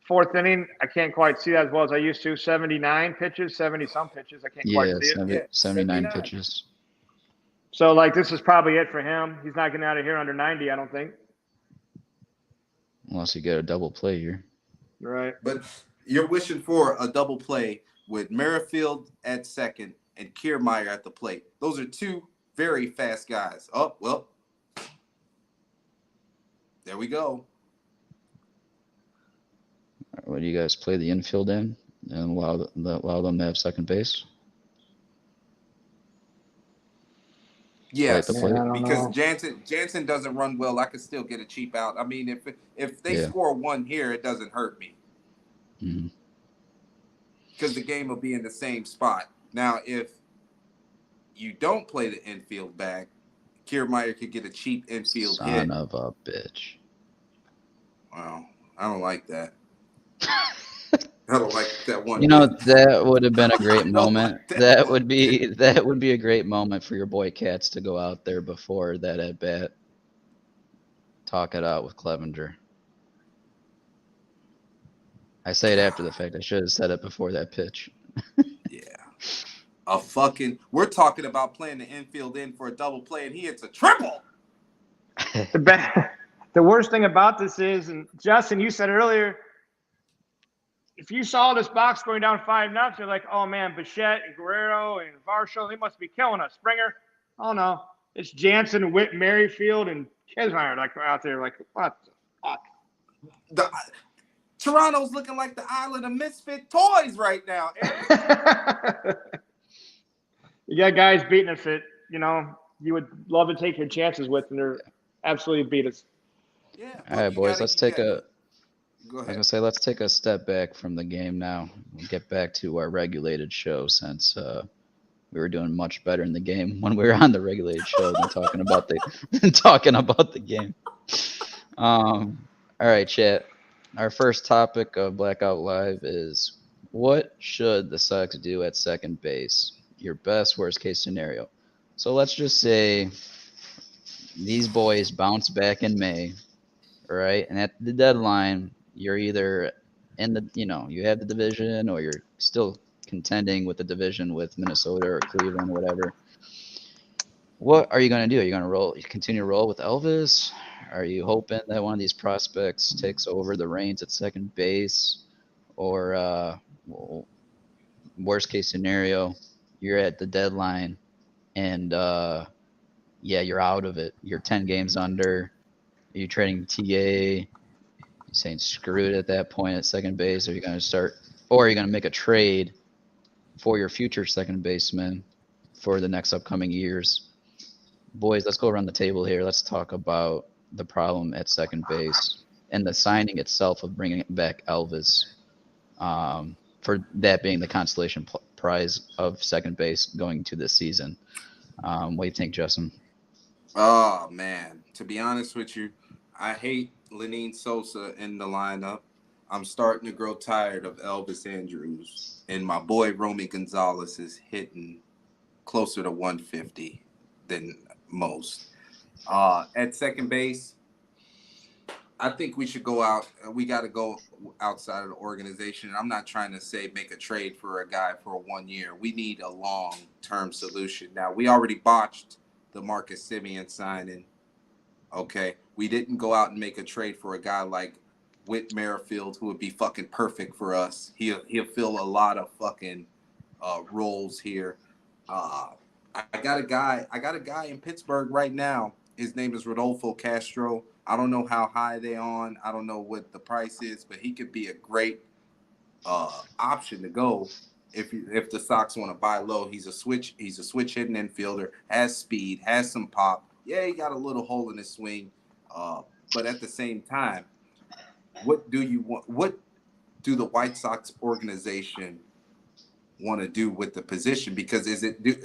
4th inning, I can't quite see that as well as I used to. 79 pitches, 70-some pitches. I can't quite see it. 79 pitches. So, like, this is probably it for him. He's not getting out of here under 90, I don't think. Unless you get a double play here. Right. But you're wishing for a double play with Merrifield at second and Kiermaier at the plate. Those are 2 very fast guys. Oh, well. There we go. What do you guys play the infield in and allow them to have second base? Yes, because Jansen doesn't run well. I could still get a cheap out. I mean, if they score 1 here, it doesn't hurt me. Because the game will be in the same spot. Now, if you don't play the infield back, Kiermaier could get a cheap infield hit. Son of a bitch. Wow, I don't like that. I don't like that one. That would have been a great moment. That would be a great moment for your boy Katz to go out there before that at bat. Talk it out with Clevenger. I say it after the fact. I should have said it before that pitch. Yeah. We're talking about playing the infield in for a double play, and he hits a triple. The worst thing about this is, and Justin, you said it earlier, if you saw this box going down 5-0, you're like, oh man, Bichette and Guerrero and Varsho, they must be killing us. Springer, oh no, it's Jansen, Whit, Merrifield, and Kiermaier out there. Like, what the fuck? Toronto's looking like the island of misfit toys right now, Eric. You got guys beating us that you would love to take your chances with, and they're absolutely beat us. Yeah. All right, boys, let's take a Go I was ahead. gonna say, let's take a step back from the game now and get back to our regulated show, since we were doing much better in the game when we were on the regulated show than talking about the than talking about the game. All right, chat. Our first topic of Blackout Live is, what should the Sox do at second base? Your best worst case scenario. So let's just say these boys bounce back in May, right? And at the deadline, you're either in the, you have the division, or you're still contending with the division with Minnesota or Cleveland, whatever. What are you going to do? Are you going to continue to roll with Elvis? Are you hoping that one of these prospects takes over the reins at second base? Or well, worst case scenario, you're at the deadline and yeah, you're out of it. You're 10 games under. Are you trading TA? You saying screw it at that point at second base? Are you going to start, or are you going to make a trade for your future second baseman for the next upcoming years? Boys, let's go around the table here. Let's talk about the problem at second base and the signing itself of bringing back Elvis, for that being the consolation prize of second base going to this season. What do you think, Justin? Oh man, to be honest with you, I hate Lenine Sosa in the lineup. I'm starting to grow tired of Elvis Andrews, and my boy Romy Gonzalez is hitting closer to 150 than most. At second base, I think we should go out. We got to go outside of the organization. I'm not trying to say make a trade for a guy for 1 year. We need a long-term solution. Now, we already botched the Marcus Semien signing. Okay, we didn't go out and make a trade for a guy like Whit Merrifield, who would be fucking perfect for us. He'll fill a lot of fucking roles here. I got a guy in Pittsburgh right now. His name is Rodolfo Castro. I don't know how high they on. I don't know what the price is, but he could be a great option to go if the Sox want to buy low. He's a switch hitting infielder, has speed, has some pop. Yeah, he got a little hole in his swing, but at the same time, what do you want? What do the White Sox organization want to do with the position? Because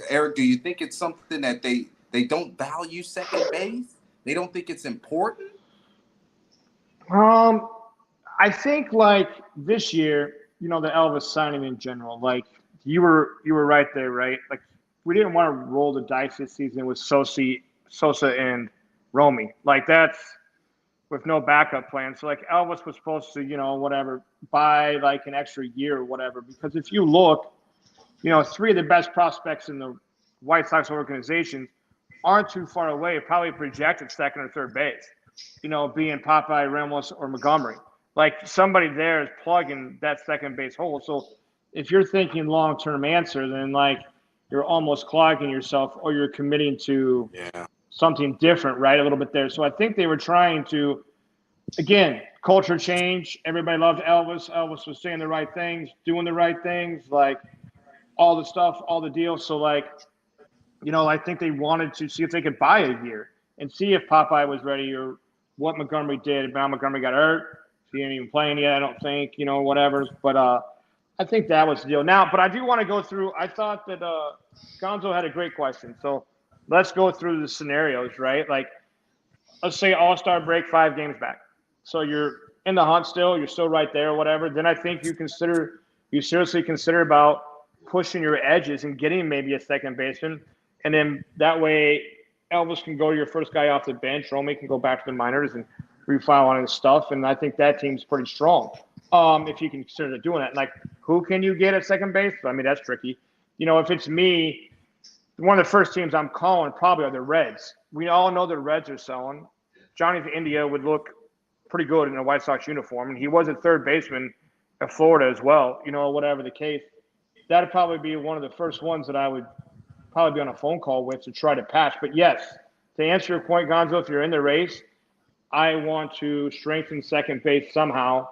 Eric, do you think it's something that they don't value second base? They don't think it's important? I think like this year, the Elvis signing in general, like you were right there, right? Like we didn't want to roll the dice this season with Sosa and Romy. Like that's with no backup plan. So like Elvis was supposed to, whatever, buy like an extra year or whatever. Because if you look, three of the best prospects in the White Sox organization aren't too far away, probably projected second or third base, being Popeye, Ramos, or Montgomery. Like somebody there is plugging that second base hole. So if you're thinking long-term answer, then like you're almost clogging yourself, or you're committing to something different, right? A little bit there. So I think they were trying to, again, culture change. Everybody loved Elvis. Elvis was saying the right things, doing the right things, like all the stuff, all the deals. So like, I think they wanted to see if they could buy a year and see if Popeye was ready, or what Montgomery did. Now Montgomery got hurt. He ain't even playing yet, I don't think, whatever. But I think that was the deal. Now, but I do want to go through. I thought that Gonzo had a great question. So let's go through the scenarios, right? Like, let's say All-Star break, 5 games back. So you're in the hunt still. You're still right there or whatever. Then I think you seriously consider about pushing your edges and getting maybe a second baseman. And then that way Elvis can go to your first guy off the bench. Romy can go back to the minors and refile on his stuff. And I think that team's pretty strong. If you can consider doing that. Like, who can you get at second base? I mean, that's tricky. If it's me, one of the first teams I'm calling probably are the Reds. We all know the Reds are selling. Johnny India would look pretty good in a White Sox uniform. And he was a third baseman at Florida as well, whatever the case. That'd probably be one of the first ones that I would probably be on a phone call with to try to patch. But yes, to answer your point, Gonzo, if you're in the race, I want to strengthen second base somehow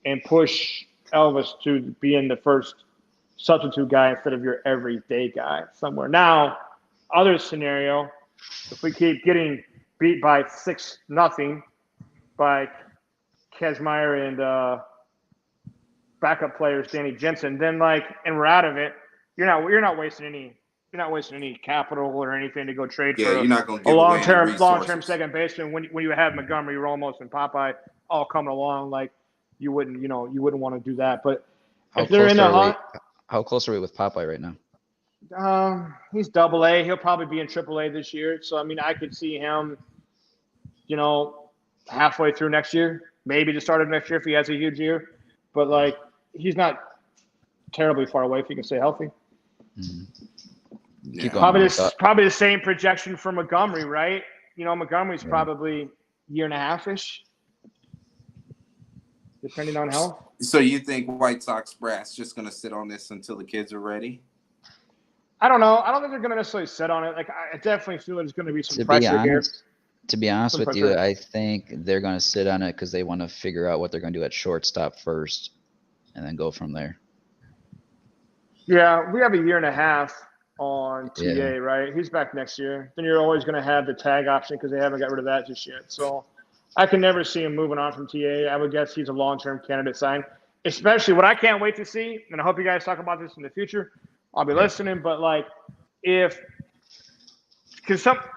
and push Elvis to be in the first substitute guy instead of your everyday guy somewhere. Now, other scenario, if we keep getting beat by 6-0 by Kazmaier and backup players, Danny Jensen, then and we're out of it. You're not wasting any capital or anything to go trade for you're not going to a give away any long-term resources. second baseman when you have Montgomery, Ramos, and Popeye all coming along. You wouldn't want to do that. But if they're in the hunt, how close are we with Popeye right now? He's AA. He'll probably be in AAA this year. So I mean, I could see him, halfway through next year, maybe the start of next year if he has a huge year. But he's not terribly far away if he can stay healthy. Mm-hmm. Yeah. Probably the same projection for Montgomery, right? Montgomery's probably year and a half-ish, depending on health. So you think White Sox brass just going to sit on this until the kids are ready? I don't know. I don't think they're going to necessarily sit on it. I definitely feel there's going to be some pressure here. To be honest with you, I think they're going to sit on it because they want to figure out what they're going to do at shortstop first and then go from there. Yeah, we have a year and a half on TA, right? He's back next year. Then you're always going to have the tag option because they haven't got rid of that just yet. So I can never see him moving on from TA. I would guess he's a long-term candidate sign, especially what I can't wait to see, and I hope you guys talk about this in the future. I'll be listening, but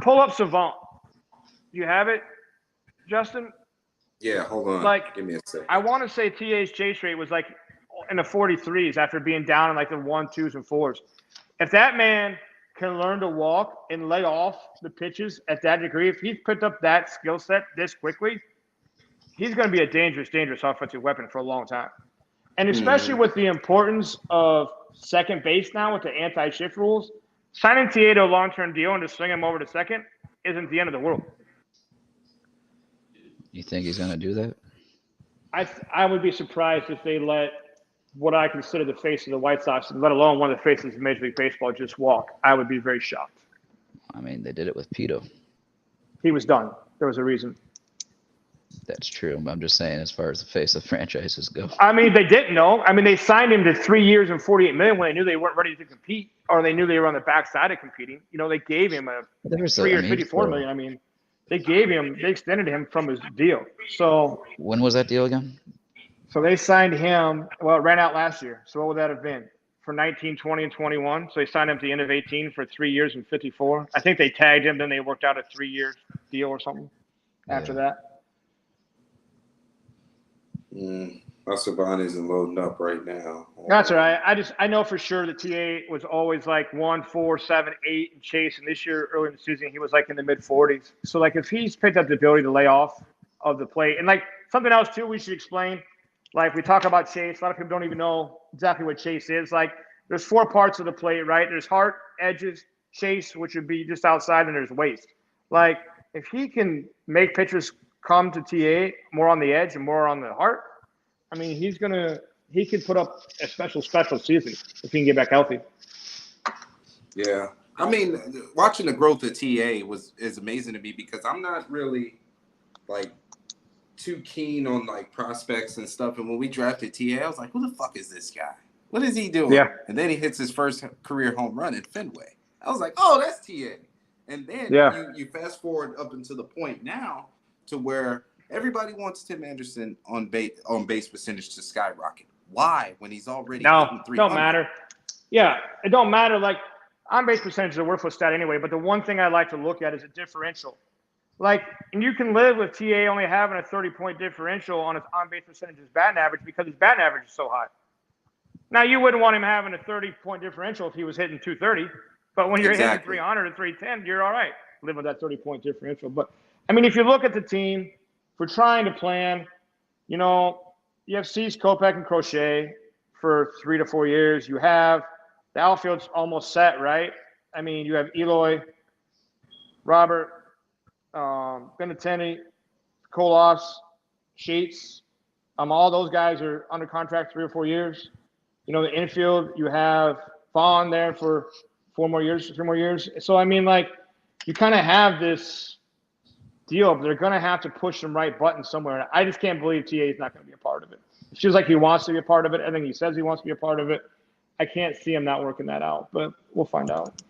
pull up Savant. Do you have it, Justin? Yeah, hold on. Give me a second. I want to say TA's chase rate was in the 43s after being down in the 1s, 2s, and 4s. If that man can learn to walk and lay off the pitches at that degree, if he's picked up that skill set this quickly, he's going to be a dangerous, dangerous offensive weapon for a long time. And especially with the importance of second base now with the anti-shift rules, signing TA to a long-term deal and just swing him over to second isn't the end of the world. You think he's going to do that? I would be surprised if they let what I consider the face of the White Sox, let alone one of the faces of Major League Baseball, just walk. I would be very shocked. I mean, they did it with Pito. He was done. There was a reason. That's true. I'm just saying, as far as the face of franchises go. I mean, they didn't know. I mean, they signed him to 3 years and $48 million when they knew they weren't ready to compete, or they knew they were on the backside of competing. They gave him a 3 years, $54 million. I mean, they extended him from his deal. So when was that deal again? So they signed him. Well, it ran out last year. So what would that have been for 19, 20, and 21? So they signed him at the end of 18 for 3 years and 54. I think they tagged him. Then they worked out a 3-year deal or something after that. Savant isn't loading up right now. That's all right. I know for sure that TA was always 1, 4, 7, 8 and chase. And this year, early in the season, he was in the mid-40s. So if he's picked up the ability to lay off of the plate, and something else too, we should explain. We talk about chase. A lot of people don't even know exactly what chase is. There's 4 parts of the plate, right? There's heart, edges, chase, which would be just outside, and there's waist. If he can make pitchers come to TA more on the edge and more on the heart, I mean, he could put up a special season if he can get back healthy. Yeah. I mean, watching the growth of TA is amazing to me because I'm not really too keen on prospects and stuff. And when we drafted TA, I was like, who the fuck is this guy? What is he doing? Yeah. And then he hits his first career home run in Fenway. I was like, oh, that's TA. And then you fast forward up until the point now to where everybody wants Tim Anderson on base percentage to skyrocket. Why? When he's already hitting 300? Don't matter. Yeah, it don't matter. On base percentage is a worthless stat anyway. But the one thing I like to look at is a differential. And you can live with TA only having a 30-point differential on his on-base percentage, his batting average, because his batting average is so high. Now, you wouldn't want him having a 30-point differential if he was hitting 230. But when you're hitting 300 or 310, you're all right. Live with that 30-point differential. But, I mean, if you look at the team, if we're trying to plan, you have Cease, Kopech, and Crochet for 3 to 4 years. You have the outfield's almost set, right? I mean, you have Eloy, Robert, Benintendi, Kolos, Sheets. All those guys are under contract 3 or 4 years. The infield, you have Vaughn there for 3 more years. So, I mean, you kind of have this deal, but they're going to have to push some right buttons somewhere. I just can't believe TA is not going to be a part of it. It feels like he wants to be a part of it. I think he says he wants to be a part of it. I can't see him not working that out, but we'll find out.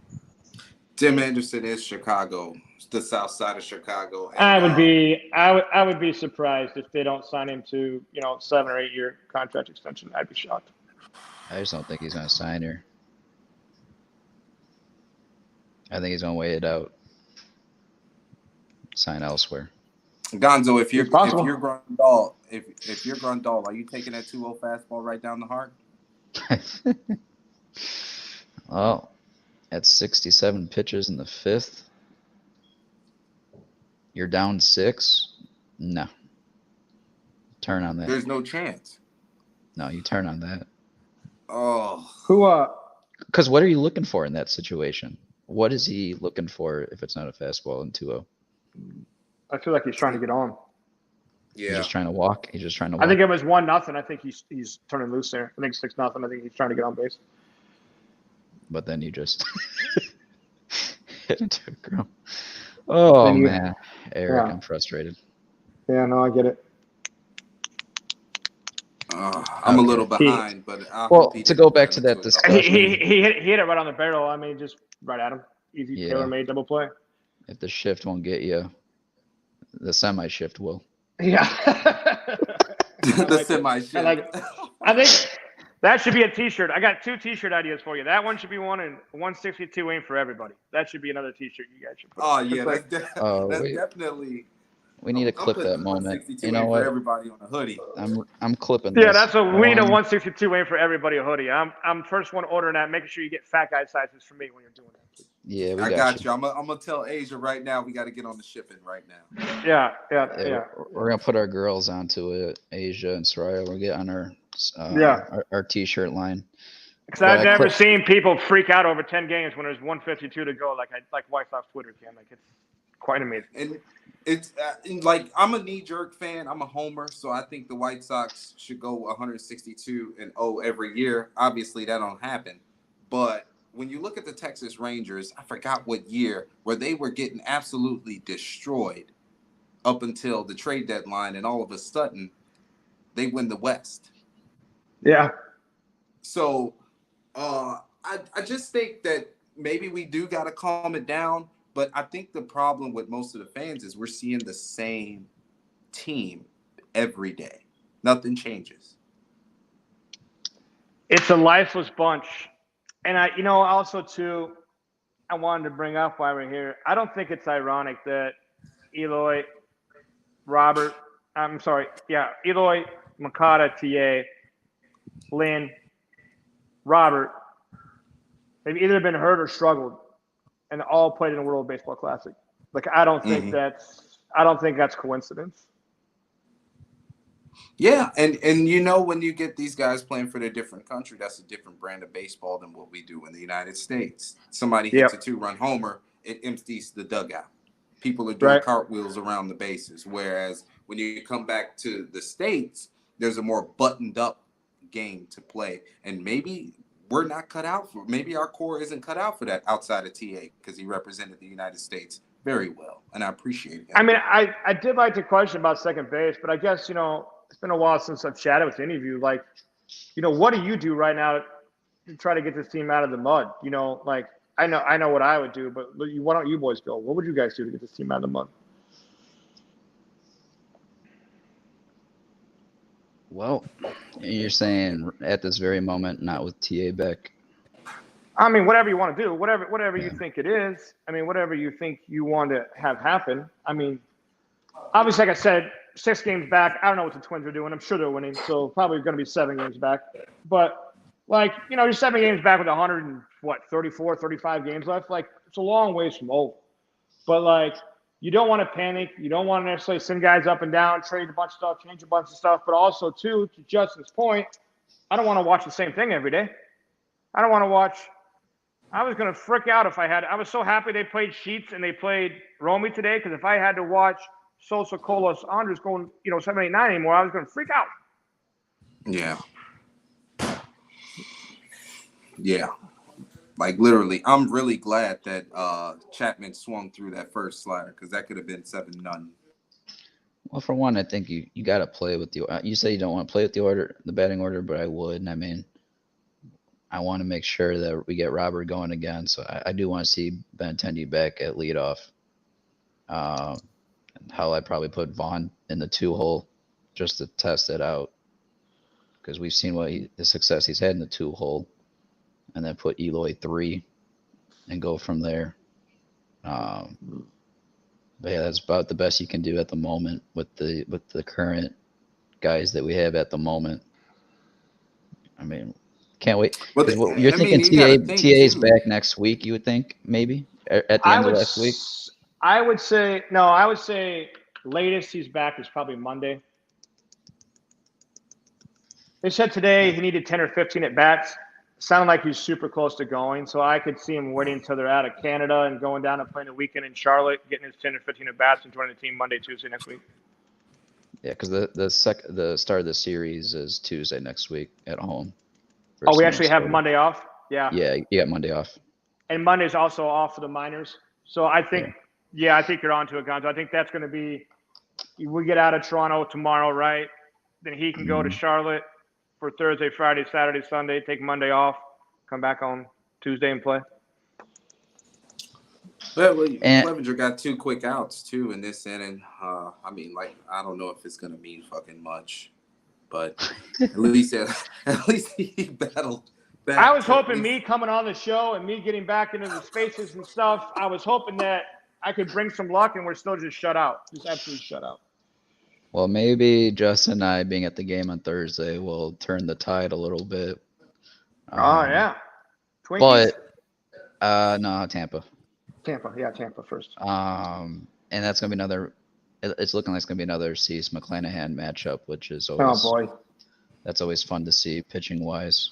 Tim Anderson is Chicago, the south side of Chicago. And, I would be surprised if they don't sign him to 7 or 8 year contract extension. I'd be shocked. I just don't think he's going to sign here. I think he's going to wait it out. Sign elsewhere. Gonzo, if you're Grandal, if you're Grandal, are you taking that 2-0 fastball right down the heart? Well, at 67 pitches in the 5th, you're down 6. No. Turn on that. There's no chance. No, you turn on that. Oh. Because what are you looking for in that situation? What is he looking for if it's not a fastball in 2-0? I feel like he's trying to get on. Yeah. He's just trying to walk. He's just trying to walk. I think it was 1-0. I think he's turning loose there. I think 6-0. I think he's trying to get on base. But then you just hit into a ground. Oh, man. Eric, I'm frustrated. Yeah, no, I get it. I'm a little behind, but to go back to that discussion. He hit it right on the barrel. I mean, just right at him. Easy, tailor-made double play. If the shift won't get you, the semi-shift will. Yeah. The semi-shift. I think that should be a T-shirt. I got 2 T-shirt ideas for you. That one should be one, and 162 ain't for everybody. That should be another T-shirt you guys should put. Oh yeah, that's definitely. We need to clip that moment. You know what? For everybody on a hoodie. I'm clipping this. Yeah, that's what we need. A 162 ain't for everybody a hoodie. I'm first one ordering that. Making sure you get fat guy sizes for me when you're doing that. Yeah, I got you. I'm gonna tell Asia right now. We got to get on the shipping right now. Yeah. We're gonna put our girls onto it. Asia and Soraya. We'll get on our T-shirt line. Because I've never seen people freak out over 10 games when there's 152 to go. Like White Sox Twitter can. Like, it's quite amazing. And it's like I'm a knee-jerk fan. I'm a homer, so I think the White Sox should go 162-0 every year. Obviously, that don't happen, but when you look at the Texas Rangers, I forgot what year, where they were getting absolutely destroyed up until the trade deadline, and all of a sudden, they win the West. Yeah. So I just think that maybe we do got to calm it down, but I think the problem with most of the fans is we're seeing the same team every day. Nothing changes. It's a lifeless bunch. And also too, I wanted to bring up while we're here. I don't think it's ironic that Eloy, Makata, TA, Lynn, Robert, they've either been hurt or struggled, and all played in a World Baseball Classic. Like, I don't think that's coincidence. Yeah, and when you get these guys playing for their different country, that's a different brand of baseball than what we do in the United States. Somebody hits a 2-run homer, it empties the dugout. People are doing cartwheels around the bases, whereas when you come back to the States, there's a more buttoned up game to play, and maybe we're not cut out for. Maybe our core isn't cut out for that outside of TA, because he represented the United States very well, and I appreciate it. I mean, I did like the question about second base, but I guess it's been a while since I've chatted with any of you. Like, what do you do right now to try to get this team out of the mud? Like, I know what I would do, but why don't you boys go? What would you guys do to get this team out of the mud? Well, you're saying at this very moment, not with TA back. I mean, whatever you want to do, whatever you think it is. I mean, whatever you think you want to have happen. I mean, obviously, like I said, 6 games back. I don't know what the Twins are doing. I'm sure they're winning, so probably going to be 7 games back. But, you're 7 games back with 34, 35 games left. Like, it's a long ways from over. But, you don't want to panic. You don't want to necessarily send guys up and down, trade a bunch of stuff, change a bunch of stuff. But also, too, to Justin's point, I don't want to watch the same thing every day. I don't want to watch – I was going to frick out if I had – I was so happy they played Sheets and they played Romy today, because if I had to watch – Sosa, Colas, Andres going, 7, 8, 9 anymore, I was going to freak out. Yeah. Yeah. Like, literally, I'm really glad that Chapman swung through that first slider, because that could have been 7-0. Well, for one, I think you got to play with the – you say you don't want to play with the batting order, but I would. And I mean, I want to make sure that we get Robert going again. So I do want to see Benintendi back at leadoff. How I'd probably put Vaughn in the 2-hole just to test it out, because we've seen the success he's had in the 2-hole, and then put Eloy 3 and go from there. But yeah, that's about the best you can do at the moment with the current guys that we have at the moment. I mean, can't wait. Well, You're thinking you gotta think, TA's too. back next week, you would think, maybe at the end of last week? I would say latest he's back is probably Monday. They said today he needed 10 or 15 at bats. Sounded like he's super close to going, so I could see him waiting until they're out of Canada and going down and playing the weekend in Charlotte, getting his 10 or 15 at bats and joining the team Monday, Tuesday next week. Yeah, because the start of the series is Tuesday next week at home. Oh, we actually have Monday off? Yeah. Yeah, you got Monday off. And Monday's also off for the minors. So I think, I think you're onto it, Gonzo. I think that's going to be, we get out of Toronto tomorrow, right? Then he can go to Charlotte for Thursday, Friday, Saturday, Sunday, take Monday off, come back on Tuesday and play. Well, Clevenger got 2 quick outs too in this inning. I mean, like, I don't know if it's gonna mean fucking much, but at least he battled back. I was hoping me coming on the show and me getting back into the spaces and stuff, I was hoping that I could bring some luck, and we're still just shut out, just absolutely shut out. Well, maybe Justin and I being at the game on Thursday will turn the tide a little bit. Yeah. Twinkies. But no, Tampa. Tampa first. And that's gonna be another. It's looking like it's gonna be another Cease McClanahan matchup, which is always. Oh boy. That's always fun to see pitching wise.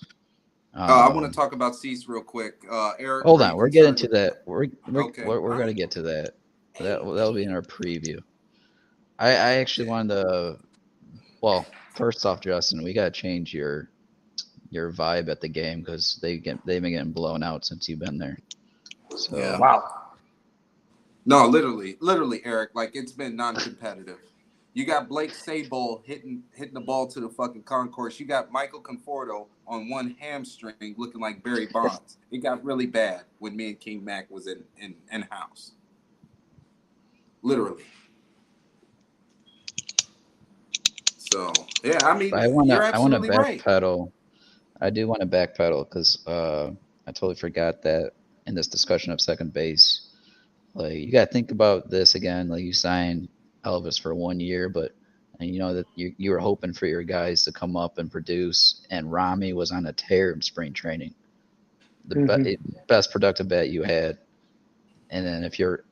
I want to talk about Cease real quick. Eric, hold on, we're getting to that. We're Okay. gonna get to that. That'll be in our preview. I actually wanted to. Well, first off, Justin, we gotta change your vibe at the game, because they've been getting blown out since you've been there. So Yeah. Wow. No, literally, Eric. Like, it's been non-competitive. You got Blake Sable hitting the ball to the fucking concourse. You got Michael Conforto on one hamstring looking like Barry Bonds. It got really bad when me and King Mac was in house. Literally. So yeah, I mean, I want to right. backpedal. I do want to backpedal because I totally forgot that in this discussion of second base. Like, you got to think about this again. Like, you signed Elvis for 1 year, and you know that you were hoping for your guys to come up and produce, and Rami was on a tear in spring training. The best productive bat you had. And then if you're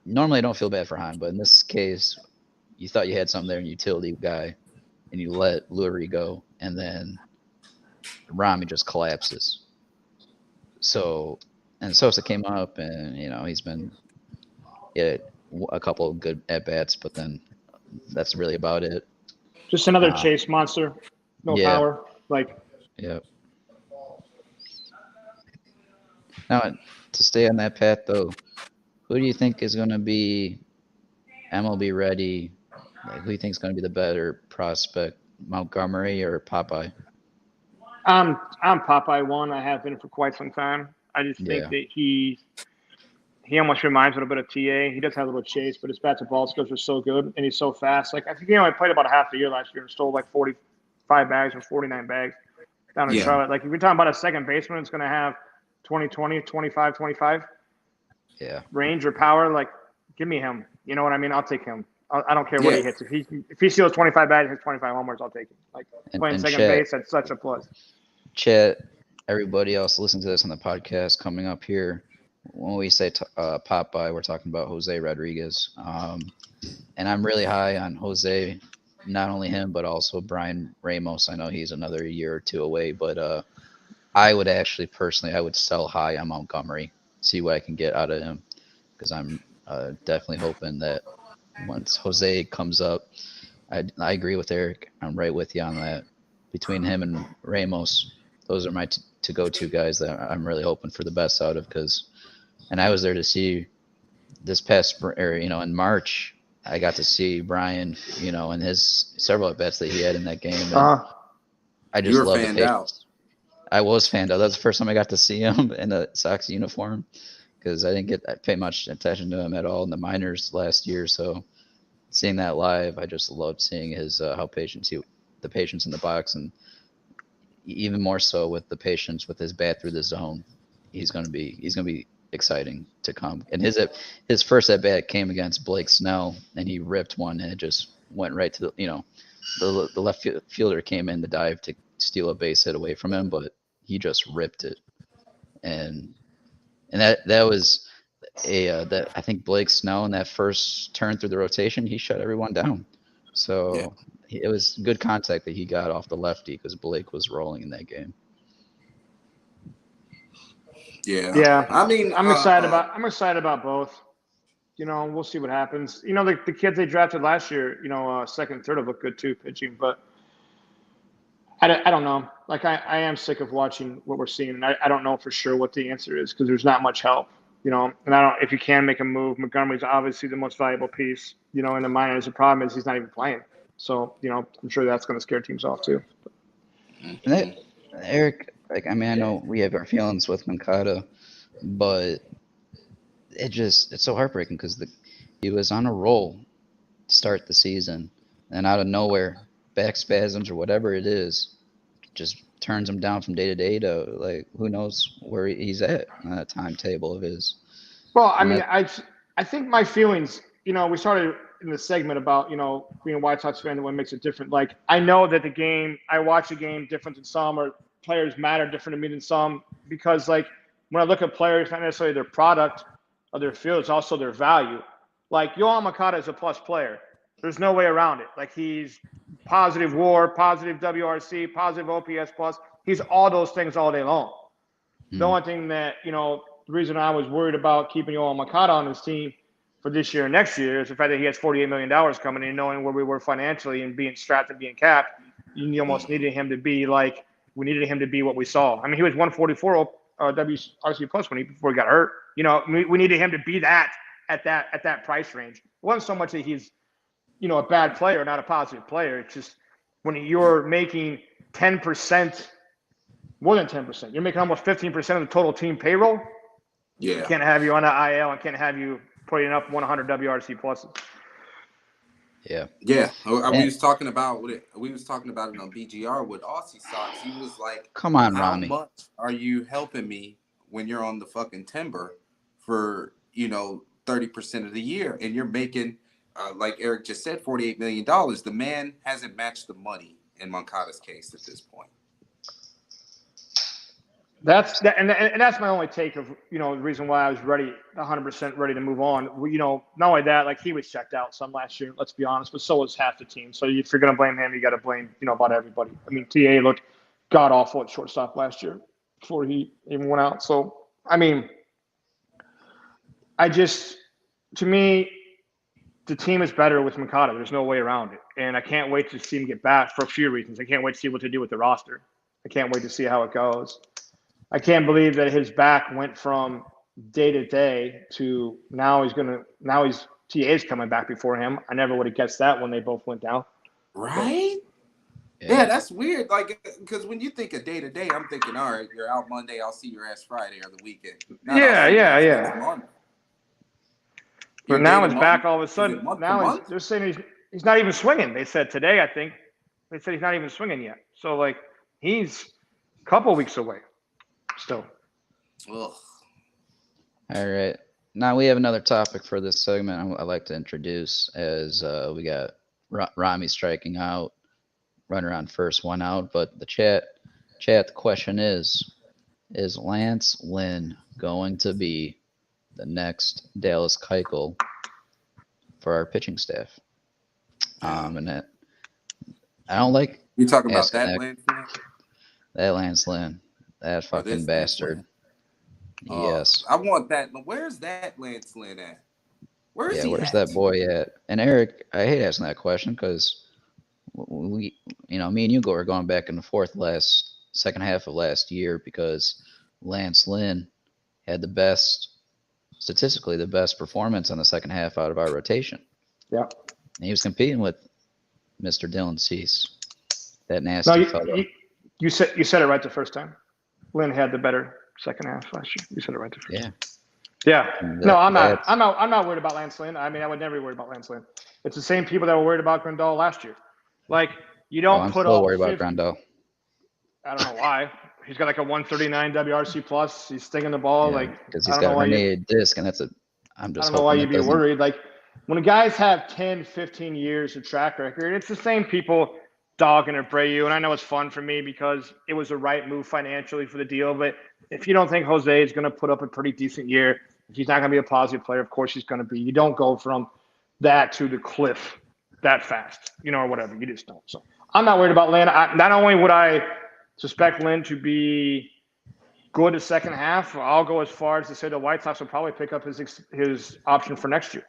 normally I don't feel bad for Han, but in this case, you thought you had something there in utility guy, and you let Lurie go, and then Rami just collapses. So, and Sosa came up, and he's been a couple of good at bats, but then that's really about it. Just another chase monster, no power. Yeah. Now, to stay on that path though, who do you think is going to be MLB ready? Like, who do you think is going to be the better prospect, Montgomery or Popeye? I'm Popeye 1. I have been for quite some time. I just think that he almost reminds me a little bit of TA. He does have a little chase, but his bat to ball skills are so good, and he's so fast. Like, I think I played about half the year last year and stole like 45 bags or 49 bags down in Charlotte. Like, if you're talking about a second baseman, it's going to have 20, 25 range or power. Like, give me him. You know what I mean? I'll take him. I don't care what he hits. If he steals 25 bags, hits 25 homers, I'll take him. Like, playing second base, that's such a plus. Chet, everybody else listening to this on the podcast coming up here, when we say Popeye, we're talking about Jose Rodriguez. And I'm really high on Jose, not only him, but also Brian Ramos. I know he's another year or two away, but I would actually personally, I would sell high on Montgomery, see what I can get out of him, because I'm definitely hoping that once Jose comes up, I agree with Eric. I'm right with you on that. Between him and Ramos, those are my to go-to guys that I'm really hoping for the best out of. And I was there to see this past spring, in March, I got to see Brian, and his several at bats that he had in that game. I just love the patience. I was fanned out. That's the first time I got to see him in a Sox uniform because I pay much attention to him at all in the minors last year. So seeing that live, I just loved seeing his the patience in the box, and even more so with the patience with his bat through the zone. He's gonna be exciting to come. And his first at bat came against Blake Snell, and he ripped one, and it just went right to the left fielder came in to dive to steal a base hit away from him, but he just ripped it. And that was that I think Blake Snell in that first turn through the rotation, he shut everyone down. So it was good contact that he got off the lefty because Blake was rolling in that game. Yeah. I mean, I'm excited about both. We'll see what happens. The kids they drafted last year, second and third have looked good too, pitching. But I don't know. Like I am sick of watching what we're seeing, and I don't know for sure what the answer is because there's not much help. And I don't. If you can make a move, Montgomery's obviously the most valuable piece. In the minors, the problem is he's not even playing. So I'm sure that's going to scare teams off too. And Eric, I know we have our feelings with Moncada, but it's so heartbreaking because he was on a roll to start the season, and out of nowhere, back spasms or whatever it is, just turns him down from day to day to who knows where he's at on that timetable of his. Well, I think my feelings, we started in the segment about, being a White Sox fan and what makes it different. Like, I know that I watch a game different than some, or players matter different to me than some, because when I look at players, not necessarily their product of their field, it's also their value. Like, Yohan Moncada is a plus player. There's no way around it. Like, he's positive WAR, positive WRC, positive OPS plus. He's all those things all day long. The only thing that, the reason I was worried about keeping Yohan Moncada on his team for this year and next year is the fact that he has $48 million coming in, knowing where we were financially and being strapped and being capped. You almost needed him to be we needed him to be what we saw. I mean, he was 144 WRC plus before he got hurt. We needed him to be that at that price range. It wasn't so much that he's, a bad player, not a positive player. It's just when you're making 10%, more than 10%, you're making almost 15% of the total team payroll. Yeah. I can't have you on the IL. I can't have you putting up 100 WRC pluses. Yeah. Yeah. We was talking about it on BGR with Aussie Sox. He was like, come on, how Rami. much are you helping me when you're on the fucking timber for, 30% of the year? And you're making, like Eric just said, $48 million. The man hasn't matched the money in Moncada's case at this point. That's my only take of, the reason why I was 100% ready to move on. Not only that, he was checked out some last year, let's be honest, but so was half the team. So if you're going to blame him, you got to blame, about everybody. I mean, TA looked god awful at shortstop last year before he even went out. So, I mean, to me, the team is better with Moncada. There's no way around it. And I can't wait to see him get back for a few reasons. I can't wait to see what to do with the roster. I can't wait to see how it goes. I can't believe that his back went from day to day to now TA's coming back before him. I never would have guessed that when they both went down. Right? Yeah, that's weird. Because when you think of day to day, I'm thinking, all right, you're out Monday, I'll see your ass Friday or the weekend. Yeah. But now it's back all of a sudden. Now they're saying he's not even swinging. They said today, I think. They said he's not even swinging yet. So, he's a couple weeks away still. Ugh. All right. Now we have another topic for this segment I'd like to introduce as we got Rami striking out, runner on first, one out. But the chat, the question is Lance Lynn going to be the next Dallas Keuchel for our pitching staff? And that I don't like. You talking about that Lance Lynn? That Lance Lynn, that fucking bastard. Yes. I want that. Where's that Lance Lynn at? Where's that boy at? And Eric, I hate asking that question because we, me and you were going back and forth second half of last year because Lance Lynn had statistically the best performance on the second half out of our rotation. Yeah. And he was competing with Mr. Dylan Cease, that nasty fellow. You said it right the first time. Lynn had the better second half last year. You said it right there. Yeah. Yeah. No, I'm not. That's- I'm not worried about Lance Lynn. I mean, I would never be worried about Lance Lynn. It's the same people that were worried about Grandal last year. Like, you don't I'm put still up worried about 50 Grandal. I don't know why. He's got like a 139 WRC plus. He's stinging the ball. Yeah, like, because I he's don't got know a why you. herniated disc, and that's I'm I just don't know why hoping you'd that be doesn't. worried. Like, when guys have 10, 15 years of track record, it's the same people dogging Abreu. And I know it's fun for me because it was the right move financially for the deal. But if you don't think Jose is going to put up a pretty decent year, if he's not going to be a positive player, of course he's going to be. You don't go from that to the cliff that fast, or whatever. You just don't. So I'm not worried about Lynn. Not only would I suspect Lynn to be good the second half, I'll go as far as to say the White Sox will probably pick up his option for next year.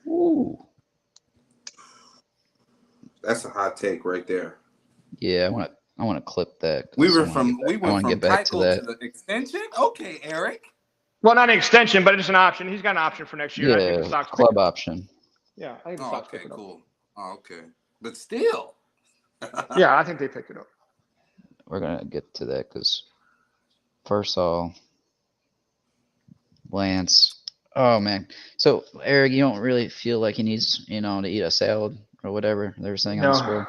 Ooh. That's a hot take right there. Yeah, I want to clip that. We went from Keuchel to the extension. Okay, Eric. Well, not an extension, but it's an option. He's got an option for next year. Yeah, I think the Sox club option. Yeah, I think the Sox pick it up. Cool. Oh, okay, but still. Yeah, I think they pick it up. We're gonna get to that because first of all, Lance. Oh man. So Eric, you don't really feel like he needs, to eat a salad or whatever they were saying on the score?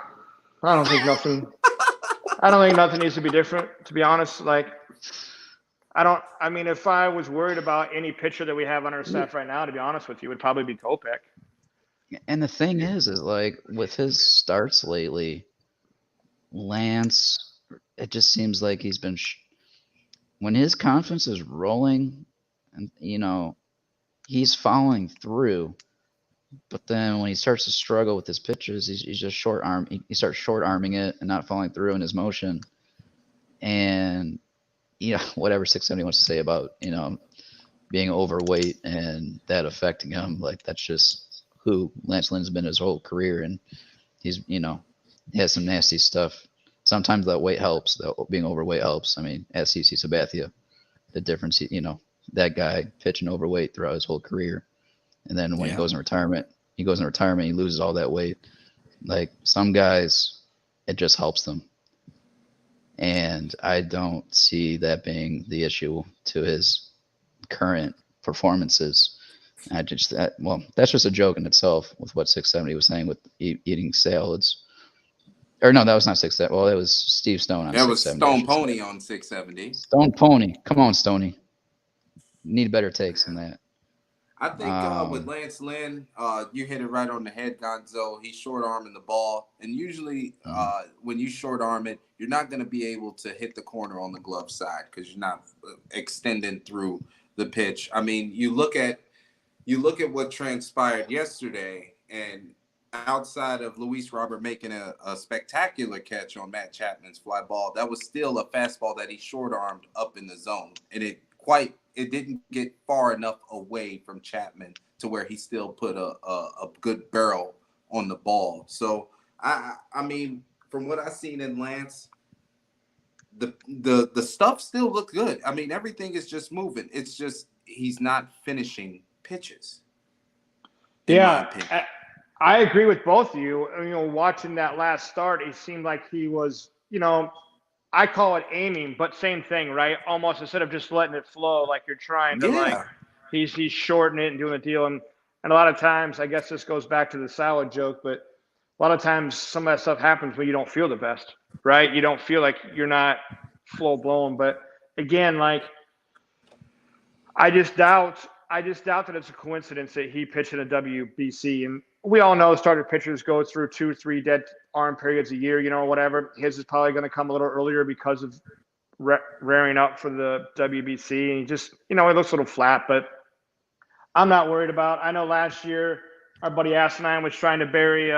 I don't think nothing. I don't think nothing needs to be different. To be honest, I mean, if I was worried about any pitcher that we have on our staff right now, to be honest with you, it would probably be Kopech. And the thing is like with his starts lately, Lance, it just seems like he's been when his confidence is rolling, and he's following through. But then when he starts to struggle with his pitches, he's just short arm. He starts short arming it and not following through in his motion. And whatever 670 wants to say about being overweight and that affecting him, like that's just who Lance Lynn's been his whole career, and he's he has some nasty stuff. Sometimes that weight helps. Being overweight helps. I mean, at CC Sabathia, the difference, that guy pitching overweight throughout his whole career. And then when he goes in retirement, he loses all that weight. Like some guys, it just helps them. And I don't see that being the issue to his current performances. That's just a joke in itself with what 670 was saying with eating salads. Or no, that was not 670. Well, that was Steve Stone on 670. That was Stone Pony on 670. Stone Pony. Come on, Stoney. Need better takes than that. I think with Lance Lynn, you hit it right on the head, Gonzo. He's short arming the ball. And usually when you short arm it, you're not going to be able to hit the corner on the glove side because you're not extending through the pitch. I mean, you look at what transpired yesterday, and outside of Luis Robert making a spectacular catch on Matt Chapman's fly ball, that was still a fastball that he short armed up in the zone. And it didn't get far enough away from Chapman to where he still put a good barrel on the ball. So I mean, from what I've seen in Lance, the stuff still looked good. I mean, everything is just moving. It's just he's not finishing pitches. Yeah, I agree with both of you. Watching that last start, it seemed like he was, I call it aiming, but same thing, right? Almost instead of just letting it flow, like you're trying to he's shortening it and doing a deal. And a lot of times, I guess this goes back to the salad joke, but a lot of times some of that stuff happens when you don't feel the best, right? You don't feel like you're not full blown. But again, I just doubt that it's a coincidence that he pitched in a WBC. And we all know starter pitchers go through 2 or 3 dead arm periods a year, whatever. His is probably going to come a little earlier because of rearing up for the WBC. And he just, it looks a little flat, but I'm not worried about. I know last year our buddy Asinine was trying to bury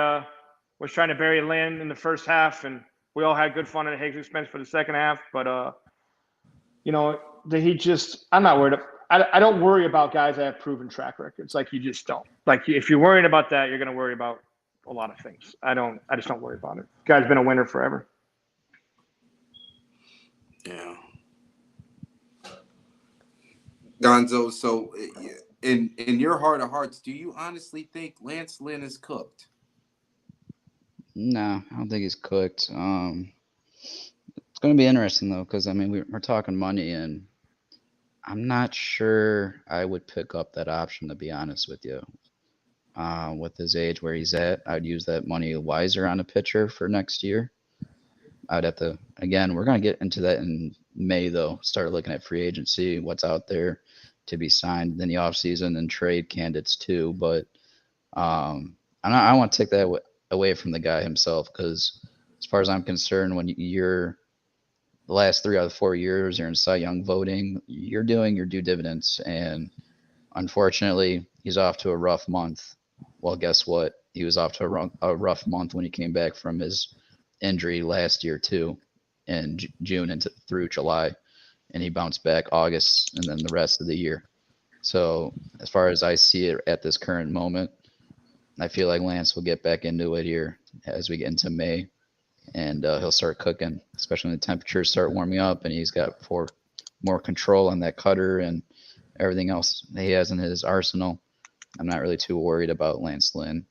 Lynn in the first half, and we all had good fun at Hague's expense for the second half. But I'm not worried. I don't worry about guys that have proven track records. Like, you just don't. Like, if you're worried about that, you're going to worry about a lot of things. I just don't worry about it. Guy's been a winner forever. Yeah. Gonzo, so in your heart of hearts, do you honestly think Lance Lynn is cooked? No, I don't think he's cooked. going to be interesting though, because I mean we're talking money, and I'm not sure I would pick up that option, to be honest with you. With his age where he's at, I'd use that money wiser on a pitcher for next year. I'd have to, again, we're going to get into that in May though. Start looking at free agency, what's out there to be signed in the offseason, and trade candidates too. But I want to take that away from the guy himself, because as far as I'm concerned, when you're the last 3 out of 4 years you're in Cy Young voting, you're doing your due dividends. And unfortunately, he's off to a rough month. Well, guess what? He was off to a rough month when he came back from his injury last year too, in June and through July, and he bounced back August and then the rest of the year. So as far as I see it at this current moment, I feel like Lance will get back into it here as we get into May, and he'll start cooking, especially when the temperatures start warming up and he's got more control on that cutter and everything else he has in his arsenal. I'm not really too worried about Lance Lynn.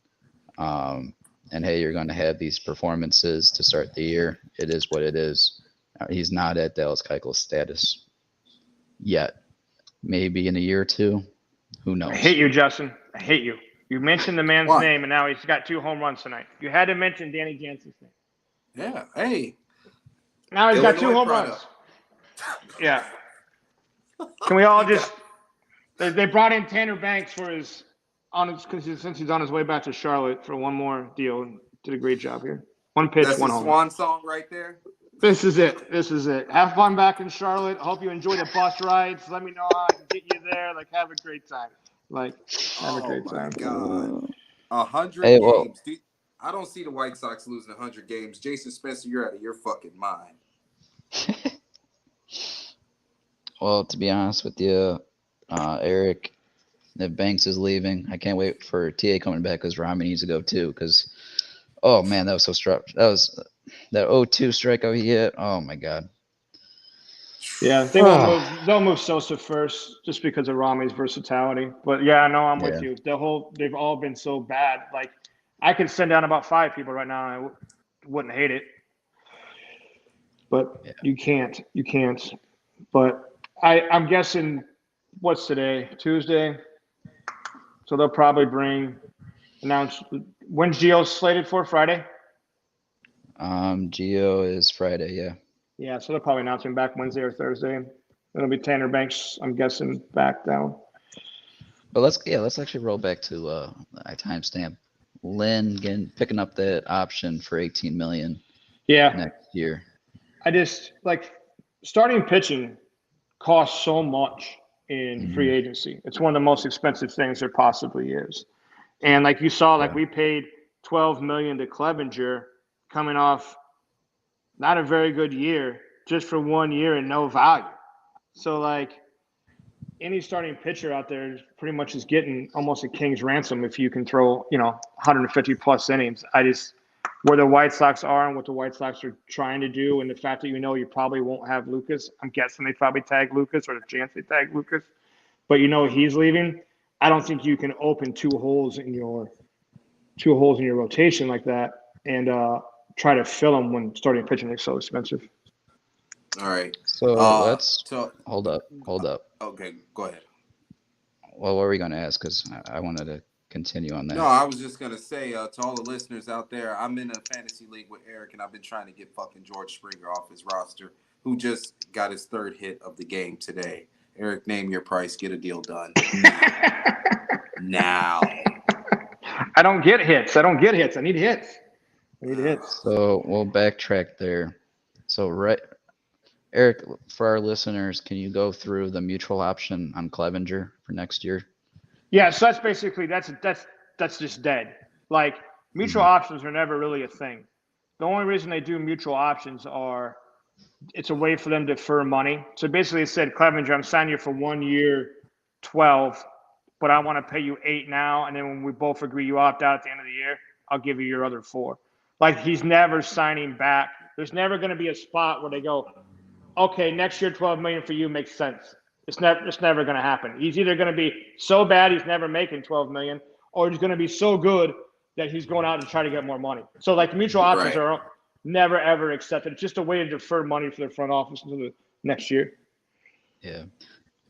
And hey, you're going to have these performances to start the year. It is what it is. He's not at Dallas Keuchel status yet. Maybe in a year or two. Who knows? I hate you, Justin. I hate you. You mentioned the man's name, and now he's got 2 home runs tonight. You had to mention Danny Jansen's name. Yeah. Hey. Now he's got 2 home runs. Yeah. Can we all just? They brought in Tanner Banks for since he's on his way back to Charlotte for one more deal. Did a great job here. 1 pitch, That's 1 the home. swan song right there. This is it. Have fun back in Charlotte. Hope you enjoy the bus rides. Let me know how I can get you there. Have a great time. Have a great time. God. 100 Hey, games. Dude, I don't see the White Sox losing 100 games. Jason Spencer, you're out of your fucking mind. Well, to be honest with you, Eric, if Banks is leaving, I can't wait for TA coming back, because Rami needs to go too. Because, oh man, that was so struck. That was that 0-2 strikeout he hit. Oh my god. Yeah, they'll move Sosa first just because of Rami's versatility. But yeah, no, I'm with you. They've all been so bad. I could send down about 5 people right now, and I wouldn't hate it. But you can't. But I'm guessing, what's today? Tuesday. So they'll probably announce when's Gio slated for, Friday? Gio is Friday, yeah. Yeah, so they'll probably announce him back Wednesday or Thursday. It'll be Tanner Banks, I'm guessing, back down. But let's actually roll back to I timestamp Lynn picking up that option for $18 million next year. I just starting pitching costs so much in free agency. It's one of the most expensive things there possibly is. And you saw, we paid $12 million to Clevenger coming off not a very good year, just for 1 year and no value. So any starting pitcher out there pretty much is getting almost a king's ransom if you can throw, 150 plus innings. Where the White Sox are and what the White Sox are trying to do, and the fact that you probably won't have Lucas. I'm guessing they probably tag Lucas, or the chance they tag Lucas. But he's leaving. I don't think you can open two holes in your rotation like that and try to fill them when starting pitching is so expensive. All right. So let's hold up. Okay, go ahead. Well, what were we going to ask? Because I wanted to continue on that. No, I was just going to say to all the listeners out there, I'm in a fantasy league with Eric, and I've been trying to get fucking George Springer off his roster, who just got his 3rd hit of the game today. Eric, name your price. Get a deal done. Now. I don't get hits. I need hits. So we'll backtrack there. So Eric, for our listeners, can you go through the mutual option on Clevenger for next year? Yeah, so that's basically that's just dead. Mutual options are never really a thing. The only reason they do mutual options are it's a way for them to defer money. So basically it said, Clevenger, I'm signing you for 1 year, 12, but I want to pay you 8 now, and then when we both agree you opt out at the end of the year, I'll give you your other 4. He's never signing back. There's never going to be a spot where they go, okay, next year $12 million for you makes sense. It's never going to happen. He's either going to be so bad he's never making $12 million, or he's going to be so good that he's going out to try to get more money. So mutual options never ever accept it. It's just a way to defer money for the front office until the next year. Yeah.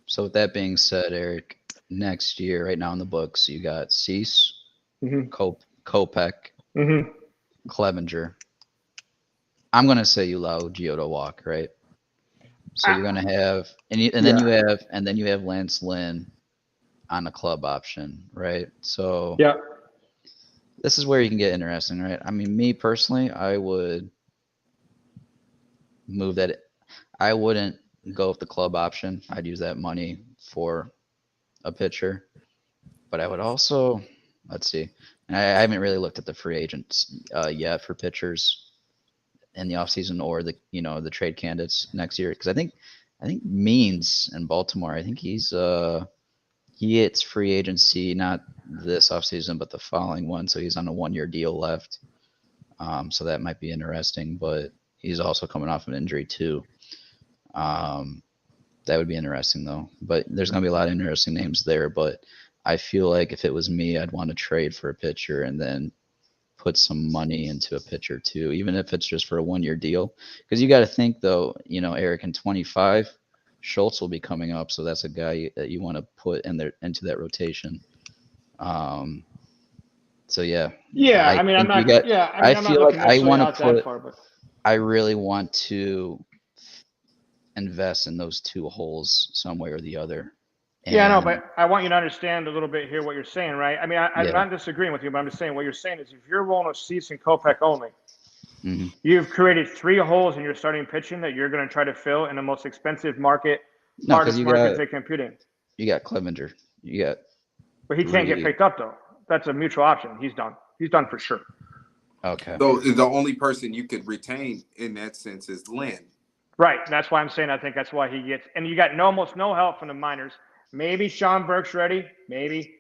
So with that being said, Eric, next year, right now in the books, you got Cease, Kopech, Clevenger. I'm gonna say you allow Gio to walk, right? So you're gonna have, then you have Lance Lynn on a club option, right? So yeah, this is where you can get interesting, right? I mean, me personally, I would move that. I wouldn't go with the club option. I'd use that money for a pitcher, but I would also, let's see. And I haven't really looked at the free agents yet for pitchers in the offseason or the trade candidates next year, because I think Means in Baltimore, I think he hits free agency not this offseason but the following one, so he's on a 1-year deal left. So that might be interesting, but he's also coming off an injury too. That would be interesting though. But there's going to be a lot of interesting names there. But I feel like if it was me, I'd want to trade for a pitcher and then put some money into a pitcher too, even if it's just for a 1-year deal. Because you got to think though, Eric, in 25, Schultz will be coming up, so that's a guy that you want to put into that rotation. So yeah. Yeah, I feel like I want to put. Far, but I really want to invest in those two holes some way or the other. And yeah, I know, but I want you to understand a little bit here what you're saying, right? I mean, I'm not disagreeing with you, but I'm just saying what you're saying is if you're rolling with Cease and Kopech only, you've created 3 holes in your starting pitching that you're going to try to fill in the most expensive market, hardest market to compete in. You got Clevenger. But he can't get picked up, though. That's a mutual option. He's done. He's done for sure. Okay. So the only person you could retain in that sense is Lynn. Right. That's why I'm saying I think that's why he gets – and you got almost no help from the minors. Maybe Sean Burke's ready. Maybe.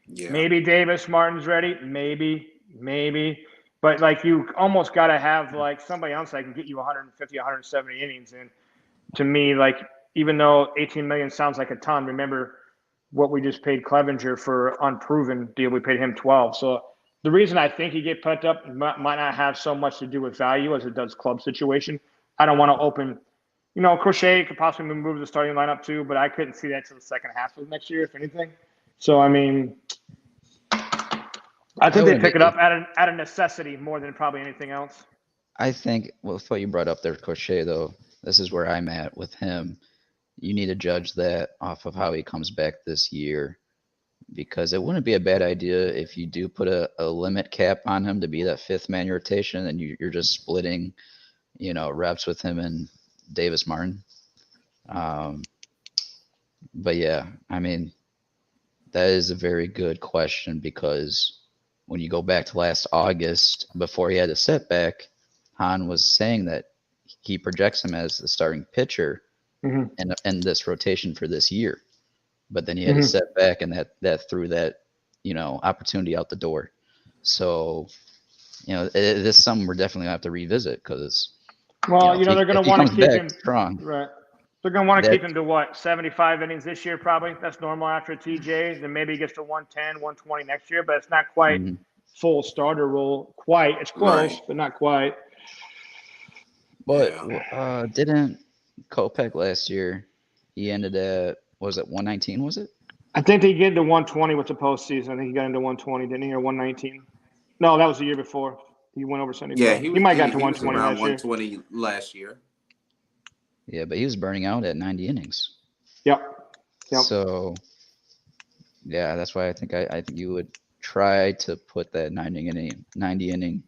Yeah. Maybe Davis Martin's ready. Maybe. But, like, you almost got to have, like, somebody else that can get you 150, 170 innings. And to me, like, even though $18 million sounds like a ton, remember what we just paid Clevenger for unproven deal. We paid him 12. So the reason I think he get put up might not have so much to do with value as it does club situation. I don't want to open – Crochet could possibly move the starting lineup too, but I couldn't see that till the second half of next year, if anything. So, I mean, I think they pick it up out of necessity more than probably anything else. I think, with what you brought up there, Crochet, though, this is where I'm at with him. You need to judge that off of how he comes back this year, because it wouldn't be a bad idea if you do put a limit cap on him to be that 5th-man rotation, and you're just splitting, reps with him and Davis Martin. But yeah, I mean, that is a very good question, because when you go back to last August, before he had a setback, Hahn was saying that he projects him as the starting pitcher in this rotation for this year. But then he had a setback, and that threw that, opportunity out the door. So, this is something we're definitely going to have to revisit, because well, they're going to want to keep him strong. Right. They're going to want to keep him to what, 75 innings this year, probably. That's normal after a TJ. Then maybe he gets to 110, 120 next year, but it's not quite full starter role. Quite. It's close, but not quite. But didn't Kopech last year, he ended at, was it 119, was it? I think he get into 120 with the postseason. I think he got into 120, didn't he, or 119? No, that was the year before. He went over 75. Yeah, he might got to 120 around last 120 year. last year. Yeah, but he was burning out at 90 innings. Yep. So, yeah, that's why I think you would try to put that 90 inning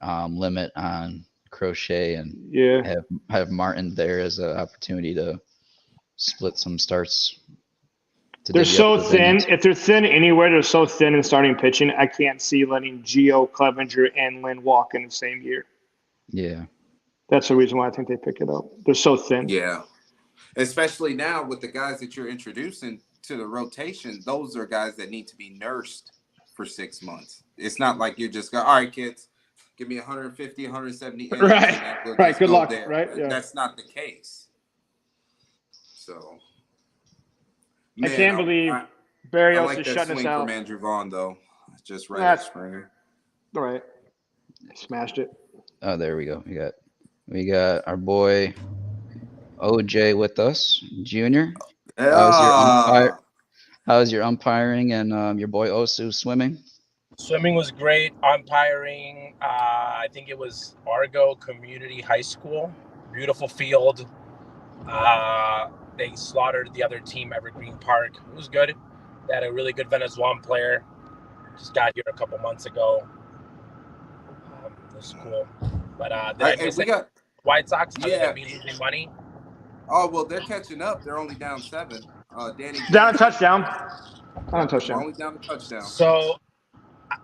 limit on Crochet, and have Martin there as an opportunity to split some starts. They're so thin. If they're thin anywhere, they're so thin in starting pitching. I can't see letting Gio, Clevenger, and Lynn walk in the same year. Yeah. That's the reason why I think they pick it up. They're so thin. Yeah. Especially now with the guys that you're introducing to the rotation, those are guys that need to be nursed for 6 months. It's not like you're just going, all right, kids, give me 150, 170 innings. Right. Good luck. There. Right. Yeah. That's not the case. So. Man, I can't believe Barrios is shutting us out. From Andrew Vaughn, though. Just right at Springer. Right. Smashed it. Oh, there we go. We got our boy OJ with us, Junior. How's your umpire? How's your umpiring and your boy Osu swimming? Swimming was great. Umpiring, I think it was Argo Community High School. Beautiful field. They slaughtered the other team, Evergreen Park. It was good. They had a really good Venezuelan player. Just got here a couple months ago. It was cool. But we got White Sox? Yeah. Be losing money. Oh, well, they're catching up. They're only down 7. Danny down a touchdown. Only down a touchdown. So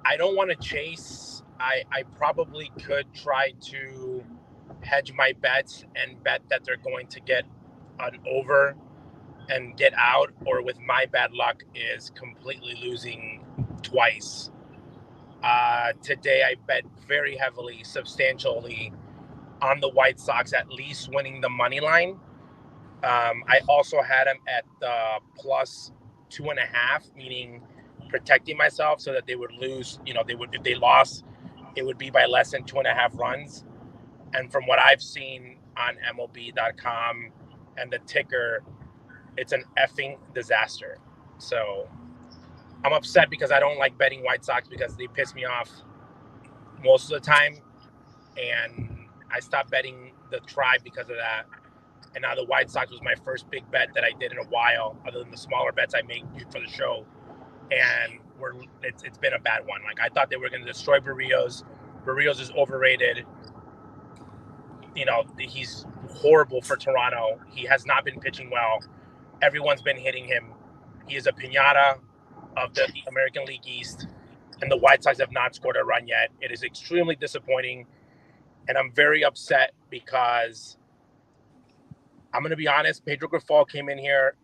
I don't want to chase. I probably could try to hedge my bets and bet that they're going to get an over and get out, or with my bad luck is completely losing twice. Today I bet very heavily, substantially on the White Sox at least winning the money line. I also had them at the plus 2.5, meaning protecting myself so that they would lose. If they lost, it would be by less than 2.5 runs. And from what I've seen on MLB.com and the ticker, it's an effing disaster. So I'm upset because I don't like betting White Sox because they piss me off most of the time. And I stopped betting the Tribe because of that. And now the White Sox was my first big bet that I did in a while, other than the smaller bets I make for the show. And it's been a bad one. Like, I thought they were going to destroy Barrios. Barrios is overrated. He's horrible for Toronto. He has not been pitching well. Everyone's been hitting him. He is a piñata of the American League East, and the White Sox have not scored a run yet. It is extremely disappointing, and I'm very upset because I'm going to be honest. Pedro Grifol came in here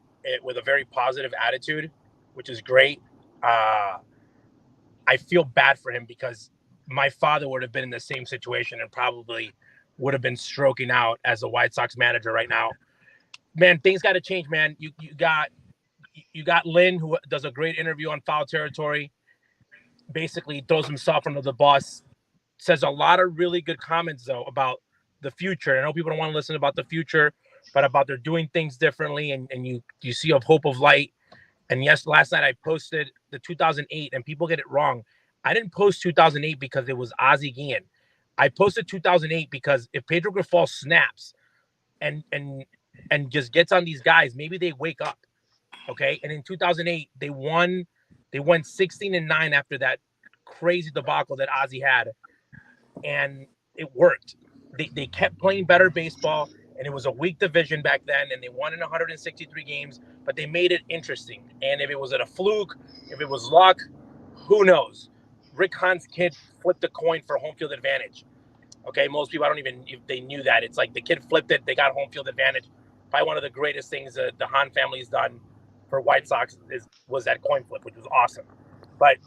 with a very positive attitude, which is great. I feel bad for him because my father would have been in the same situation and probably would have been stroking out as a White Sox manager right now. Man, things got to change, man. You got Lynn, who does a great interview on Foul Territory. Basically throws himself under the bus. Says a lot of really good comments, though, about the future. I know people don't want to listen about the future, but about they're doing things differently, and you see a hope of light. And yes, last night I posted the 2008, and people get it wrong. I didn't post 2008 because it was Ozzie Guillen. I posted 2008 because if Pedro Grifol snaps and just gets on these guys, maybe they wake up. Okay. And in 2008, they won 16-9 after that crazy debacle that Ozzie had. And it worked. They kept playing better baseball, and it was a weak division back then, and they won in 163 games, but they made it interesting. And if it was a fluke, if it was luck, who knows? Rick Hahn's kid flipped a coin for home field advantage. Okay, most people, I don't even if they knew that. It's like the kid flipped it, they got home field advantage. Probably one of the greatest things that the Hahn family's done for White Sox was that coin flip, which was awesome. But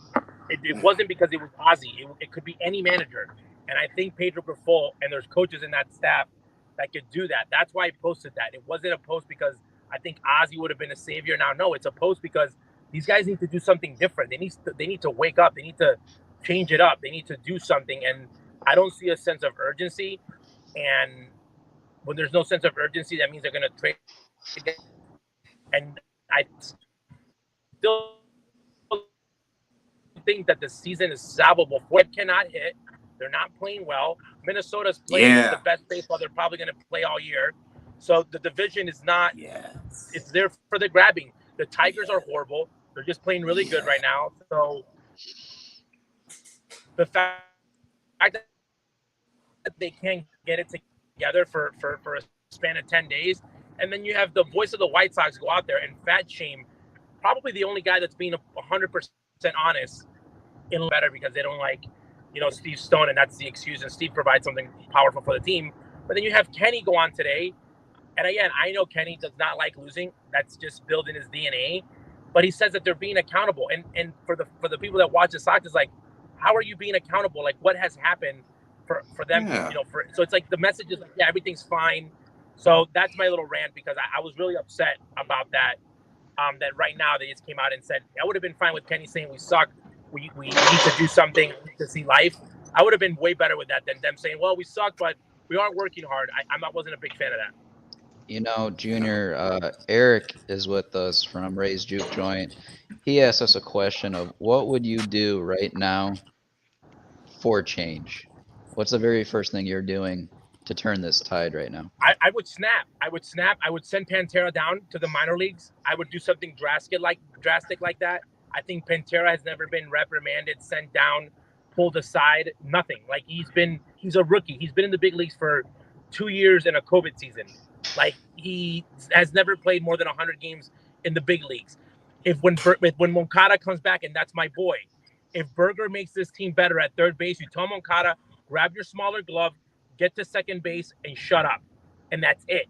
it wasn't because it was Ozzie. It could be any manager. And I think Pedro Grifol, and there's coaches in that staff that could do that. That's why I posted that. It wasn't a post because I think Ozzie would have been a savior. Now, no, it's a post because these guys need to do something different. They need to wake up. They need to change it up. They need to do something. And I don't see a sense of urgency. And when there's no sense of urgency, that means they're going to trade. And I still think that the season is salvable. Ford cannot hit. They're not playing well. Minnesota's playing the best baseball they're probably going to play all year. So the division is not – it's there for the grabbing. The Tigers are horrible. They're just playing really good right now. So the fact that they can't get it together for a span of 10 days, and then you have the voice of the White Sox go out there and fat shame probably the only guy that's being 100% honest in better because they don't like – Steve Stone, and that's the excuse, and Steve provides something powerful for the team. But then you have Kenny go on today, and again, I know Kenny does not like losing. That's just built in his DNA. But he says that they're being accountable, and for the people that watch the Sox, it's like, how are you being accountable? Like, what has happened for them? Yeah. So it's like the message is like, yeah, everything's fine. So that's my little rant because I was really upset about that. That right now they just came out and said I would have been fine with Kenny saying we suck. We need to do something to see life. I would have been way better with that than them saying, well, we suck, but we are working hard. I wasn't a big fan of that. You know, Junior, Eric is with us from Ray's Juke Joint. He asked us a question of what would you do right now for change? What's the very first thing you're doing to turn this tide right now? I would snap. I would send Pantera down to the minor leagues. I would do something drastic like that. I think Pantera has never been reprimanded, sent down, pulled aside, nothing. Like he's a rookie. He's been in the big leagues for 2 years in a COVID season. Like he has never played more than 100 games in the big leagues. When Moncada comes back, and that's my boy, if Berger makes this team better at third base, you tell Moncada, grab your smaller glove, get to second base, and shut up. And that's it.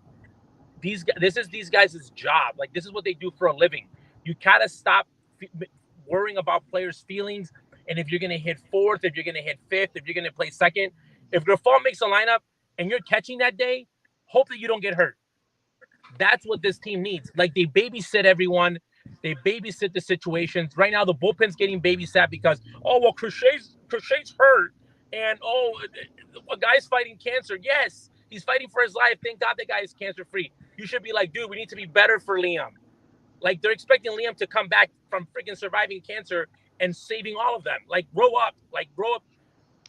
This is these guys' job. Like, this is what they do for a living. You gotta stop worrying about players' feelings. And if you're gonna hit fourth, if you're gonna hit fifth, if you're gonna play second, if Grifol makes a lineup and you're catching that day, hope that you don't get hurt. That's what this team needs. Like, they babysit everyone. They babysit the situations. Right now, the bullpen's getting babysat because, oh, well, Crochet's hurt. And, oh, a guy's fighting cancer. Yes, he's fighting for his life. Thank God the guy is cancer-free. You should be like, dude, we need to be better for Liam. Like, they're expecting Liam to come back from freaking surviving cancer and saving all of them. Like, grow up.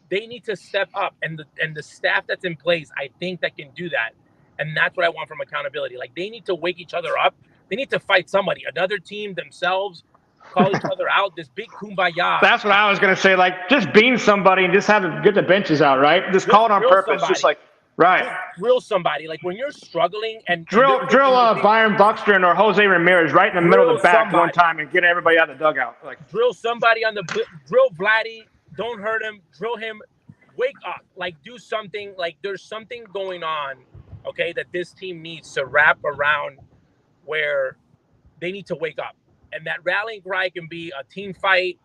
They need to step up. And the staff that's in place, I think, that can do that. And that's what I want from accountability. Like, they need to wake each other up. They need to fight somebody, another team, themselves, call each other out. This big kumbaya. That's what I was going to say. Like, just being somebody and just get the benches out, right? Just call it on purpose. Somebody. Just like, right. Just drill somebody. Like, when you're struggling and drill Byron Buxton or Jose Ramirez right in the middle of the back one time and get everybody out of the dugout. Like, drill somebody drill Vladdy. Don't hurt him. Drill him. Wake up. Like, do something. Like, there's something going on, okay, that this team needs to wrap around, where they need to wake up. And that rallying cry can be a team fight.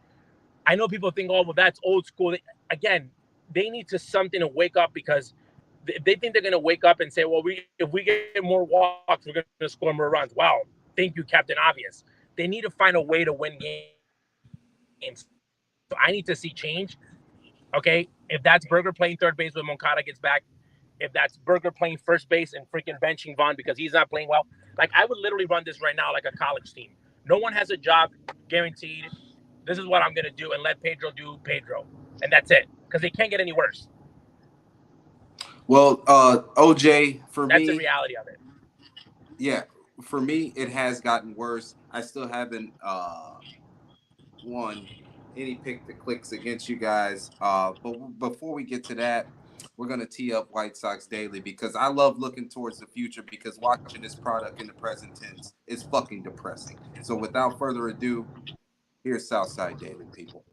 I know people think, oh, well, that's old school. Again, they need something to wake up, because they think they're going to wake up and say, well, if we get more walks, we're going to score more runs. Wow, thank you, Captain Obvious. They need to find a way to win games. So I need to see change, okay? If that's Berger playing third base when Moncada gets back, if that's Berger playing first base and freaking benching Vaughn because he's not playing well, like, I would literally run this right now like a college team. No one has a job guaranteed. This is what I'm going to do, and let Pedro do Pedro. And that's it, because they can't get any worse. Well, OJ, that's the reality of it. Yeah, for me, it has gotten worse. I still haven't won any pick that clicks against you guys. But before we get to that, we're going to tee up White Sox Daily, because I love looking towards the future, because watching this product in the present tense is fucking depressing. So without further ado, here's Southside Daily, people.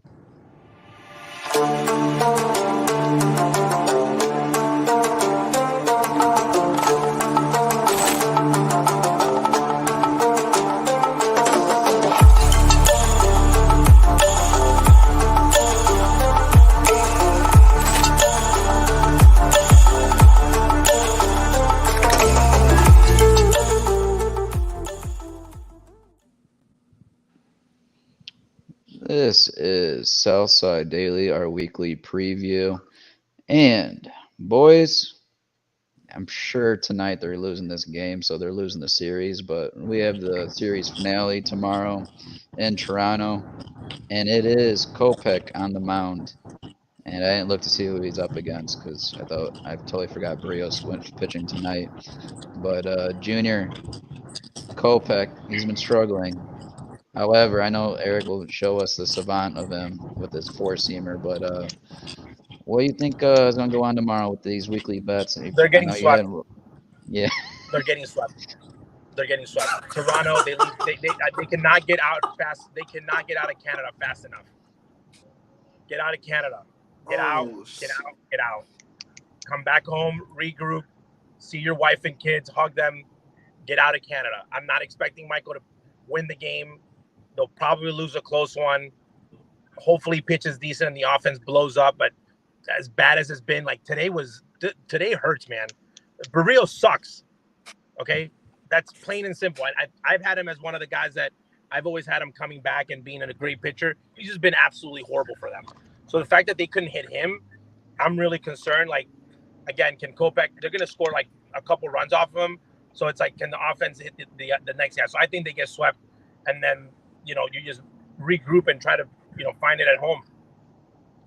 This is Southside Daily, our weekly preview. And, boys, I'm sure tonight they're losing this game, so they're losing the series. But we have the series finale tomorrow in Toronto, and it is Kopech on the mound. And I didn't look to see who he's up against, because I totally forgot Barrios went pitching tonight. But Junior, Kopech, he's been struggling. However, I know Eric will show us the savant of him with his four-seamer, but what do you think is going to go on tomorrow with these weekly bets? They're getting swept. Yeah. They're getting swept. Toronto, they cannot get out fast. They cannot get out of Canada fast enough. Get out of Canada. Get out. Come back home, regroup, see your wife and kids, hug them, get out of Canada. I'm not expecting Michael to win the game. They'll probably lose a close one. Hopefully pitches decent and the offense blows up, but as bad as it's been, like today hurts, man. Barrios sucks. Okay? That's plain and simple. I've had him as one of the guys that I've always had him coming back and being a great pitcher. He's just been absolutely horrible for them. So the fact that they couldn't hit him I'm really concerned. Like, again, can Kopech? They're going to score like a couple runs off of him. So it's like, can the offense hit the next guy? So I think they get swept, and then you just regroup and try to find it at home.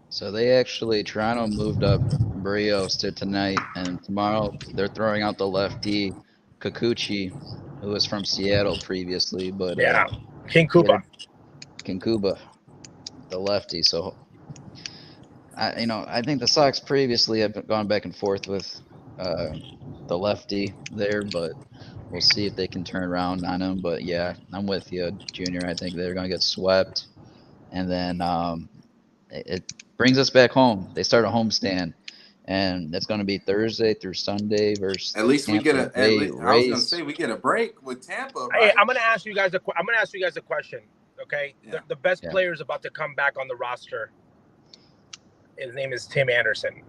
So they actually, Toronto moved up Barrios to tonight, and tomorrow they're throwing out the lefty Kikuchi, who was from Seattle previously, but Yeah, King Kuba. King Kuba, the lefty. So I think the Sox previously have gone back and forth with the lefty there, but we'll see if they can turn around on him. But yeah, I'm with you, Junior. I think they're going to get swept, and then it brings us back home. They start a homestand, and it's going to be Thursday through Sunday versus At least Tampa we get Bay I was going to Rays. say we get a break with Tampa, Hey, right? I'm going to ask you guys a question. Okay, Yeah. the best Yeah. player is about to come back on the roster. His name is Tim Anderson.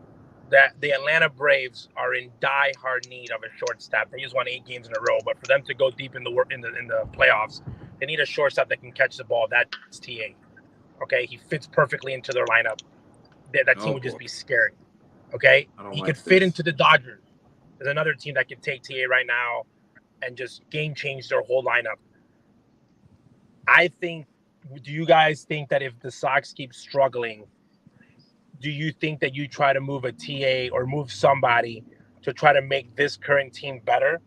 That the Atlanta Braves are in die-hard need of a shortstop. They just won 8 games in a row, but for them to go deep in the playoffs, they need a shortstop that can catch the ball. That's TA. Okay, he fits perfectly into their lineup. That team would just be scary. Okay, he could fit into the Dodgers. There's another team that could take TA right now and just game change their whole lineup. I think. Do you guys think that if the Sox keep struggling, do you think that you try to move a TA or move somebody to try to make this current team better?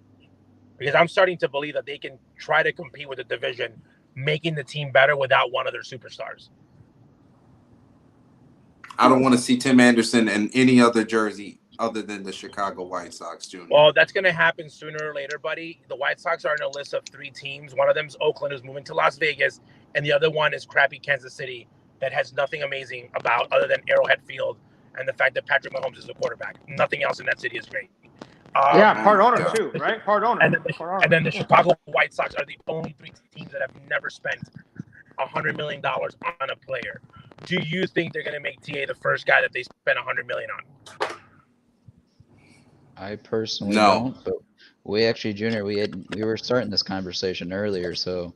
Because I'm starting to believe that they can try to compete with the division, making the team better without one of their superstars. I don't want to see Tim Anderson in any other jersey other than the Chicago White Sox, Junior. Well, that's going to happen sooner or later, buddy. The White Sox are in a list of 3 teams. One of them is Oakland, who's moving to Las Vegas, and the other one is crappy Kansas City that has nothing amazing about other than Arrowhead Field and the fact that Patrick Mahomes is the quarterback. Nothing else in that city is great. Part owner too, right? Part owner. And then the Chicago White Sox are the only 3 teams that have never spent $100 million on a player. Do you think they're going to make TA the first guy that they spend $100 million on? I personally don't, but we actually, Junior, we were starting this conversation earlier, so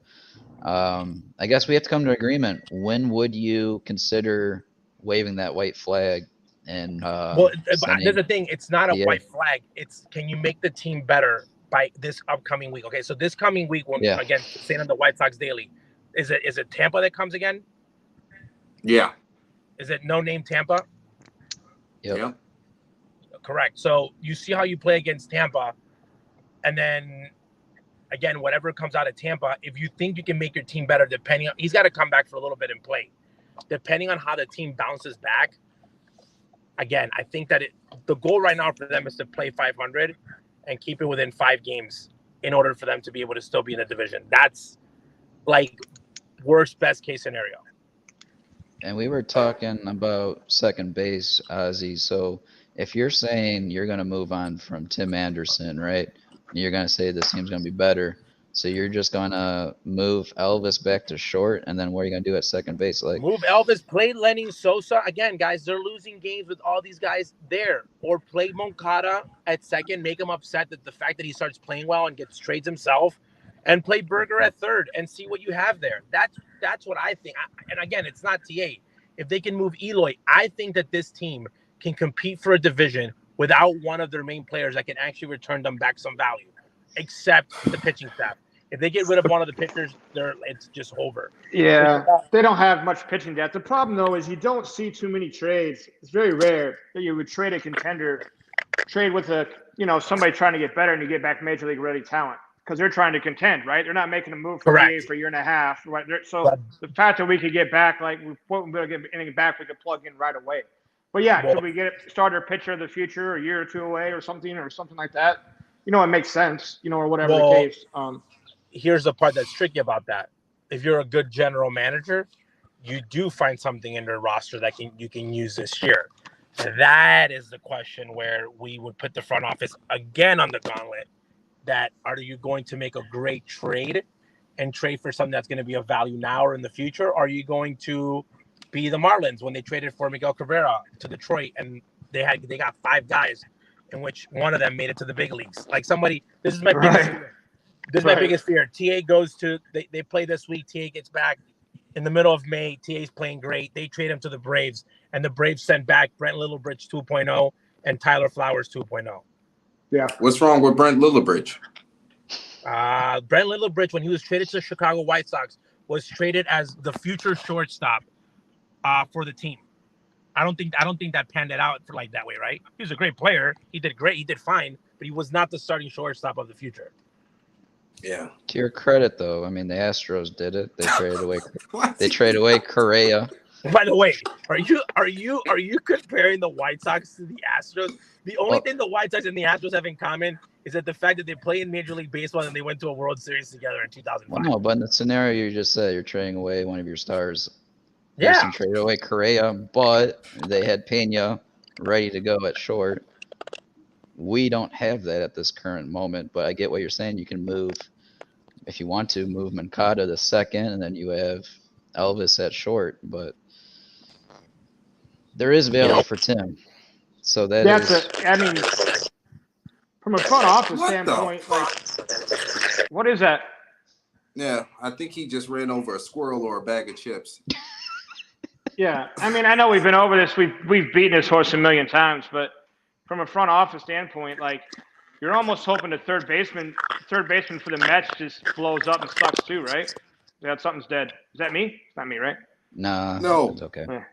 I guess we have to come to an agreement. When would you consider waving that white flag? And well, there's the thing. It's not a white flag. It's, can you make the team better by this upcoming week? Okay, so this coming week, again, staying on the White Sox Daily, is it Tampa that comes again? Yeah. Is it no name Tampa? Yep. Correct. So you see how you play against Tampa, and then again, whatever comes out of Tampa, if you think you can make your team better, depending on, he's got to come back for a little bit and play. Depending on how the team bounces back, again, I think that the goal right now for them is to play 500 and keep it within 5 games in order for them to be able to still be in the division. That's like worst best case scenario. And we were talking about second base, Ozzy. So if you're saying you're going to move on from Tim Anderson, right? You're going to say this team's going to be better. So you're just going to move Elvis back to short, and then what are you going to do at second base? Like, move Elvis, play Lenny Sosa. Again, guys, they're losing games with all these guys there. Or play Moncada at second, make him upset that the fact that he starts playing well and gets trades himself, and play Berger at third and see what you have there. That's what I think. And again, it's not TA. If they can move Eloy, I think that this team can compete for a division without one of their main players that can actually return them back some value, except the pitching staff. If they get rid of one of the pitchers, it's just over. Yeah, they don't have much pitching depth. The problem, though, is you don't see too many trades. It's very rare that you would trade a contender, trade with somebody trying to get better, and you get back major league ready talent because they're trying to contend, right? They're not making a move for a year and a half, right? So the fact that we could get back, like we won't be able to get anything back, we could plug in right away. But yeah, could we get a starter pitcher of the future a year or 2 away or something like that? It makes sense, or whatever the case. Here's the part that's tricky about that. If you're a good general manager, you do find something in their roster that you can use this year. That is the question where we would put the front office again on the gauntlet. That are you going to make a great trade and trade for something that's going to be of value now or in the future? Or are you going to be the Marlins when they traded for Miguel Cabrera to Detroit and they got 5 guys in which one of them made it to the big leagues? Like this is my biggest fear. This is my biggest fear. TA goes to they play this week. TA gets back. in the middle of May. TA's playing great. They trade him to the Braves, and the Braves sent back Brent Littlebridge 2.0 and Tyler Flowers 2.0. Yeah. What's wrong with Brent Littlebridge? Brent Littlebridge, when he was traded to the Chicago White Sox, was traded as the future shortstop for the team. I don't think that panned it out for like that way, right? He was a great player. He did great. He did fine, but he was not the starting shortstop of the future. Yeah. To your credit, though, I mean the Astros did it. They traded away. What? They traded away Correa. By the way, are you comparing the White Sox to the Astros? The only thing the White Sox and the Astros have in common is that the fact that they play in Major League Baseball and they went to a World Series together in 2005. Well, no, but in the scenario you just said, you're trading away one of your stars. Yeah. Houston traded away Correa, but they had Pena ready to go at short. We don't have that at this current moment, but I get what you're saying. You can move, if you want to, move Moncada to second, and then you have Elvis at short. But there is value for Tim. So I mean, from a front office standpoint, like, what is that? Yeah, I think he just ran over a squirrel or a bag of chips. Yeah, I mean, I know we've been over this. We've beaten this horse a million times, but from a front office standpoint, like, you're almost hoping the third baseman for the Mets just blows up and sucks too, right? Yeah, something's dead. Is that me? It's not me, right? Nah, No. it's okay. Yeah.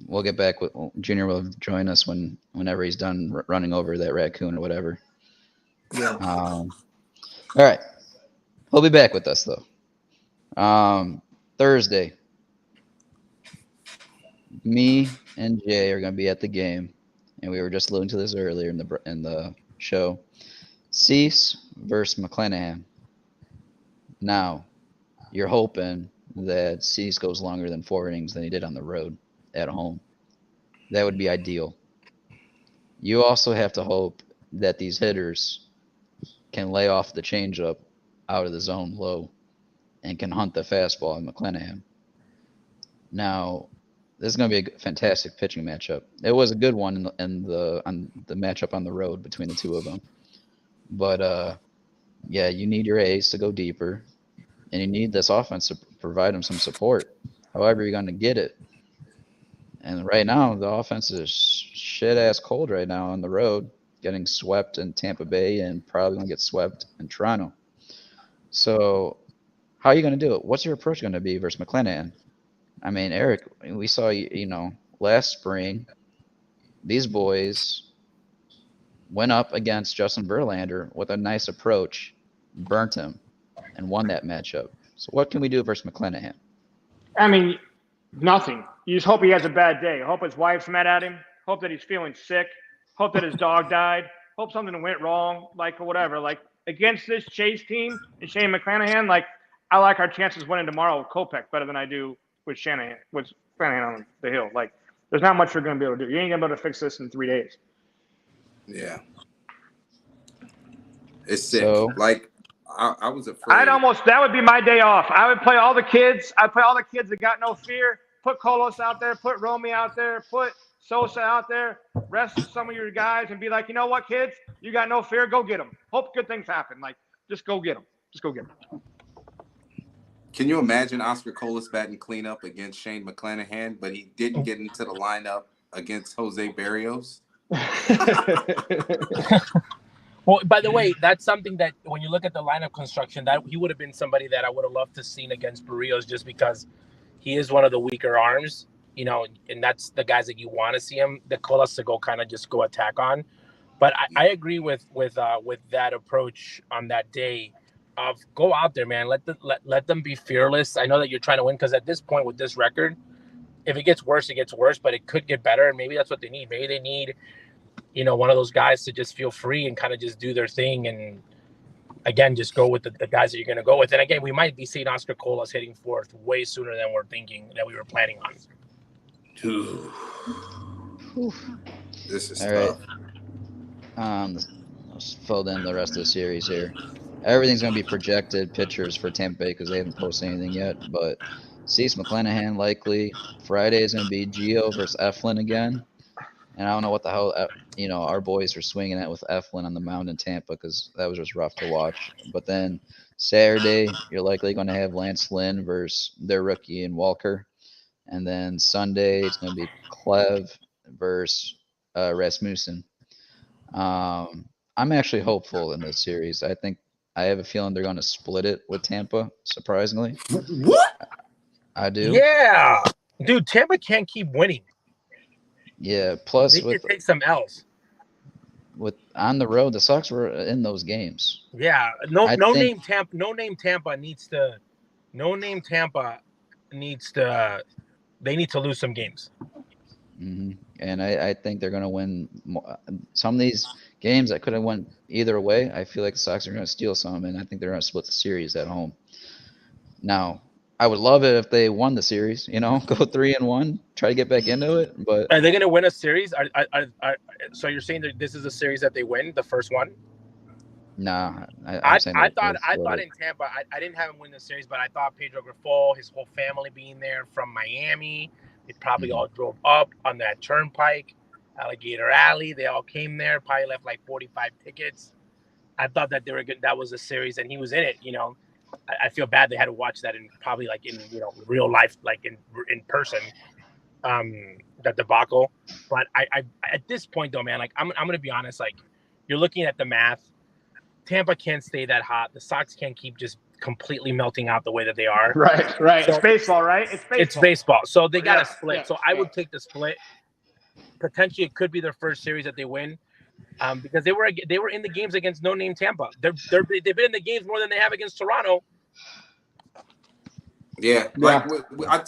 We'll get back with Junior. Will join us whenever he's done running over that raccoon or whatever. Yeah. All right, he'll be back with us though. Thursday, me and Jay are going to be at the game, and we were just alluding to this earlier in the show. Cease versus McClanahan. Now, you're hoping that Cease goes longer than 4 innings than he did on the road at home. That would be ideal. You also have to hope that these hitters can lay off the changeup out of the zone low and can hunt the fastball in McClanahan. Now, this is going to be a fantastic pitching matchup. It was a good one on the matchup on the road between the two of them. But, yeah, you need your ace to go deeper, and you need this offense to provide them some support. However, you're going to get it. And right now, the offense is shit-ass cold right now on the road, getting swept in Tampa Bay and probably going to get swept in Toronto. So how are you going to do it? What's your approach going to be versus McClanahan? I mean, Eric, we saw, last spring, these boys went up against Justin Verlander with a nice approach, burnt him, and won that matchup. So what can we do versus McClanahan? I mean, nothing. You just hope he has a bad day. Hope his wife's mad at him. Hope that he's feeling sick. Hope that his dog died. Hope something went wrong, like, or whatever. Like, against this Chase team and Shane McClanahan, like, I like our chances winning tomorrow with Kopech better than I do with McClanahan on the hill. Like, there's not much we're going to be able to do. You ain't going to be able to fix this in 3 days. Yeah. It's sick. So, like, I was afraid. That would be my day off. I would play all the kids. I'd play all the kids that got no fear. Put Colos out there. Put Romy out there. Put Sosa out there. Rest some of your guys and be like, you know what, kids? You got no fear. Go get them. Hope good things happen. Like, just go get them. Just go get them. Can you imagine Oscar Colas batting cleanup against Shane McClanahan, but he didn't get into the lineup against Jose Barrios? Well, by the way, that's something that when you look at the lineup construction, that he would have been somebody that I would have loved to seen against Barrios, just because he is one of the weaker arms, and that's the guys that you want to see him, the Colas to go attack on. But I agree with that approach on that day of go out there, man. Let them be fearless. I know that you're trying to win, because at this point with this record, if it gets worse, it gets worse, but it could get better, and maybe that's what they need. Maybe they need one of those guys to just feel free and kind of just do their thing. And again, just go with the guys that you're going to go with. And again, we might be seeing Oscar Colas hitting fourth way sooner than we're thinking that we were planning on. This is all tough. Right. Let's fill in the rest of the series here. Everything's going to be projected pitchers for Tampa Bay because they haven't posted anything yet. But Cease McClanahan likely. Friday is going to be Gio versus Eflin again. And I don't know what the hell, our boys are swinging at with Eflin on the mound in Tampa, because that was just rough to watch. But then Saturday, you're likely going to have Lance Lynn versus their rookie in Walker. And then Sunday, it's going to be Clev versus Rasmussen. I'm actually hopeful in this series. I have a feeling they're going to split it with Tampa, surprisingly. What? I do. Yeah. Dude, Tampa can't keep winning. Yeah, plus They need to take some L's. with on the road, the Sox were in those games. Yeah. No name Tampa needs to they need to lose some games. Mm-hmm. And I think they're going to win some of these games that could have went either way. I feel like the Sox are going to steal some, and I think they're going to split the series at home. Now, I would love it if they won the series, you know, go 3-1, try to get back into it. But are they going to win a series? So you're saying that this is a series that they win, the first one? nah, I thought in Tampa, I didn't have him win the series, but I thought Pedro Grifol, his whole family being there from Miami, they probably all drove up on that turnpike, Alligator Alley. They all came there, probably left like 45 tickets. I thought that they were good. That was a series, and he was in it. You know, I feel bad they had to watch that in probably like in real life, like in person. That debacle. But I at this point though, man, like I'm gonna be honest. Like you're looking at the math. Tampa can't stay that hot. The Sox can't keep just completely melting out the way that they are. Right. So, it's baseball, right? It's baseball. So they got to split. So I would take the split. Potentially, it could be their first series that they win, because they were in the games against no-name Tampa. They've been in the games more than they have against Toronto. Yeah, like I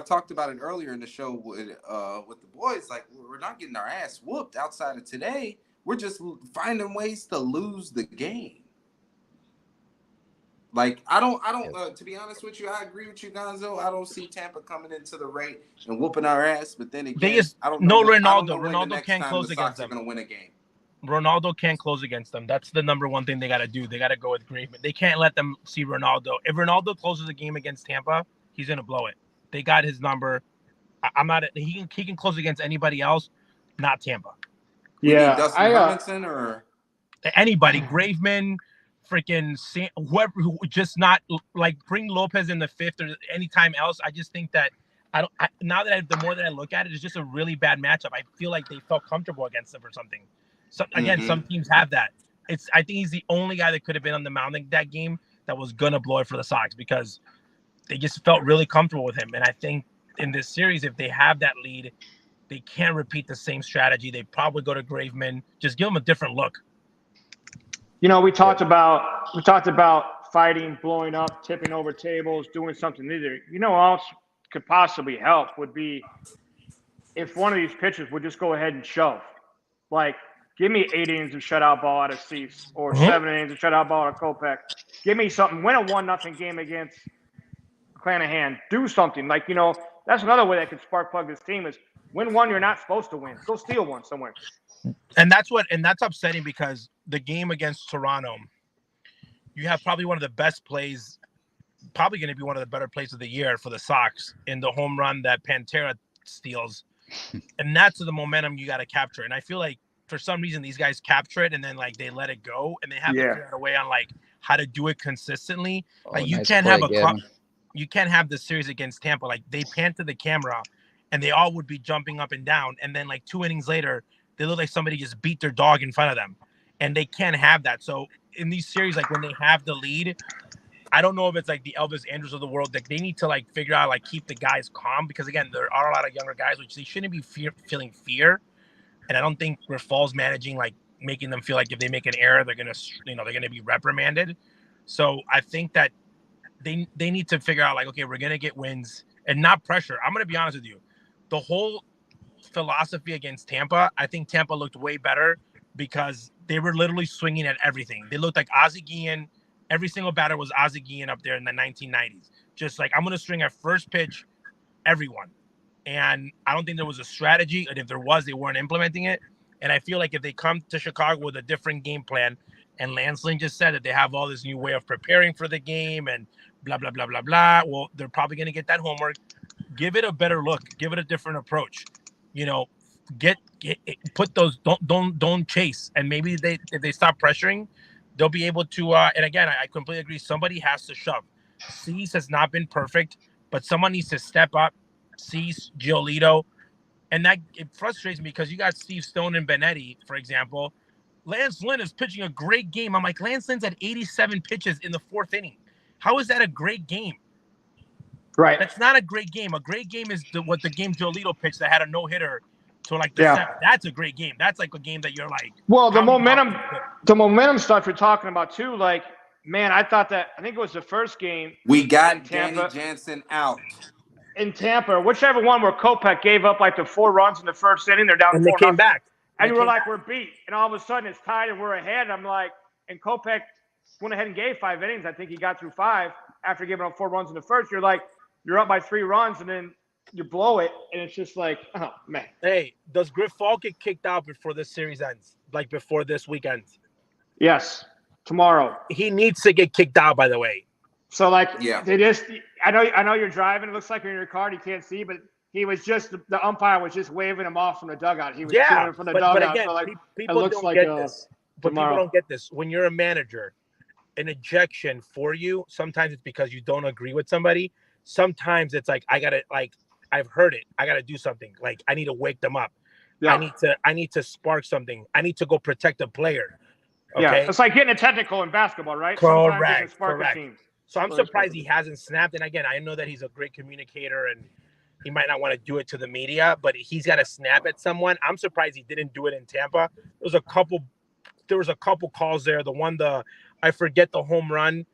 talked about it earlier in the show with the boys. Like we're not getting our ass whooped outside of today. We're just finding ways to lose the game. Like I don't. To be honest with you, I agree with you, Gonzo. I don't see Tampa coming into the rate and whooping our ass. But then again, I don't know. Ronaldo. Ronaldo can't close against them. Going to win a game. Ronaldo can't close against them. That's the number one thing they got to do. They got to go with Graveman. They can't let them see Ronaldo. If Ronaldo closes a game against Tampa, he's going to blow it. They got his number. I'm not. He can close against anybody else, not Tampa. Yeah, Dustin Robinson or anybody, Graveman, freaking whoever, just not like bring Lopez in the fifth or anytime else. I just think that the more that I look at it, it's just a really bad matchup. I feel like they felt comfortable against them or something. So again, some teams have that. I think he's the only guy that could have been on the mound in that game that was gonna blow it for the Sox because they just felt really comfortable with him. And I think in this series, if they have that lead, they can't repeat the same strategy. They probably go to Graveman. Just give them a different look. You know, we talked about fighting, blowing up, tipping over tables, doing something either. You know, what else could possibly help would be if one of these pitchers would just go ahead and shove. Like, give me 8 innings of shutout ball out of Cease or 7 innings of shutout ball out of Kopech. Give me something. Win a 1-0 game against McClanahan. Do something. Like, you know, that's another way that could spark plug this team is win one you're not supposed to win. Go steal one somewhere. And that's upsetting because the game against Toronto, you have probably one of the best plays, probably going to be one of the better plays of the year for the Sox in the home run that Pantera steals. And that's the momentum you got to capture. And I feel like for some reason these guys capture it and then like they let it go and they have to figure out a way on like how to do it consistently. Like you can't have the series against Tampa. Like they pan to the camera and they all would be jumping up and down. And then like 2 innings later, they look like somebody just beat their dog in front of them. And they can't have that. So in these series, like when they have the lead, I don't know if it's like the Elvis Andrews of the world. Like they need to like figure out like keep the guys calm because again, there are a lot of younger guys which they shouldn't be feeling fear. And I don't think Grifol's managing like making them feel like if they make an error, they're gonna be reprimanded. So I think that they need to figure out like, okay, we're gonna get wins and not pressure. I'm gonna be honest with you. The whole philosophy against Tampa, I think Tampa looked way better because they were literally swinging at everything. They looked like Ozzie Guillen. Every single batter was Ozzie Guillen up there in the 1990s. Just like, I'm going to string at first pitch everyone. And I don't think there was a strategy. And if there was, they weren't implementing it. And I feel like if they come to Chicago with a different game plan, and Lance Lynn just said that they have all this new way of preparing for the game and blah, blah, blah, blah, blah. Well, they're probably going to get that homework. Give it a better look. Give it a different approach. You know, put those, don't chase. And maybe if they stop pressuring, they'll be able to. And again, I completely agree. Somebody has to shove. Cease has not been perfect, but someone needs to step up. Cease, Giolito, and that it frustrates me because you got Steve Stone and Benetti, for example. Lance Lynn is pitching a great game. I'm like, Lance Lynn's at 87 pitches in the 4th inning. How is that a great game? Right. That's not a great game. A great game is what the game Giolito pitched that had a no-hitter to like the Yeah. 7th. That's a great game. That's like a game that you're like. Well, the how many momentum stuff you're talking about too, like, man, I think it was the first game. We got Tampa. Danny Jansen out. In Tampa, whichever one where Kopech gave up like the 4 runs in the 1st inning, they're down and 4 they came nothing. back. And we're like, we're beat. And all of a sudden it's tied and we're ahead. And I'm like, and Kopech went ahead and gave 5 innings. I think he got through 5 after giving up 4 runs in the 1st. You're like, you're up by 3 runs and then you blow it. And it's just like, oh, man. Hey, does Grifol get kicked out before this series ends? Like before this weekend? Yes. Tomorrow. He needs to get kicked out, by the way. So, like, Yeah. they just – I know you're driving. It looks like you're in your car. You can't see, but he was just – the umpire was just waving him off from the dugout. He was cheering from the dugout. But again, so, like, people it looks don't like get this. But tomorrow. people don't get this. When you're a manager, an ejection for you, sometimes it's because you don't agree with somebody. Sometimes it's like, I got to – like, I've heard it. I got to do something. Like, I need to wake them up. Yeah. I need to spark something. I need to go protect a player. Okay? Yeah, it's like getting a technical in basketball, right? Correct. Sometimes you can spark a team. So I'm surprised he hasn't snapped. And again, I know that he's a great communicator and he might not want to do it to the media, but he's got to snap at someone. I'm surprised he didn't do it in Tampa. There was a couple calls there. I forget the home run.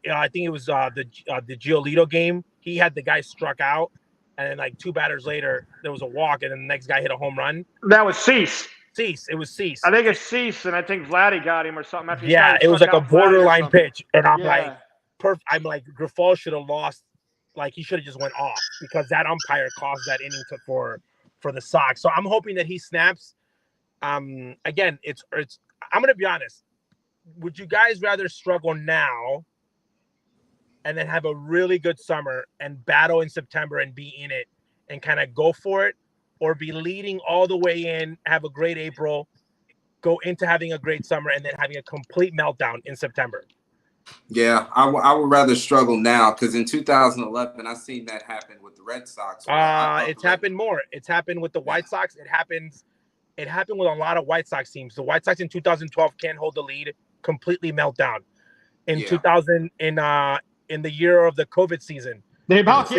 I think it was the Giolito game. He had the guy struck out, and then like 2 batters later, there was a walk, and then the next guy hit a home run. That was Cease. It was Cease. I think it's Cease, and I think Vladdy got him or something. After it was like a borderline pitch, and I'm Yeah. like, Grifol should have lost. Like, he should have just went off because that umpire caused that inning for the Sox. So I'm hoping that he snaps. Again, it's. I'm gonna be honest. Would you guys rather struggle now and then have a really good summer and battle in September and be in it and kind of go for it, or be leading all the way in, have a great April, go into having a great summer, and then having a complete meltdown in September? Yeah, I would rather struggle now because in 2011, I seen that happen with the Red Sox. It's happened more. It's happened with the White Sox. It happened with a lot of White Sox teams. The White Sox in 2012 can't hold the lead, completely meltdown. In 2000, in the year of the COVID season, they about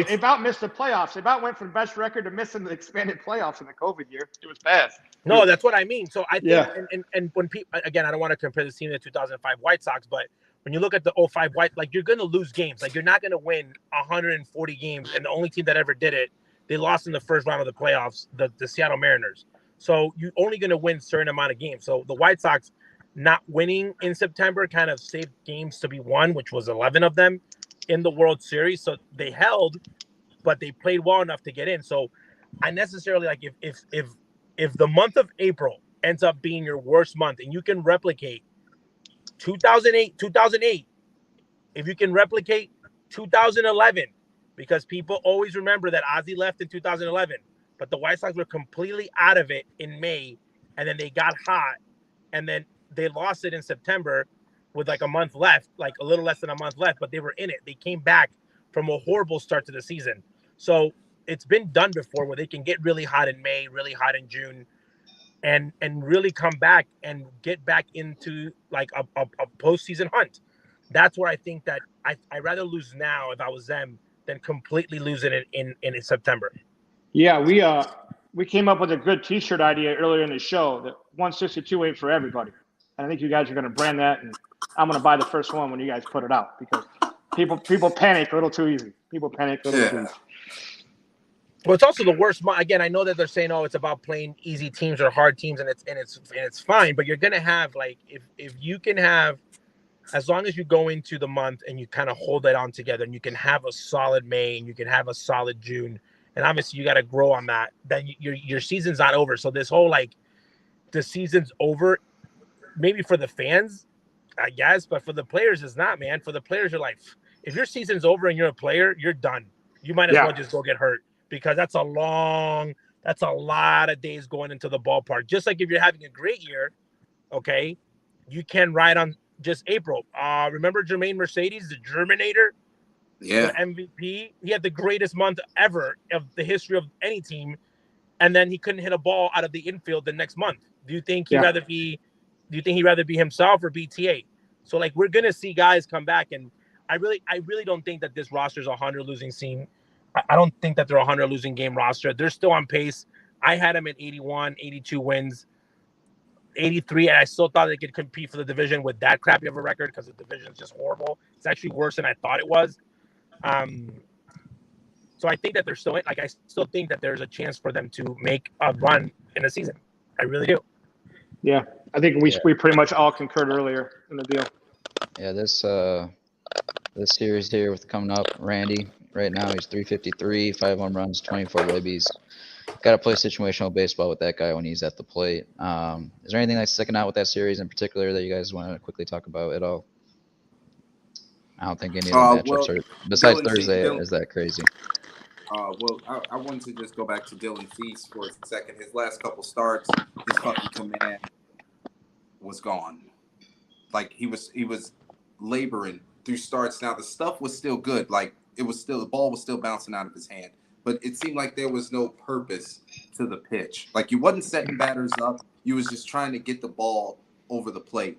missed the playoffs. They about went from best record to missing the expanded playoffs in the COVID year. It was bad. No, that's what I mean. So I think, and when people, again, I don't want to compare this team to the 2005 White Sox, but when you look at the 05 White, like, you're going to lose games. Like, you're not going to win 140 games. And the only team that ever did it, they lost in the first round of the playoffs, the Seattle Mariners. So you're only going to win a certain amount of games. So the White Sox not winning in September kind of saved games to be won, which was 11 of them in the World Series. So they held, but they played well enough to get in. So I necessarily, like, if the month of April ends up being your worst month and you can replicate 2008, if you can replicate 2011, because people always remember that Ozzie left in 2011, but the White Sox were completely out of it in May, and then they got hot, and then they lost it in September with like a month left, like a little less than a month left, but they were in it. They came back from a horrible start to the season. So it's been done before where they can get really hot in May, really hot in June, and really come back and get back into like a postseason hunt. That's where I think that I'd rather lose now if I was them than completely lose it in September. Yeah, we came up with a good T-shirt idea earlier in the show, that 162 ain't for everybody. And I think you guys are going to brand that, and I'm going to buy the first one when you guys put it out, because people panic a little too easy. People panic a little too easy. Well, it's also the worst. Again, I know that they're saying, "Oh, it's about playing easy teams or hard teams," and it's fine. But you're gonna have, like, if you can have, as long as you go into the month and you kind of hold that on together, and you can have a solid May and you can have a solid June, and obviously you got to grow on that. Then your season's not over. So this whole, like, the season's over, maybe for the fans, I guess, but for the players, it's not, man. For the players, you're like, if your season's over and you're a player, you're done. You might as well just go get hurt. Because that's a lot of days going into the ballpark. Just like if you're having a great year, okay, you can ride on just April. Remember Jermaine Mercedes, the Germinator, Yeah. the MVP? He had the greatest month ever of the history of any team, and then he couldn't hit a ball out of the infield the next month. Do you think he'd rather be himself or be TA? So like we're gonna see guys come back, and I really don't think that this roster is a 100 losing scene. I don't think that they're a 100 losing game roster. They're still on pace. I had them at 81, 82 wins, 83, and I still thought they could compete for the division with that crappy of a record because the division is just horrible. It's actually worse than I thought it was. So I think that they're still like I still think that there's a chance for them to make a run in the season. I really do. Yeah, I think we pretty much all concurred earlier in the deal. Yeah, this series here with coming up, Randy. Right now he's 353, 5 home runs, 24 ribbies. Got to play situational baseball with that guy when he's at the plate. Is there anything that's sticking out with that series in particular that you guys want to quickly talk about at all? I don't think any of the matchups are, besides Thursday, is that crazy. Well, I wanted to just go back to Dylan Cease for a second. His last couple starts, his fucking command was gone. Like he was laboring through starts. Now the stuff was still good. Like the ball was still bouncing out of his hand. But it seemed like there was no purpose to the pitch. Like you wasn't setting batters up. You was just trying to get the ball over the plate.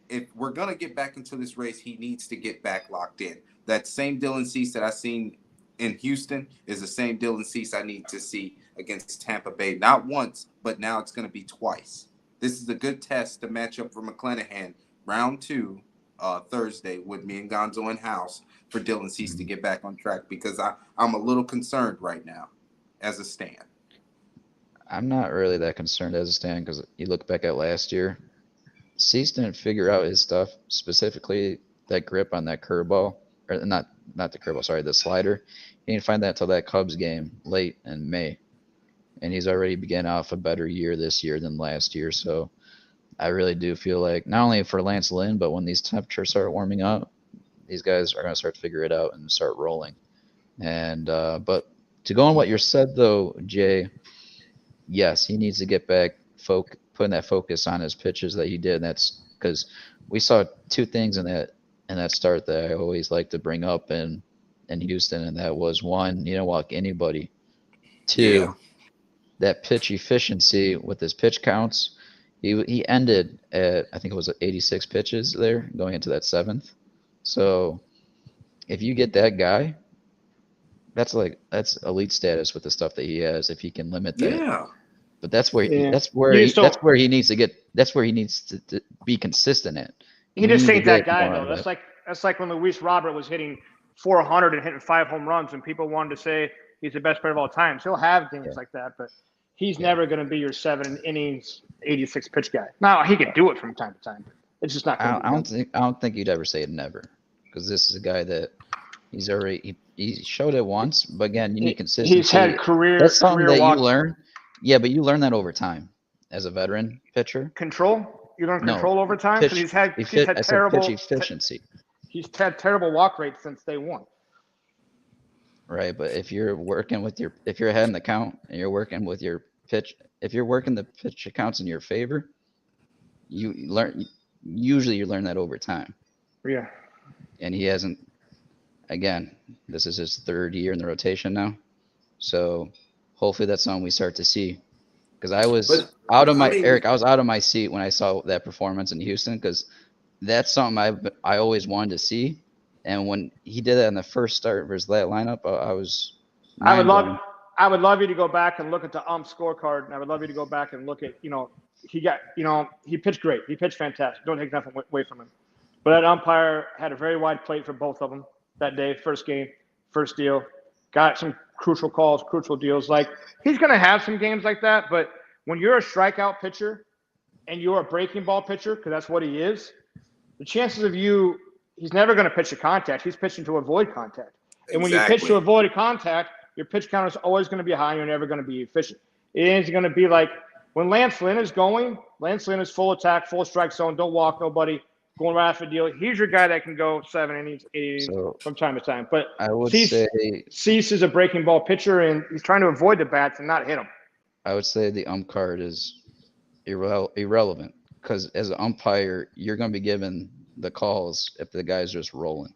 If we're going to get back into this race, he needs to get back locked in. That same Dylan Cease that I seen in Houston is the same Dylan Cease I need to see against Tampa Bay. Not once, but now it's going to be twice. This is a good test to match up for McClanahan. Round 2, Thursday, with me and Gonzo in house for Dylan Cease to get back on track because I'm a little concerned right now as a stan. I'm not really that concerned as a stan because you look back at last year, Cease didn't figure out his stuff, specifically that grip on that curveball, or not the curveball, sorry, the slider. He didn't find that until that Cubs game late in May. And he's already began off a better year this year than last year. So I really do feel like not only for Lance Lynn, but when these temperatures start warming up, these guys are going to start to figure it out and start rolling. And but to go on what you said, though, Jay, yes, he needs to get back putting that focus on his pitches that he did. And that's because we saw two things in that start that I always like to bring up in Houston, and that was one, you don't walk anybody. Two, that pitch efficiency with his pitch counts. He ended at, I think it was 86 pitches there going into that 7th. So if you get that guy, that's elite status with the stuff that he has if he can limit that. Yeah. But that's where he needs to be consistent at. He just ain't that guy though. That's like when Luis Robert was hitting 400 and hitting 5 home runs, and people wanted to say he's the best player of all time. So he'll have games like that, but he's never going to be your 7 innings, 86 pitch guy. Now he can do it from time to time. It's just not. I don't think you'd ever say never, because this is a guy that he showed it once, but again, you need consistency. He's had That's something that walks. you learn. Yeah, but you learn that over time as a veteran pitcher. Control. You learn control over time because he's had terrible pitch efficiency. He's had terrible walk rates since day one. Right, but if you're ahead in the count and you're working with your pitch, if you're working the pitch accounts in your favor, you learn that over time. Yeah. And he hasn't. Again, this is his 3rd year in the rotation now, so hopefully that's something we start to see. Because I was out of my seat when I saw that performance in Houston, because that's something I always wanted to see. And when he did that in the first start versus that lineup, I would love you to go back and look at the scorecard, and I would love you to go back and look at, he pitched great. He pitched fantastic. Don't take nothing away from him. But that umpire had a very wide plate for both of them that day, first game, first deal. Got some crucial calls, crucial deals. Like, he's going to have some games like that, but when you're a strikeout pitcher and you're a breaking ball pitcher, because that's what he is, the chances of he's never going to pitch to contact. He's pitching to avoid contact. And when you pitch to avoid contact, your pitch count is always going to be high. You're never going to be efficient. It ain't going to be like when Lance Lynn is going, Lance Lynn is full attack, full strike zone, don't walk nobody, going right after the deal. He's your guy that can go 7 innings, 8 innings from time to time. But I would say Cease is a breaking ball pitcher, and he's trying to avoid the bats and not hit them. I would say the card is irrelevant, because as an umpire, you're going to be given the calls if the guy's just rolling.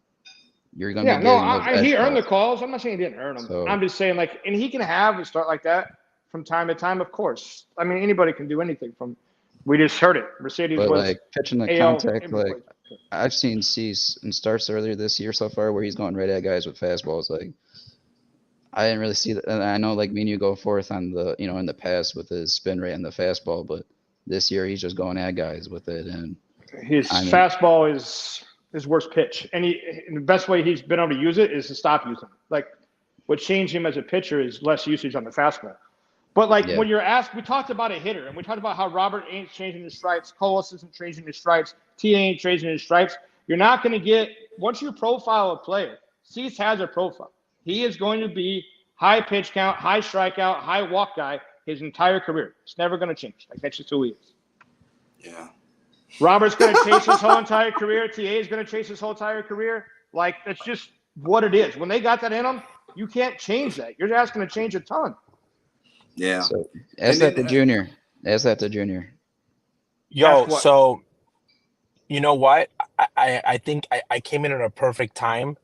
You're going to Yeah, be no, getting those edge he earned the calls. calls. I'm not saying he didn't earn them. So- I'm just saying, like, and he can have a start like that from time to time, of course. I mean, anybody can do anything from. We just heard it. Mercedes But was like pitching the AL contact, MVP. like I've seen Cease in starts earlier this year so far where he's going right at guys with fastballs. Like I didn't really see that. And I know like me and you go forth on the, you know, in the past with his spin rate and the fastball, but this year he's just going at guys with it. And His fastball is his worst pitch, and the best way he's been able to use it is to stop using it. Like what changed him as a pitcher is less usage on the fastball. But like when you're asked, we talked about a hitter, and we talked about how Robert ain't changing his stripes, Colas isn't changing his stripes, TA ain't changing his stripes. You're not going to get, once you profile a player, Cease has a profile. He is going to be high pitch count, high strikeout, high walk guy his entire career. It's never going to change. Like that's just who he is. Yeah. Robert's going to chase his whole entire career. TA is going to chase his whole entire career. Like that's just what it is. When they got that in them, you can't change that. You're asking to change a ton. Yeah. so ask that to Junior. Ask that to Junior. Yo, That's what- so you know what? I think I came in at a perfect time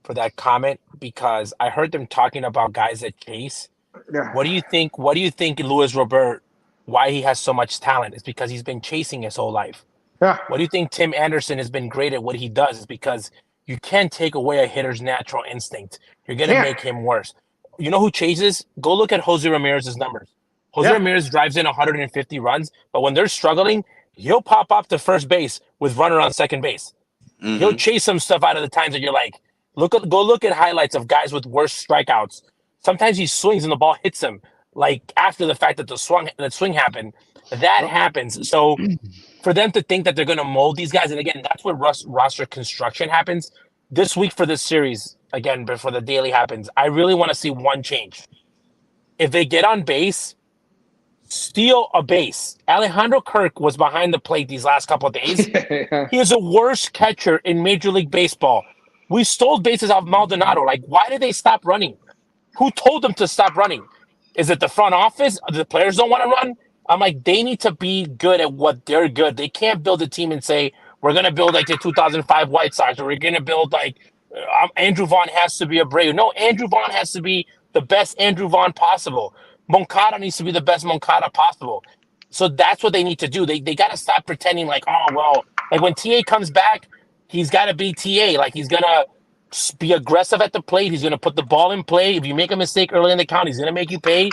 for that comment because I heard them talking about guys that chase. Yeah. What do you think? What do you think, Luis Robert? Why he has so much talent? It's because he's been chasing his whole life. Yeah. What do you think Tim Anderson has been great at what he does? Is because you can't take away a hitter's natural instinct. You're gonna Can't. make him worse. You know who chases? Go look at Jose Ramirez's numbers. Jose Yeah. Ramirez drives in 150 runs, but when they're struggling, he'll pop up to first base with runner on second base. He'll chase some stuff out of the times that you're like, go look at highlights of guys with worse strikeouts. Sometimes he swings and the ball hits him, like after the fact that the swing happened. That happens. So for them to think that they're going to mold these guys, and again, that's where roster construction happens. This week for this series, again, before the daily happens, I really want to see one change. If they get on base, steal a base. Alejandro Kirk was behind the plate these last couple of days. He is the worst catcher in Major League Baseball. We stole bases off Maldonado. Like, why did they stop running? Who told them to stop running? Is it the front office? The players don't want to run? I'm like, they need to be good at what they're good. They can't build a team and say, we're going to build like the 2005 White Sox, or we're going to build like Andrew Vaughn has to be a Brave. No, Andrew Vaughn has to be the best Andrew Vaughn possible. Moncada needs to be the best Moncada possible. So that's what they need to do. They got to stop pretending like, oh, well, like when TA comes back, he's got to be TA. Like he's going to be aggressive at the plate. He's going to put the ball in play. If you make a mistake early in the count, he's going to make you pay.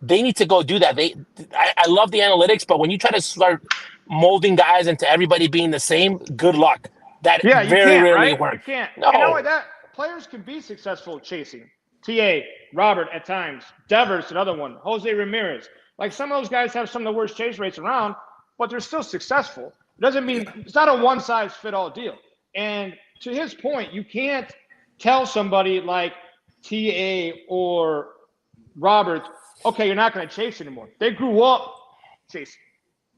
They need to go do that. I love the analytics, but when you try to start molding guys into everybody being the same, good luck. That Yeah, you very can't, rarely right? works. You can't. No. And not only that, players can be successful chasing. TA, Robert at times, Devers, another one, Jose Ramirez. Like some of those guys have some of the worst chase rates around, but they're still successful. It doesn't mean it's not a one-size-fit-all deal. And to his point, you can't tell somebody like TA or Robert, okay, you're not going to chase anymore. They grew up chasing.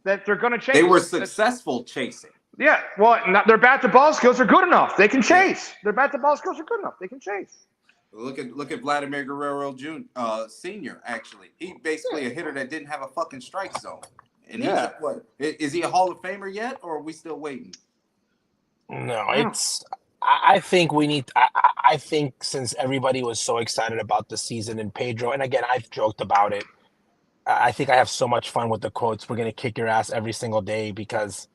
That they're going to chase. They were successful chasing. Yeah, well, their bat-to-ball skills are good enough. They can chase. Their bat-to-ball skills are good enough. They can chase. Look at Vladimir Guerrero Sr. Actually, he basically a hitter that didn't have a fucking strike zone. And he's what? Is he a Hall of Famer yet, or are we still waiting? No, it's. I think we need. I think since everybody was so excited about the season and Pedro, and again, I've joked about it. I think I have so much fun with the quotes. We're gonna kick your ass every single day because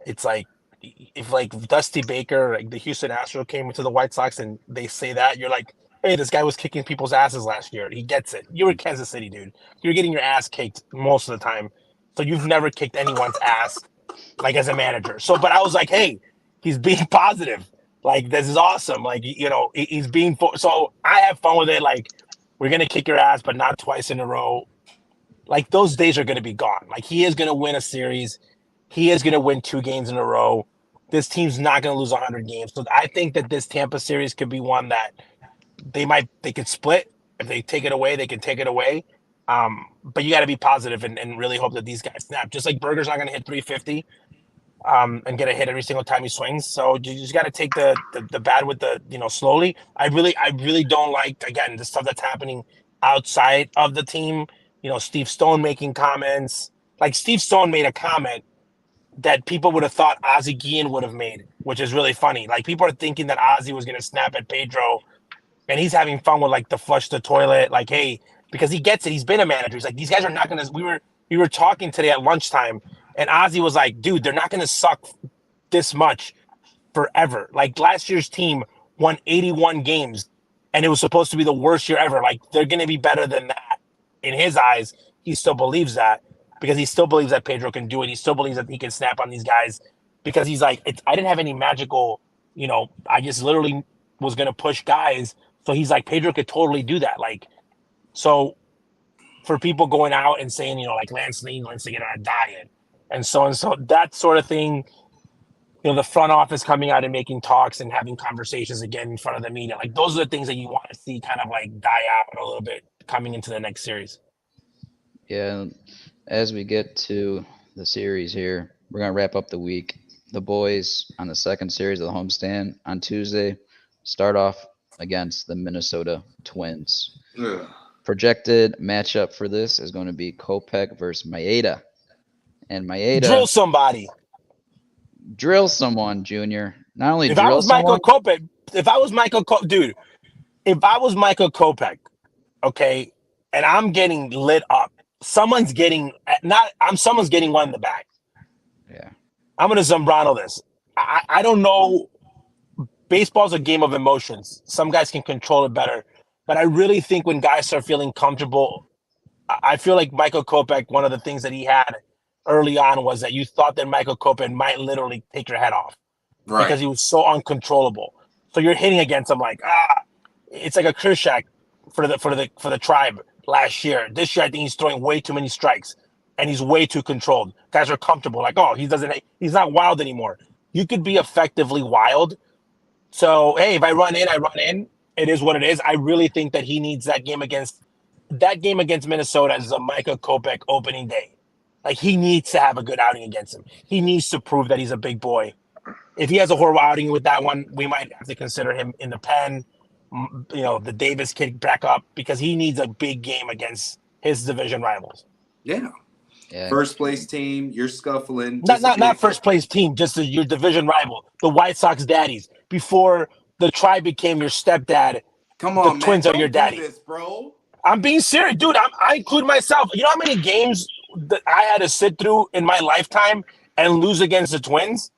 it's like if like Dusty Baker, like the Houston Astros came into the White Sox and they say that, you're like, hey, this guy was kicking people's asses last year. He gets it. You're in Kansas City, dude. You're getting your ass kicked most of the time. So you've never kicked anyone's ass like as a manager. So, but I was like, hey, he's being positive. Like, this is awesome. Like, you know, he's being so I have fun with it. Like, we're going to kick your ass, but not twice in a row. Like, those days are going to be gone. Like, he is going to win a series. He is going to win 2 games in a row. This team's not going to lose 100 games. So I think that this Tampa series could be one that they could split. If they take it away, they can take it away. But you got to be positive and really hope that these guys snap. Just like Berger's not going to hit 350 and get a hit every single time he swings. So you just got to take the bad with the, slowly. I really don't like, again, the stuff that's happening outside of the team. Steve Stone making comments. Like, Steve Stone made a comment that people would have thought Ozzie Guillen would have made, which is really funny. Like, people are thinking that Ozzie was going to snap at Pedro, and he's having fun with, like, the flush the toilet. Like, hey, because he gets it. He's been a manager. He's like, these guys are not going to – we were talking today at lunchtime, and Ozzie was like, dude, they're not going to suck this much forever. Like, last year's team won 81 games, and it was supposed to be the worst year ever. Like, they're going to be better than that. In his eyes, he still believes that, because he still believes that Pedro can do it. He still believes that he can snap on these guys, because he's like, I didn't have any magical, I just literally was going to push guys. So he's like, Pedro could totally do that. Like, so for people going out and saying, like Lance Lee wants to get on a diet and so that sort of thing, the front office coming out and making talks and having conversations again in front of the media, like those are the things that you want to see kind of like die out a little bit coming into the next series. Yeah. As we get to the series here, we're going to wrap up the week. The boys on the second series of the homestand on Tuesday start off against the Minnesota Twins. Yeah. Projected matchup for this is going to be Kopech versus Maeda. And Maeda... Drill somebody. Drill someone, Junior. Not only if drill I was someone... if I was Michael Kopech, okay, and I'm getting lit up, someone's getting one in the back. Yeah. I'm going to Zambrano this. I don't know. Baseball's a game of emotions. Some guys can control it better. But I really think when guys start feeling comfortable, I feel like Michael Kopech, one of the things that he had early on was that you thought that Michael Kopech might literally take your head off. Right. Because he was so uncontrollable. So you're hitting against him like, it's like a Kershak for the Tribe last year. This year, I think he's throwing way too many strikes, and he's way too controlled. Guys are comfortable, like, he's not wild anymore. You could be effectively wild. So, hey, if I run in, I run in. It is what it is. I really think that he needs that game against Minnesota as a Michael Kopech opening day. Like, he needs to have a good outing against him. He needs to prove that he's a big boy. If he has a horrible outing with that one, we might have to consider him in the pen. The Davis kid back up, because he needs a big game against his division rivals. Yeah. First place team, you're scuffling. Not first place team, just your division rival, the White Sox daddies. Before the Tribe became your stepdad, come on, the Twins man, are your daddy. This, bro. I'm being serious, dude. I include myself. You know how many games that I had to sit through in my lifetime and lose against the Twins?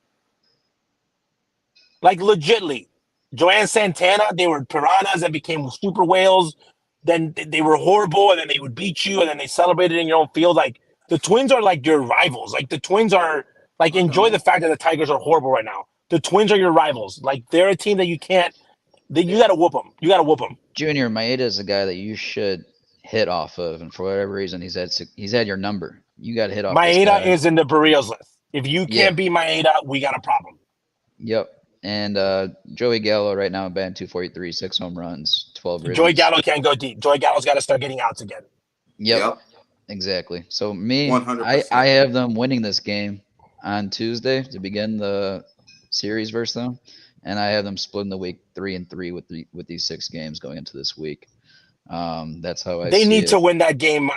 Like, legitly. Joanne Santana, they were piranhas that became super whales. Then they were horrible, and then they would beat you, and then they celebrated in your own field. Like, the Twins are like your rivals. Like, the Twins are like, enjoy the fact that the Tigers are horrible right now. The Twins are your rivals. Like, they're a team that you can't. You got to whoop them. You got to whoop them. Junior, Maeda is a guy that you should hit off of, and for whatever reason, he's had your number. You got to hit off. Maeda is in the Barrios list. If you can't beat Maeda, we got a problem. Yep. And Joey Gallo right now batting .243, 6 home runs, 12 ribbies. Joey Gallo can't go deep. Joey Gallo's got to start getting outs again. Yep. Exactly. So me, 100%. I have them winning this game on Tuesday to begin the series versus them, and I have them splitting the week 3-3 with these 6 games going into this week. That's how they need it. to win that game.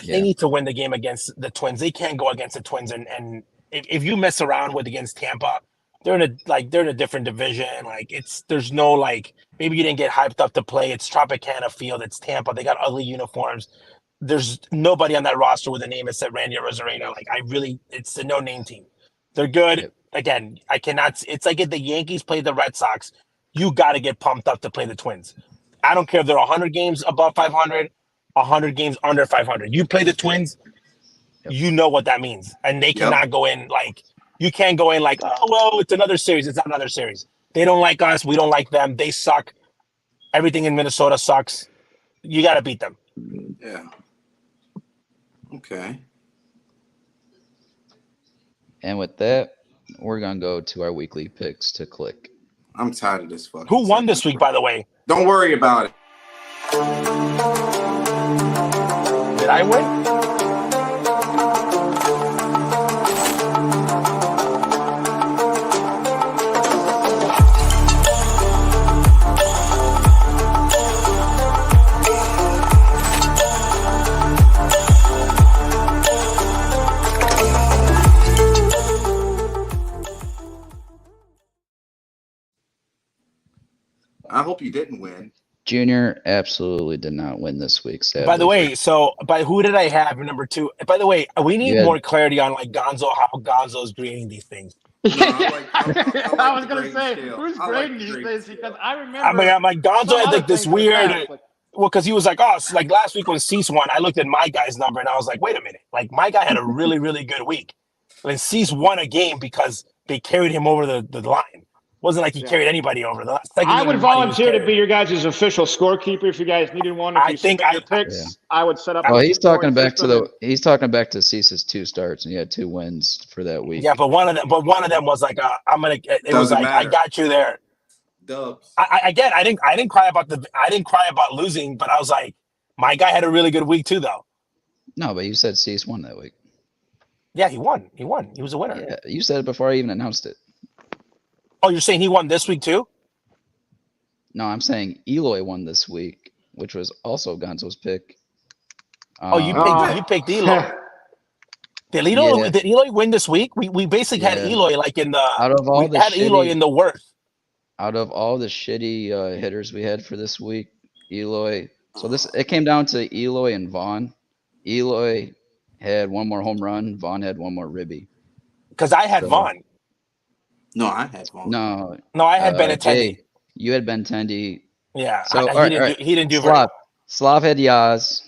Yeah. They need to win the game against the Twins. They can't go against the Twins, and if you mess around with against Tampa, they're in a different division. Like, there's no, like, maybe you didn't get hyped up to play. It's Tropicana Field. It's Tampa. They got ugly uniforms. There's nobody on that roster with a name except Randy Rosarena. Like, it's a no-name team. They're good. Yep. Again, I cannot. It's like if the Yankees played the Red Sox, you got to get pumped up to play the Twins. I don't care if they're 100 games above 500, 100 games under 500. You play the Twins, you know what that means. And they cannot go in like, you can't go in like, oh, well, it's another series. It's not another series. They don't like us. We don't like them. They suck. Everything in Minnesota sucks. You got to beat them. Yeah. Okay. And with that, we're going to go to our weekly picks to click. I'm tired of this fucking. Who won this week, by the way? Don't worry about it. Did I win? hope you didn't win. Junior absolutely did not win this week, sadly. By the way, who did I have number 2? By the way, we need more clarity on like Gonzo, how Gonzo's grading these things. No, I was gonna say, who's grading these things? Because I remember. I'm like Gonzo had like this weird. Well, because he was like, oh, so like last week when Cease won, I looked at my guy's number and I was like, wait a minute, like my guy had a really, really good week. And Cease won a game because they carried him over the line. Wasn't like he carried anybody over. I would volunteer to be your guys' official scorekeeper if you guys needed one. If your picks, I would set up. Well, he's talking back to Cease's 2 starts, and he had 2 wins for that week. Yeah, but one of them was like, I'm gonna. It was like matter. I got you there. Dubs. I didn't cry about losing, but I was like, my guy had a really good week too, though. No, but you said Cease won that week. Yeah, he won. He was a winner. Yeah, you said it before I even announced it. Oh, you're saying he won this week too? No, I'm saying Eloy won this week, which was also Gonzo's pick. You picked Eloy. Did Eloy win this week? We basically had Eloy like in the Eloy in the worst. Out of all the shitty hitters we had for this week, Eloy. So it came down to Eloy and Vaughn. Eloy had 1 more home run. Vaughn had 1 more ribby. Because I had Vaughn. No, I had Vaughn. No, I had Benintendi. You had Benintendi. Yeah, so he didn't do very well. Slav had Yaz.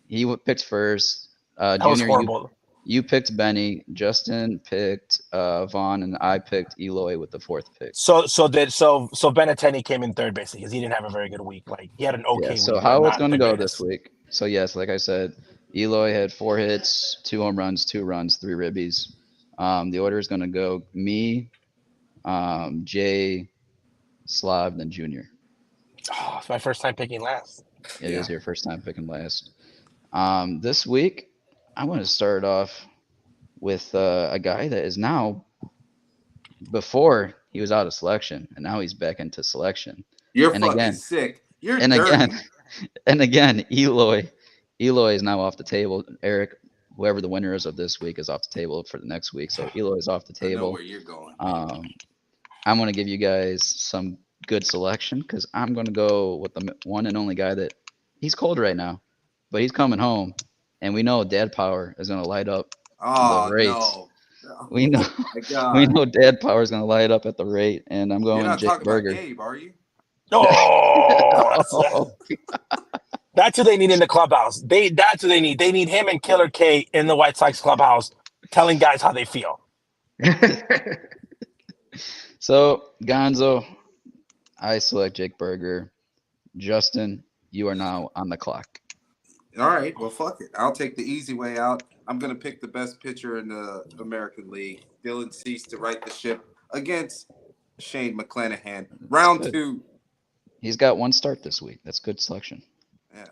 He picked first. That was horrible. You picked Benny. Justin picked Vaughn, and I picked Eloy with the 4th pick. So Benintendi came in 3rd basically because he didn't have a very good week. Like he had an okay week. So how it's going to go this week? So yes, like I said, Eloy had 4 hits, 2 home runs, 2 runs, 3 ribbies. The order is going to go me, Jay, Slav, then Junior. Oh, it's my first time picking last. It is your first time picking last. This week, I want to start off with a guy that is now, before he was out of selection, and now he's back into selection. You're fucking sick. You're dirty. Again, Eloy is now off the table. Eric, whoever the winner is of this week is off the table for the next week. So Eloy is off the table. I know where you're going. I'm going to give you guys some good selection because I'm going to go with the one and only guy that he's cold right now, but he's coming home, and we know Dad Power is going to light up the rate. No. We know Dad Power is going to light up at the rate, and I'm going with Jake Berger. About Gabe, are you? Oh, that's who they need in the clubhouse. That's who they need. They need him and Killer K in the White Sox clubhouse, telling guys how they feel. So Gonzo, I select Jake Berger. Justin, you are now on the clock. All right, well, fuck it. I'll take the easy way out. I'm going to pick the best pitcher in the American League, Dylan Cease, to right the ship against Shane McClanahan. Round 2. He's got 1 start this week. That's good selection. Yeah.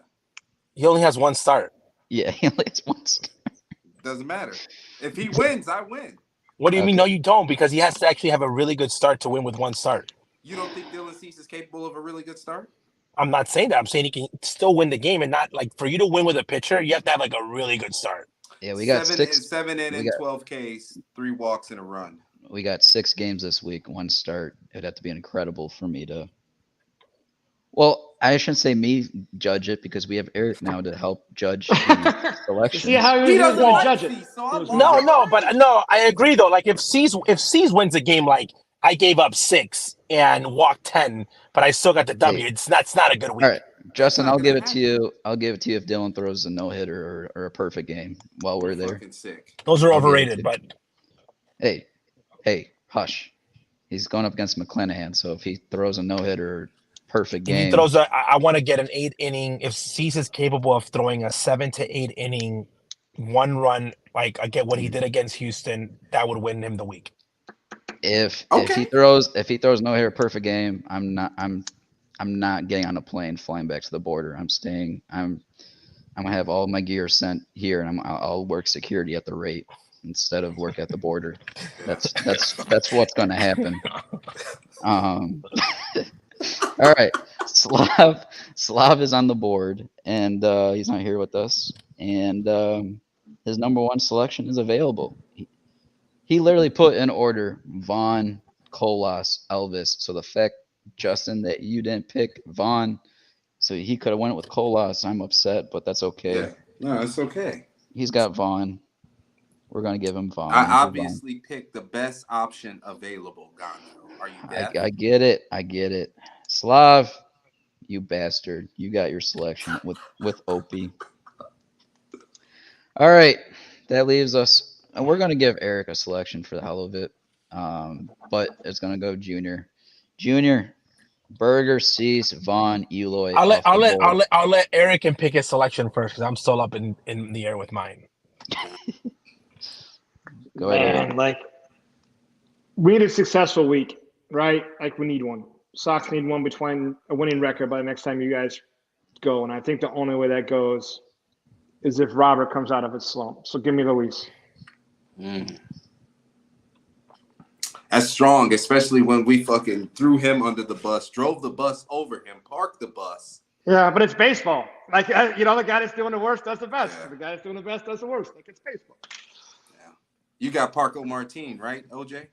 He only has 1 start. Yeah, he only has 1 start. Doesn't matter. If he wins, I win. What do you mean? No, you don't, because he has to actually have a really good start to win with 1 start. You don't think Dylan Cease is capable of a really good start? I'm not saying that. I'm saying he can still win the game, and not like for you to win with a pitcher, you have to have like a really good start. Yeah, we got 7 innings, 12 Ks, 3 walks, and a run. We got 6 games this week, 1 start. It'd have to be incredible for me to. Well, I shouldn't say me judge it because we have Eric now to help judge the selection. See how he doesn't like judge it. No, I agree though. Like if Cease wins a game, like I gave up 6 and walked 10, but I still got the W. Hey. It's not a good week. All right, Justin, I'll give it to you. I'll give it to you if Dylan throws a no-hitter or a perfect game while we're there. Sick. Those are overrated, but hey, hush. He's going up against McClanahan, so if he throws a no-hitter, perfect game. He throws I want to get an 8 inning. If Cease is capable of throwing a 7 to 8 inning 1 run, like I get what he did against Houston, that would win him the week. If he throws no hitter perfect game, I'm not getting on a plane flying back to the border. I'm staying. I'm gonna have all my gear sent here, and I'll work security at the rate instead of work at the border. That's what's gonna happen. All right, Slav is on the board, and he's not here with us. And his number 1 selection is available. He literally put in order Vaughn, Colas, Elvis. So the fact Justin, that you didn't pick Vaughn. So he could have went with Colas. I'm upset, but that's okay. Yeah, no, it's okay. He's got Vaughn. We're gonna give him Vaughn. I obviously picked the best option available, Gonzo. Are you deaf? I get it. I get it. Slav, you bastard. You got your selection with Opie. All right. That leaves us. And we're gonna give Eric a selection for the hell of it. But it's gonna go Junior. Junior, Berger, Cease, Vaughn, Eloy. I'll let Eric and pick his selection first because I'm still up in the air with mine. Go ahead. Man, like we need a successful week, right? Like we need one. Sox need one between a winning record by the next time you guys go, and I think the only way that goes is if Robert comes out of his slump. So give me Luis. That's strong, especially when we fucking threw him under the bus, drove the bus over him, parked the bus. Yeah, but it's baseball. Like, the guy that's doing the worst does the best. Yeah. The guy that's doing the best does the worst. Like, it's baseball. Yeah. You got Parco Martin, right, OJ?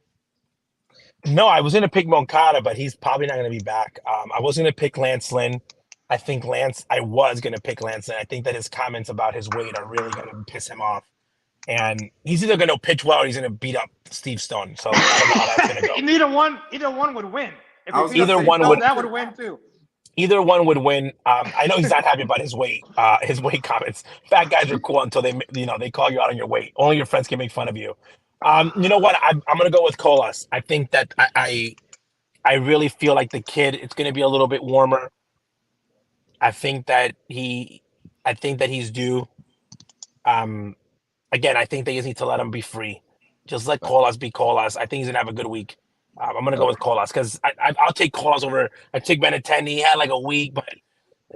No, I was going to pick Moncada, but he's probably not going to be back. I was going to pick Lance Lynn. I was going to pick Lance Lynn. I think that his comments about his weight are really going to piss him off. And he's either going to pitch well or he's going to beat up Steve Stone. So I don't know how that's going to go. Either one would win. Either one would. That would win too. Either one would win. I know he's not happy about his weight comments. Fat guys are cool until they call you out on your weight. Only your friends can make fun of you. You know what? I'm going to go with Colas. I think that I really feel like the kid. It's going to be a little bit warmer. I think that he's due. Again, I think they just need to let him be free. Just let Colas be Colas. I think he's going to have a good week. I'm going to go with Colas because I'll take Colas over. I take Benintendi. He had like a week, but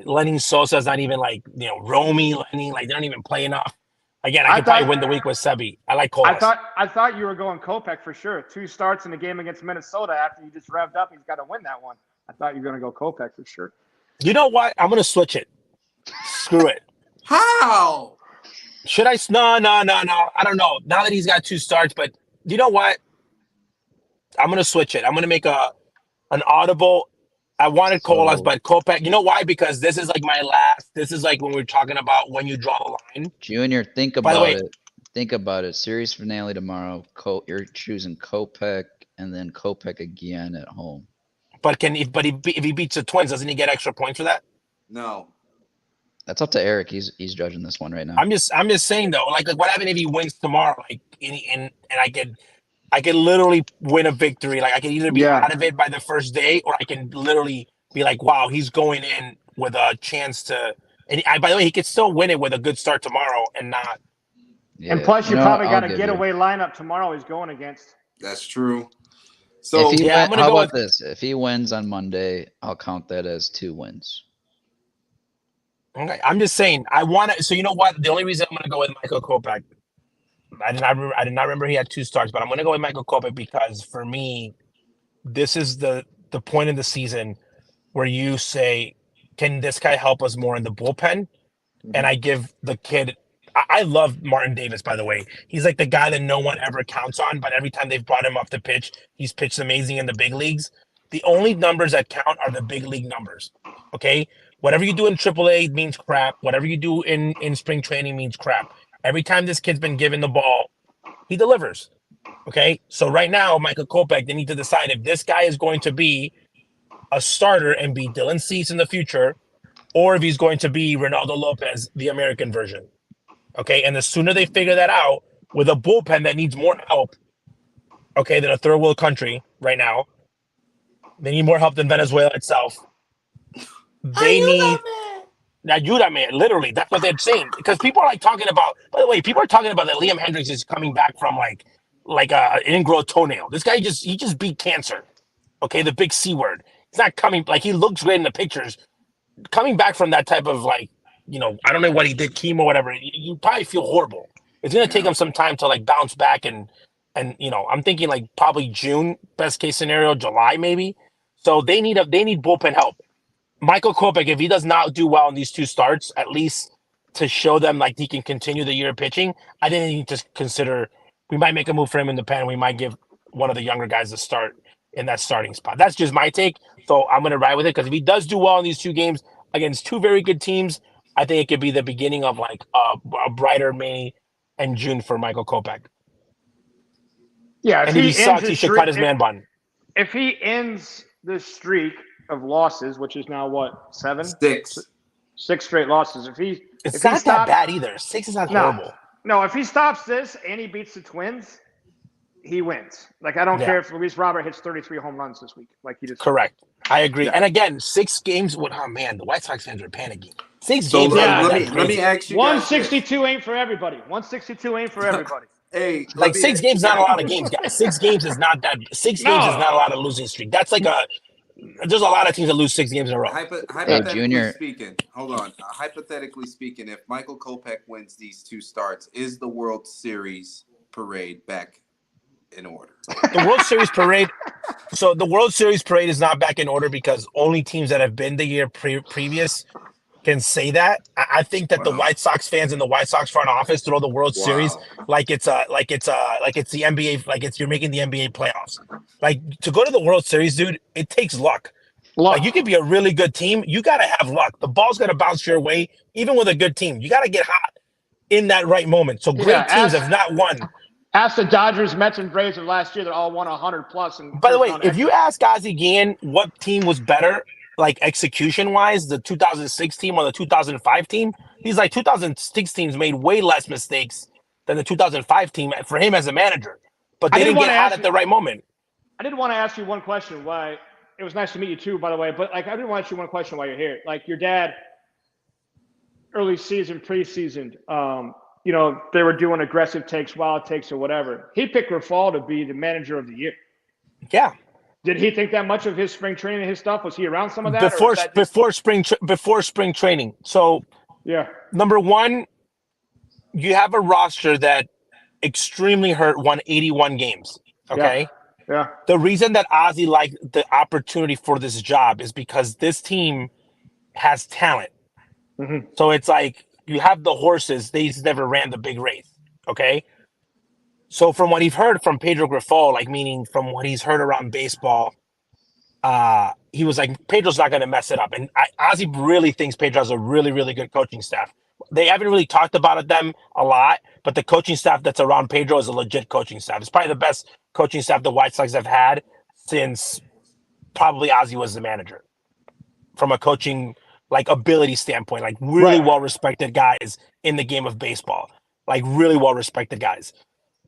Lenny Sosa's not even like, Romy, Lenny, like they don't even play enough. Again, I could probably win the week with Sebi. I like Colas. I thought you were going Kopech for sure. 2 starts in the game against Minnesota after you just revved up. He's got to win that one. I thought you were going to go Kopech for sure. You know what? I'm going to switch it. Screw it. How? Should I? No. I don't know. Now that he's got 2 starts, but you know what? I'm going to switch it. I'm going to make an audible. I wanted Colas, but Kopech. You know why? Because this is like my last. This is like when we're talking about when you draw the line. Junior, think about it. Think about it. Series finale tomorrow. You're choosing Kopech and then Kopech again at home. But if he beats the Twins, doesn't he get extra points for that? No. That's up to Eric. He's judging this one right now. I'm just saying though, like what happened if he wins tomorrow? Like and I could literally win a victory. Like I could either be out of it by the first day, or I can literally be like, wow, he's going in with a chance to. And by the way, he could still win it with a good start tomorrow and not. Yeah. And plus, you probably got a getaway lineup tomorrow he's going against. That's true. So how about this? If he wins on Monday, I'll count that as 2 wins. Okay, I'm just saying. I want to. So you know what? The only reason I'm going to go with Michael Kopech. I did not remember he had 2 starts, but I'm going to go with Michael Kopech because for me, this is the point in the season where you say, can this guy help us more in the bullpen? Mm-hmm. And I give the kid. I love Martin Davis, by the way. He's like the guy that no one ever counts on, but every time they've brought him up to pitch, he's pitched amazing in the big leagues. The only numbers that count are the big league numbers, okay? Whatever you do in AAA means crap. Whatever you do in spring training means crap. Every time this kid's been given the ball, he delivers, okay? So right now, Michael Kopech, they need to decide if this guy is going to be a starter and be Dylan Cease in the future, or if he's going to be Ronaldo Lopez, the American version. Okay, and the sooner they figure that out with a bullpen that needs more help, okay, than a third world country right now, they need more help than Venezuela itself. They need ayúdame, literally. That's what they're saying. Because people are like talking about, by the way, people are talking about that Liam Hendricks is coming back from like an ingrown toenail. This guy just beat cancer. Okay, the big C word. He's not coming, like he looks great in the pictures. Coming back from that type of like, I don't know what he did, chemo, whatever. You probably feel horrible. It's gonna take him some time to like bounce back, and I'm thinking like probably June, best case scenario, July maybe. So they need bullpen help. Michael Kopech, if he does not do well in these 2 starts, at least to show them like he can continue the year of pitching, I didn't need to consider. We might make a move for him in the pen. We might give one of the younger guys a start in that starting spot. That's just my take. So I'm going to ride with it because if he does do well in these 2 games against 2 very good teams, I think it could be the beginning of like a brighter May and June for Michael Kopech. Yeah, And if he sucks, he should cut his man bun. If he ends this streak of losses, which is now what, 7? 6. 6 straight losses. It's not that bad either. 6 is not horrible. No, if he stops this and he beats the Twins, he wins. Like, I don't care if Luis Robert hits 33 home runs this week. Like, he just correct. I agree. Yeah. And again, 6 games. Oh man, the White Sox fans are panicking. 6 So games. let me ask you. 162 ain't for everybody. 162 ain't for everybody. Hey, like 6 games, not a lot of games, guys. 6 games is not that. 6 games is not a lot of losing streak. That's like there's a lot of teams that lose 6 games in a row. Hypothetically speaking, hold on. Hypothetically speaking, if Michael Kopech wins these 2 starts, is the World Series parade back in order? The World Series parade. So the World Series parade is not back in order because only teams that have been the year previous can say that. I think that the White Sox fans and the White Sox front office throw the World Series like it's the NBA, like it's you're making the NBA playoffs. Like to go to the World Series, dude, it takes luck. Like you could be a really good team, you got to have luck. The ball's got to bounce your way, even with a good team. You got to get hot in that right moment. So great teams have not won. Ask the Dodgers, Mets, and Braves of last year; they all won 100+. And by the way, if you ask Ozzie Guillen what team was better, like execution-wise, the 2006 team or the 2005 team, he's like 2006 teams made way less mistakes than the 2005 team for him as a manager. But they didn't get hot at the right moment. I did want to ask you one question. Why it was nice to meet you too, by the way. But like, I did want to ask you one question while you're here. Like your dad, early season, preseason, you know, they were doing aggressive takes, wild takes, or whatever. He picked Grifol to be the manager of the year. Yeah. Did he think that much of his spring training and his stuff? Was he around some of that? Before spring training? So yeah. Number one, you have a roster that extremely hurt, won 81 games. Okay. Yeah. The reason that Ozzie liked the opportunity for this job is because this team has talent. Mm-hmm. So it's like you have the horses. They never ran the big race. Okay. So from what he's heard from Pedro Grifol, like meaning from what he's heard around baseball, he was like, Pedro's not going to mess it up. And Ozzie really thinks Pedro has a really, really good coaching staff. They haven't really talked about them a lot, but the coaching staff that's around Pedro is a legit coaching staff. It's probably the best coaching staff the White Sox have had since probably Ozzie was the manager. From a coaching like ability standpoint, like really well-respected guys in the game of baseball, like really well-respected guys.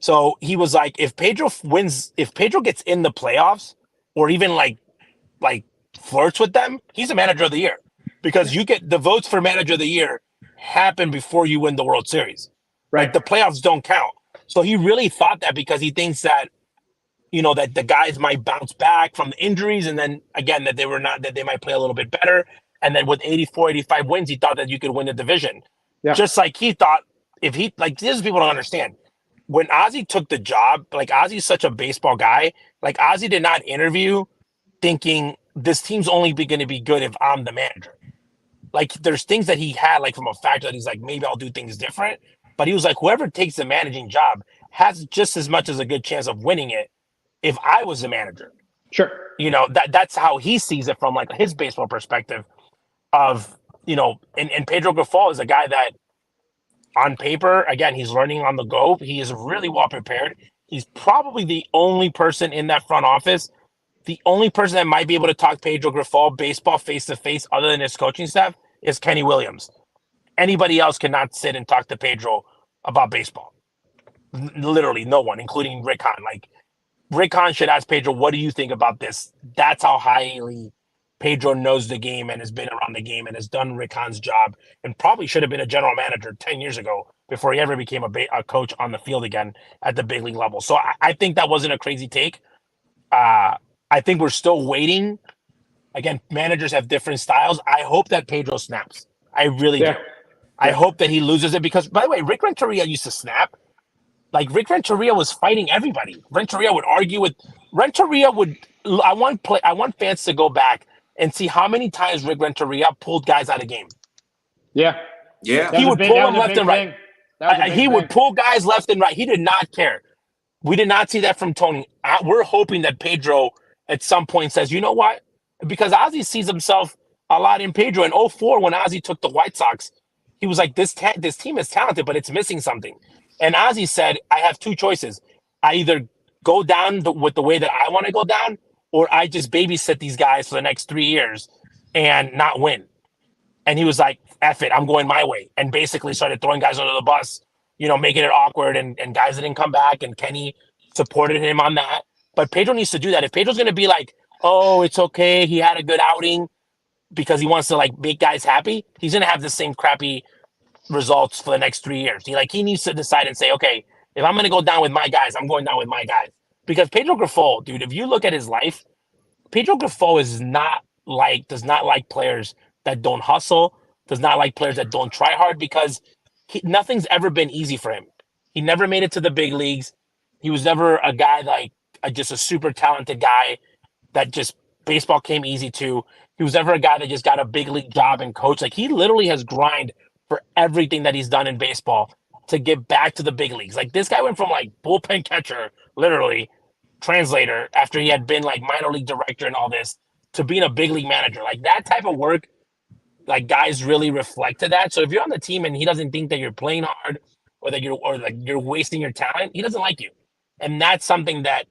So he was like, if Pedro gets in the playoffs or even like flirts with them, he's a manager of the year because you get the votes for manager of the year happen before you win the World Series. Right. Like the playoffs don't count. So he really thought that because he thinks that, you know, that the guys might bounce back from the injuries. And then again, that they might play a little bit better. And then with 84, 85 wins, he thought that you could win the division. Yeah. Just like he thought this is people don't understand. When Ozzie took the job, like Ozzie's such a baseball guy, like Ozzie did not interview thinking this team's only going to be good if I'm the manager. Like there's things that he had like from a factor that he's like, maybe I'll do things different. But he was like, whoever takes the managing job has just as much as a good chance of winning it if I was the manager. Sure. You know, that's how he sees it from like his baseball perspective of, you know, and Pedro Grifol is a guy that on paper, again, he's learning on the go. He is really well prepared. He's probably the only person in that front office, the only person that might be able to talk Pedro Grifol baseball face-to-face other than his coaching staff is Kenny Williams. Anybody else cannot sit and talk to Pedro about baseball. Literally no one, including Rick Hahn. Like, Rick Hahn should ask Pedro, what do you think about this? That's how highly Pedro knows the game and has been around the game and has done Rick Hahn's job and probably should have been a general manager 10 years ago before he ever became a coach on the field again at the big league level. So I think that wasn't a crazy take. I think we're still waiting. Again, managers have different styles. I hope that Pedro snaps. I really do. I hope that he loses it because, by the way, Rick Renteria used to snap. Like, Rick Renteria was fighting everybody. Renteria would argue with – I want fans to go back and see how many times Rick Renteria pulled guys out of game. Yeah. Yeah. He would pull them left and right. He would pull guys left and right. He did not care. We did not see that from Tony. We're hoping that Pedro at some point says, you know what? Because Ozzy sees himself a lot in Pedro. In 04, when Ozzy took the White Sox, he was like, this team is talented, but it's missing something. And Ozzy said, I have two choices. I either go down with the way that I want to go down, or I just babysit these guys for the next 3 years and not win. And he was like, F it, I'm going my way. And basically started throwing guys under the bus, making it awkward, and guys didn't come back. And Kenny supported him on that. But Pedro needs to do that. If Pedro's going to be like, oh, it's okay, he had a good outing because he wants to like make guys happy, he's going to have the same crappy results for the next 3 years. He needs to decide and say, okay, if I'm going to go down with my guys, I'm going down with my guys. Because Pedro Grifol, dude, if you look at his life, Pedro Grifol does not like players that don't hustle, does not like players that don't try hard, because nothing's ever been easy for him. He never made it to the big leagues. He was never a guy like just a super talented guy that just baseball came easy to. He was never a guy that just got a big league job and coach. Like, he literally has grind for everything that he's done in baseball to get back to the big leagues. Like, this guy went from like bullpen catcher, literally translator, after he had been like minor league director and all this, to being a big league manager. Like, that type of work, like, guys really reflect to that. So if you're on the team and he doesn't think that you're playing hard or that you're wasting your talent, he doesn't like you. And that's something that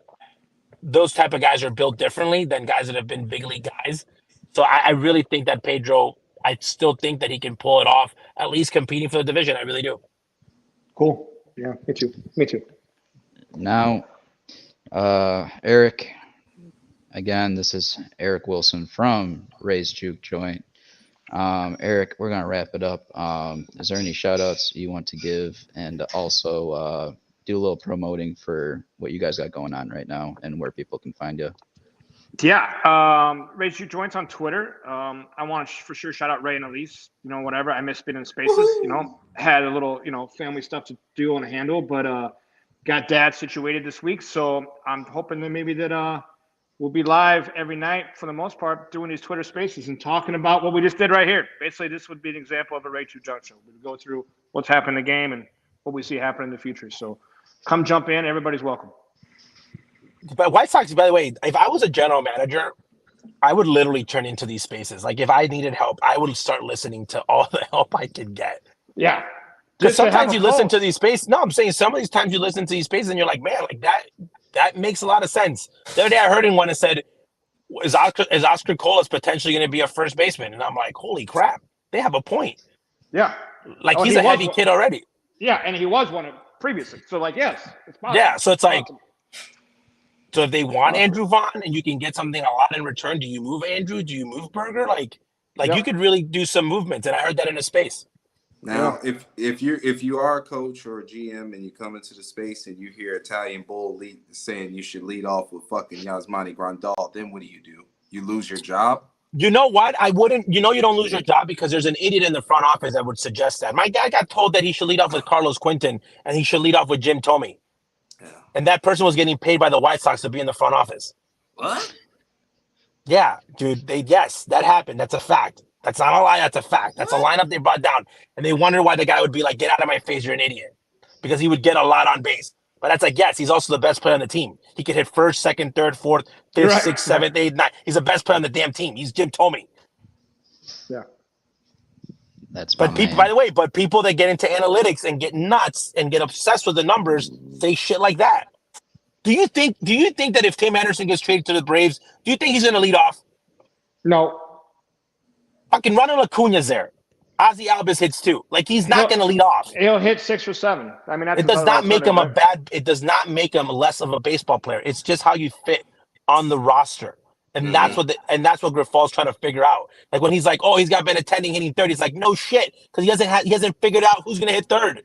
those type of guys are built differently than guys that have been big league guys. So I really think that Pedro, I still think that he can pull it off, at least competing for the division. I really do. Cool. Yeah, me too. Now, Eric, again, this is Eric Wilson from Ray's Juke Joint. Eric, we're going to wrap it up. Is there any shout outs you want to give, and also do a little promoting for what you guys got going on right now and where people can find you? Yeah, Ray's Juke Joints on Twitter. I want to for sure shout out Ray and Elise. Whatever, I miss being in spaces. Had a little family stuff to do and handle, but got dad situated this week, so I'm hoping that maybe that we'll be live every night for the most part, doing these Twitter spaces and talking about what we just did right here. Basically, this would be an example of a Ray Juke Junk show. We would go through what's happened in the game and what we see happen in the future. So come jump in. Everybody's welcome. But White Sox, by the way, if I was a general manager, I would literally turn into these spaces. Like, if I needed help, I would start listening to all the help I could get. Yeah. Because sometimes you listen to these spaces. No, I'm saying some of these times you listen to these spaces and you're like, man, like that makes a lot of sense. The other day I heard in one that said, is Oscar Colas potentially going to be a first baseman? And I'm like, holy crap, they have a point. Yeah. Like, he's a heavy kid already. Yeah, and he was one previously. So, like, yes, it's possible. Yeah, so it's like, so if they want Andrew Vaughn and you can get something a lot in return, do you move Andrew? Do you move Berger? Like you could really do some movements, and I heard that in a space. Now, if you are a coach or a GM and you come into the space and you hear Italian Bull saying you should lead off with fucking Yasmani Grandal, then what do? You lose your job? You know what? I wouldn't. You don't lose your job because there's an idiot in the front office that would suggest that. My guy got told that he should lead off with Carlos Quinton and he should lead off with Jim Thome. Yeah. And that person was getting paid by the White Sox to be in the front office. What? Yeah, dude. Yes, that happened. That's a fact. That's not a lie. That's a fact. That's a lineup they brought down. And they wondered why the guy would be like, get out of my face, you're an idiot. Because he would get a lot on base. But that's like, yes, he's also the best player on the team. He could hit first, second, third, fourth, fifth, sixth, seventh, eighth, ninth. He's the best player on the damn team. He's Jim Thome. Yeah. But people that get into analytics and get nuts and get obsessed with the numbers say shit like that. Do you think that if Tim Anderson gets traded to the Braves, do you think he's going to lead off? No. Fucking Ronald Acuna's there. Ozzy Albies hits too. Like, he's not going to lead off. He'll hit 6 or 7. I mean, it does not make him it does not make him less of a baseball player. It's just how you fit on the roster. And that's what Grifol's trying to figure out. Like, when he's like, oh, he's got Benintendi hitting third, he's like, no shit, because he hasn't figured out who's going to hit third.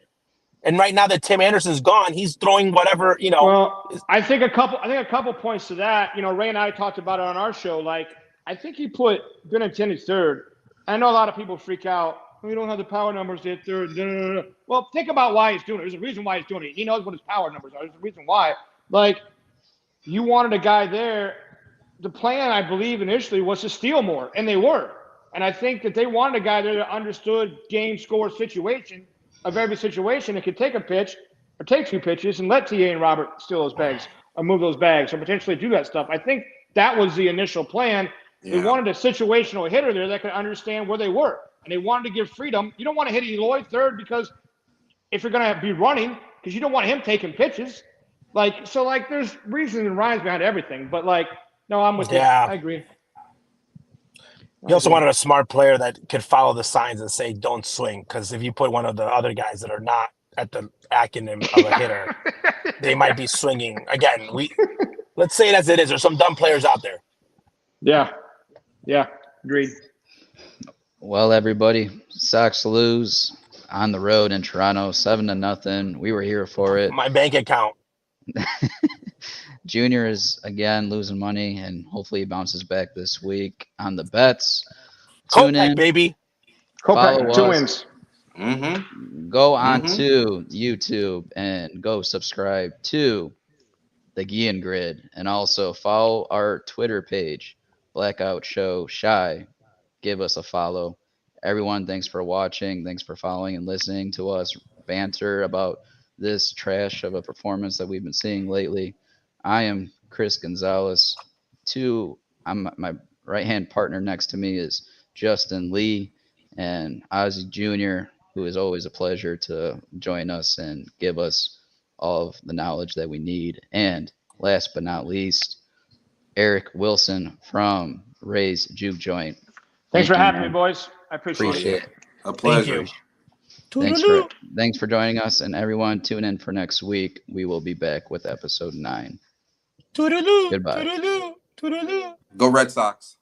And right now that Tim Anderson's gone, he's throwing whatever, Well, I think a couple points to that. Ray and I talked about it on our show. Like, I think he put Benintendi third. I know a lot of people freak out. We don't have the power numbers to hit third. Well, think about why he's doing it. There's a reason why he's doing it. He knows what his power numbers are. There's a reason why. Like, you wanted a guy there. The plan, I believe, initially was to steal more, and they were. And I think that they wanted a guy there that understood game, score, situation of every situation and could take a pitch or take 2 pitches and let TA and Robert steal those bags or move those bags or potentially do that stuff. I think that was the initial plan. Yeah. They wanted a situational hitter there that could understand where they were, and they wanted to give freedom. You don't want to hit Eloy third because if you're going to be running, because you don't want him taking pitches. There's reasons and rhymes behind everything. But, no, I'm with you. I agree. You also wanted a smart player that could follow the signs and say, don't swing. Because if you put one of the other guys that are not at the acumen of a hitter, they might be swinging. Again, let's say it as it is. There's some dumb players out there. Yeah. Agreed. Well, everybody, Sox lose on the road in Toronto, 7-0. We were here for it. My bank account. Junior is again losing money, and hopefully he bounces back this week on the bets. Tune in, baby. Follow us. 2 wins. Mm-hmm. Go on to YouTube and go subscribe to the Guillen Grid, and also follow our Twitter page, Blackout Show Shy. Give us a follow. Everyone, thanks for watching. Thanks for following and listening to us banter about this trash of a performance that we've been seeing lately. I am Chris Gonzalez. My right-hand partner next to me is Justin Lee and Ozzy Jr., who is always a pleasure to join us and give us all of the knowledge that we need. And last but not least, Eric Wilson from Ray's Juke Joint. Thanks for having me, boys. I appreciate it. A pleasure. Thanks for joining us, and everyone, tune in for next week. We will be back with episode 9. Goodbye. Go Red Sox.